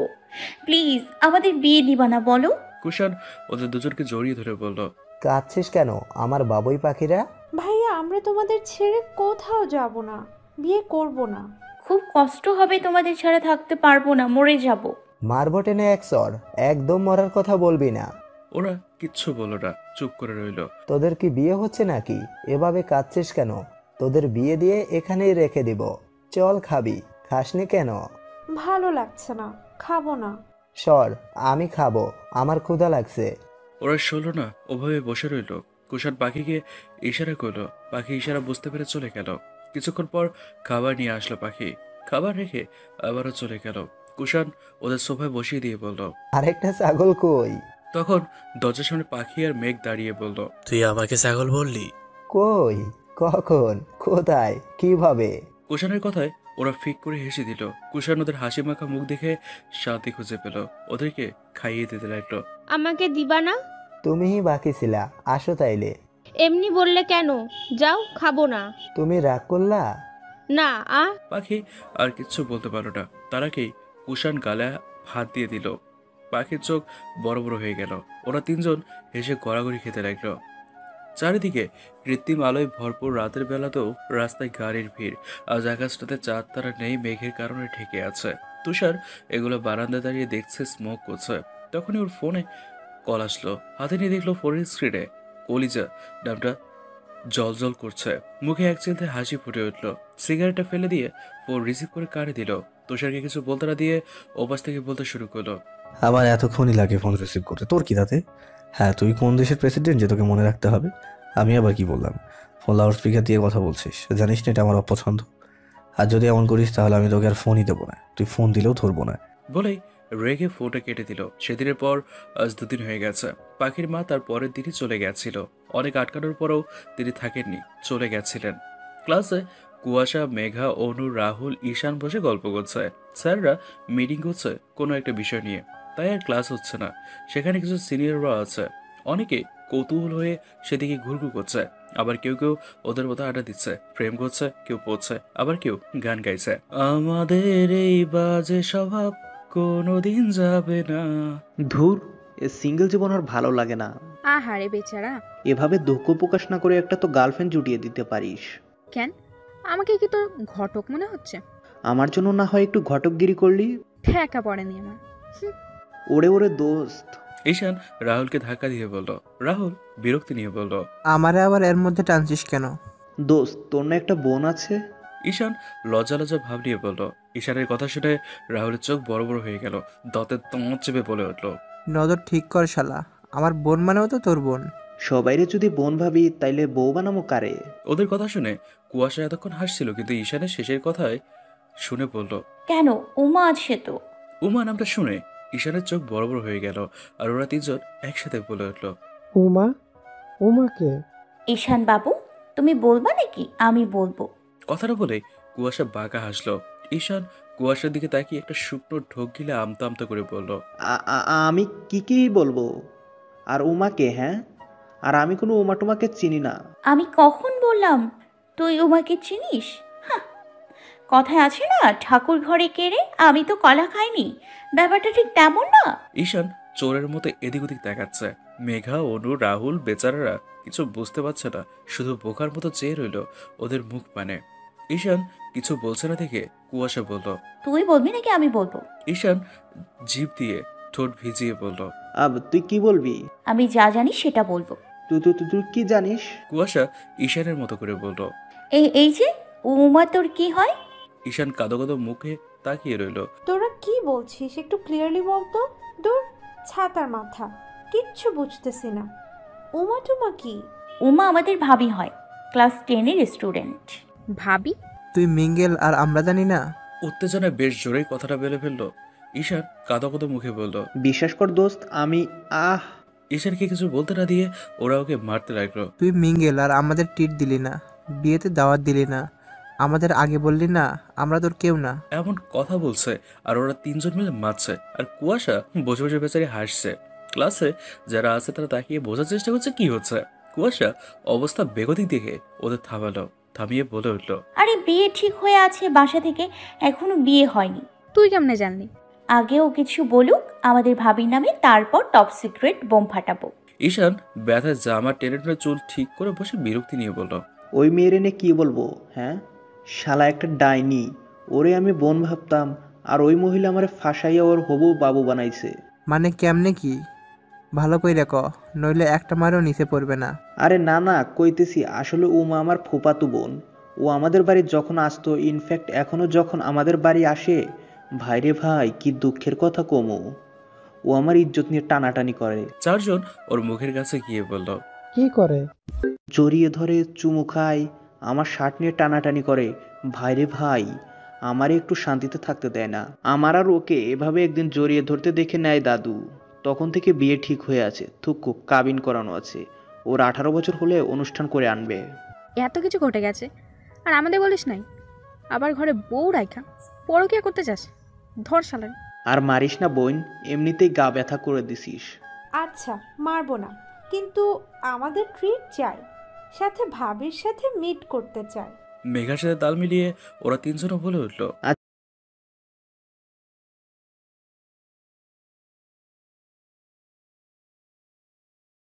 প্লিজ আমাদের বিয়ে দিবা না বলো। কুষাণ ওদের দুজনকে জড়িয়ে ধরে বলল, কাঁদছিস কেন আমার বাবুই পাখিরা? ভাইয়া আমরা তোমাদের ছেড়ে কোথাও যাব না, বিয়ে করব না। খুব কষ্ট হবে, তোমাদের ছাড়া থাকতে পারবো না, মরে যাব। মারবো টেনে এক সর, একদম মরার কথা বলবি না। ওরা কিচ্ছু বলল না, চুপ করে রইল। তোদের কি বিয়ে হচ্ছে নাকি? এভাবে কাঁদছিস কেন? তোদের বিয়ে দিয়ে এখানেই রেখে দিব। চল খাবি, খাসনি কেন? ভালো লাগছে না, খাবো না। সর, আমি খাবো, আমার ক্ষুধা লাগছে। ওরা শুনলো না, ওভাবে বসে রইল। কুষাণ পাখিকে ইশারা করলো, পাখি ইশারা বুঝতে পেরে চলে গেল। কিছুক্ষণ পর খাবার নিয়ে আসলো পাখি, খাবার রেখে আবারও চলে গেল। কুষাণ ওদের সোফায় বসিয়ে দিয়ে বলল, আরেকটা ছাগল কই? তখন দরজার সামনে পাখি আর মেঘ দাঁড়িয়ে বলল, তুই আমাকে ছাগল বললি? কই, কখন, কোথায়, কিভাবে? কুষাণের কথায় ওরা ফিক করে হেসে দিল। কুষাণ ওদের হাসি মাখা মুখ দেখে শান্তি খুঁজে পেল, ওদেরকে খাইয়ে দিতে লাগলো। আমাকে দিবা না? তুমিই বাকি ছিলা, আসো তাইলে। এমনি বললে কেন? যাও, খাবো না। তুমি রাগ করলা? না। পাখি আর কিচ্ছু বলতে পারলো না, তার আগেই কুষাণ গালে হাত দিয়ে দিল। পাখির চোখ বড় বড় হয়ে গেল। ওরা তিনজন হেসে গড়াগড়ি খেতে লাগলো। চারিদিকে কৃত্রিম আলোয় ভরপুর। রাতের বেলাতেও রাস্তায় গাড়ির ভিড়। আজ আকাশটাতে চাঁদ তারা নেই, মেঘের কারণে ঠেকে আছে। তুষার এগুলো বারান্দা দাঁড়িয়ে দেখছে, স্মোক করছে। তখনই ওর ফোনে কল আসলো। হাতে নিয়ে দেখলো ফোনের স্ক্রিনে কলিজা নামটা জল জল করছে। মুখে এক চিলতে হাসি ফুটে উঠল। সিগারেটটা ফেলে দিয়ে ফোন রিসিভ করে কানে দিল। তুষারকে কিছু বলতে না দিয়ে ওপাশ থেকে বলতে শুরু করলো, আমার এতক্ষণই লাগে ফোন রিসিভ করতে, তোর কি তাতে? হ্যাঁ, তুই কোন দেশের প্রেসিডেন্ট যে তোকে মনে রাখতে হবে? আমি আবার কি বললাম? ফোন লাউড স্পিকার দিয়ে কথা বলছিস, জানিস না এটা আমার অপছন্দ। আর যদি এমন করিস তাহলে আমি তোকে আর ফোনই দেবো না, তুই ফোন দিলেও ধরবো না। বলেই রেগে ফোনটা কেটে দিল। সেদিনের পর আজ 2 দিন হয়ে গেছে। পাখির মা তার পরের দিনই চলে গেছিল। অনেক আটকানোর পরেও তিনি থাকেননি, চলে গেছিলেন। ক্লাসে কুয়াশা, মেঘা, অনু, রাহুল, ঈশান বসে গল্প করছে। স্যাররা মিটিং করছে কোনো একটা বিষয় নিয়ে, তাই আর ক্লাস হচ্ছে না। সেখানে কিছু সিনিয়ররা আছে, অনেকে কৌতূহল হয়ে সেদিকে ঘুরঘুর করছে। আবার কেউ কেউ ওদের মতো আড্ডা দিচ্ছে, প্রেম করছে, কেউ পড়ছে, আবার কেউ গান গাইছে। আমাদের এই বাজে স্বভাব কোনোদিন যাবে না। ধুর, এ সিঙ্গেল জীবন আর ভালো লাগে না। আহারে বেচারা, এভাবে দুঃখ প্রকাশ না করে একটা তো গার্লফ্রেন্ড জুটিয়ে দিতে পারিস। কেন? আমাকে কি তোর ঘটক মনে হচ্ছে? আমার জন্য না হয় একটু ঘটকগিরি করলি। ঠেকা পড়েনি আমার। ওরে ওরে দোস্ত। ঈশান রাহুলকে ধাক্কা দিয়ে বলল। রাহুল বিরক্তি নিয়ে বলল, আমারে আবার এর মধ্যে টানছিস কেন? দোস্ত, তোর না একটা বোন আছে? ঈশান লজ্জা লজ্জা ভাব নিয়ে বলল। ঈশানের কথা শুনে রাহুলের চোখ বড় বড় হয়ে গেল, দাঁতের দাঁত চেপে বলে উঠল, নজর ঠিক কর শালা, আমার বোন মানেও তো তোর বোন। সবাইরে যদি বোন ভাবি তাইলে বউ বানামো কারে? ওদের কথা শুনে কুয়াশা এতক্ষণ হাসছিল, কিন্তু ঈশানের শেষের কথায় শুনে বলল, কেন? উমা আছে তো। উমা নামটা শুনে ঈশানের চোখ বড় বড় হয়ে গেল, আর ওরা তিনজন একসাথে বলে উঠল, উমা? উমাকে? ঈশান বাবু, তুমি বলবা নাকি আমি বলবো? কথাটা বলে কুয়াশা বাঁকা হাসলো। ঈশান কুয়াশার দিকে তাকিয়ে একটা শুকনো ঢোক গিলে আমতা আমতা করে বলল, আমি কি বলবো? আর উমাকে? হ্যাঁ, আর আমি কোনো উমা টুমাকে চিনি না। আমি কখন বললাম তুই উমাকে চিনিস? কথায় আছে না, ঠাকুর ঘরে কেড়ে আমি তো কলা খাইনি, ব্যাপারটা ঠিক তেমন না। ঈশান চোরের মতো এদিক ওদিক দেখাচ্ছে। মেঘা, অনু, রাহুল বেচারারা কিছু বুঝতে পারছে না, শুধু বোকার মতো চেয়ে রইল ওদের মুখ পানে। ঈশান কিছু বলছে না দেখে কুয়াশা বলল, তুই বলবি নাকি আমি বলবো? ঈশান জিভ দিয়ে ঠোঁট ভিজিয়ে বলল, তুই কি বলবি? আমি যা জানি সেটা বলবো। তুই কি জানিস? কুয়াশা ঈশানের মতো করে বলল, এই যে উমা তোর কি হয়? ঈশান কাঁদো কাঁদো মুখে তাকিয়ে রইল। তোরা কি বলছিস একটু ক্লিয়ারলি বলতো। দূর ছাতার মাথা, কিচ্ছু বুঝতেছি না। উমা টুমা কি? উমা আমাদের ভাবি হয়, ক্লাস 10-এর স্টুডেন্ট। ভাবি? তুই মিঙ্গেল আর আমরা জানি না? উত্তেজনায় বেশ জোরেই কথাটা বেলে ফেললো। ঈশান কাঁদো কাঁদো মুখে বলল, বিশ্বাস কর দোস্ত, আমি ঈশানকে কিছু বলতে না দিয়ে ওরা ওকে মারতে লাগলো। তুই মিঙ্গেল আর আমাদের ট্রিট দিলি না, বিয়েতে দাওয়াত দিলি না, আমাদের আগে বললি না আমরা তোর কেউ না। এমন কথা বলছে আর ওরা তিনজন মিলে মারছে, আর কুয়াশা বসে বসে বেচারি হাসছে। ক্লাসে যারা আছে তারা তাকিয়ে বোঝার চেষ্টা করছে কি হচ্ছে। কুয়াশা অবস্থা বেগতিক দেখে ওদের থামালো, থামিয়ে বলে উঠলো, আরে বিয়ে ঠিক হয়ে আছে বাসা থেকে, এখনো বিয়ে হয়নি। তুই কেমনে জানলি? আগেও কিছু বলুক আমাদের ভাবির নামে, তারপর টপ সিক্রেট বোম ফাটাবো। ঈশান ব্যথায় জামা টেনে টেনে চুল ঠিক করে বসে বিরক্তি নিয়ে বলল, ওই মেয়ের এনে কি বলবো? হ্যাঁ, শালা একটা ডাইনি। ওরে আমি বোন ভাবতাম, আর ওই মহিলা আমারে ফাঁসাইয়া ওর হবু বাবু বানাইছে। মানে কেমনে কি? ভালো কইরা ক, নইলে একটা মারও নিচে পড়বে না। আরে না না, কইতেছি আসলে উমা আমার ফুপাতু বোন। ও আমাদের বাড়ি যখন আসতো, ইনফ্যাক্ট এখনো যখন আমাদের বাড়ি আসে, ভাইরে ভাই কি দুঃখের কথা কমু, ও আমার ইজ্জত নিয়ে টানাটানি করে। চারজন ওর মুখের কাছে গিয়ে বলল, কি করে? জড়িয়ে ধরে চুমু খায়, আমার শার্ট নিয়ে টানাটানি করে। ভাইরে ভাই, আমারে একটু শান্তিতে থাকতে দেয় না। আমার আর ওকে এভাবে একদিন জড়িয়ে ধরতে দেখে নেয় দাদু। তখন থেকে বিয়ে ঠিক হয়ে আছে, থুকু কাবিন করানো আছে। ওর 18 বছর হলে অনুষ্ঠান করে আনবে। এত কিছু ঘটে গেছে আর আমাদের বলিস নাই? আবার ঘরে বউ রাইখা পরকিয়া করতে চাস? ধর শালার। আর মারিস না বোন, এমনিতেই গা ব্যথা করে দিছিস। আচ্ছা মারবো না, কিন্তু আমাদের ট্রিট চাই, সাথে ভাবির সাথে মিট করতে চাই। মেঘার সাথে তাল মিলিয়ে ওরা তিনজনও বলে উঠলো,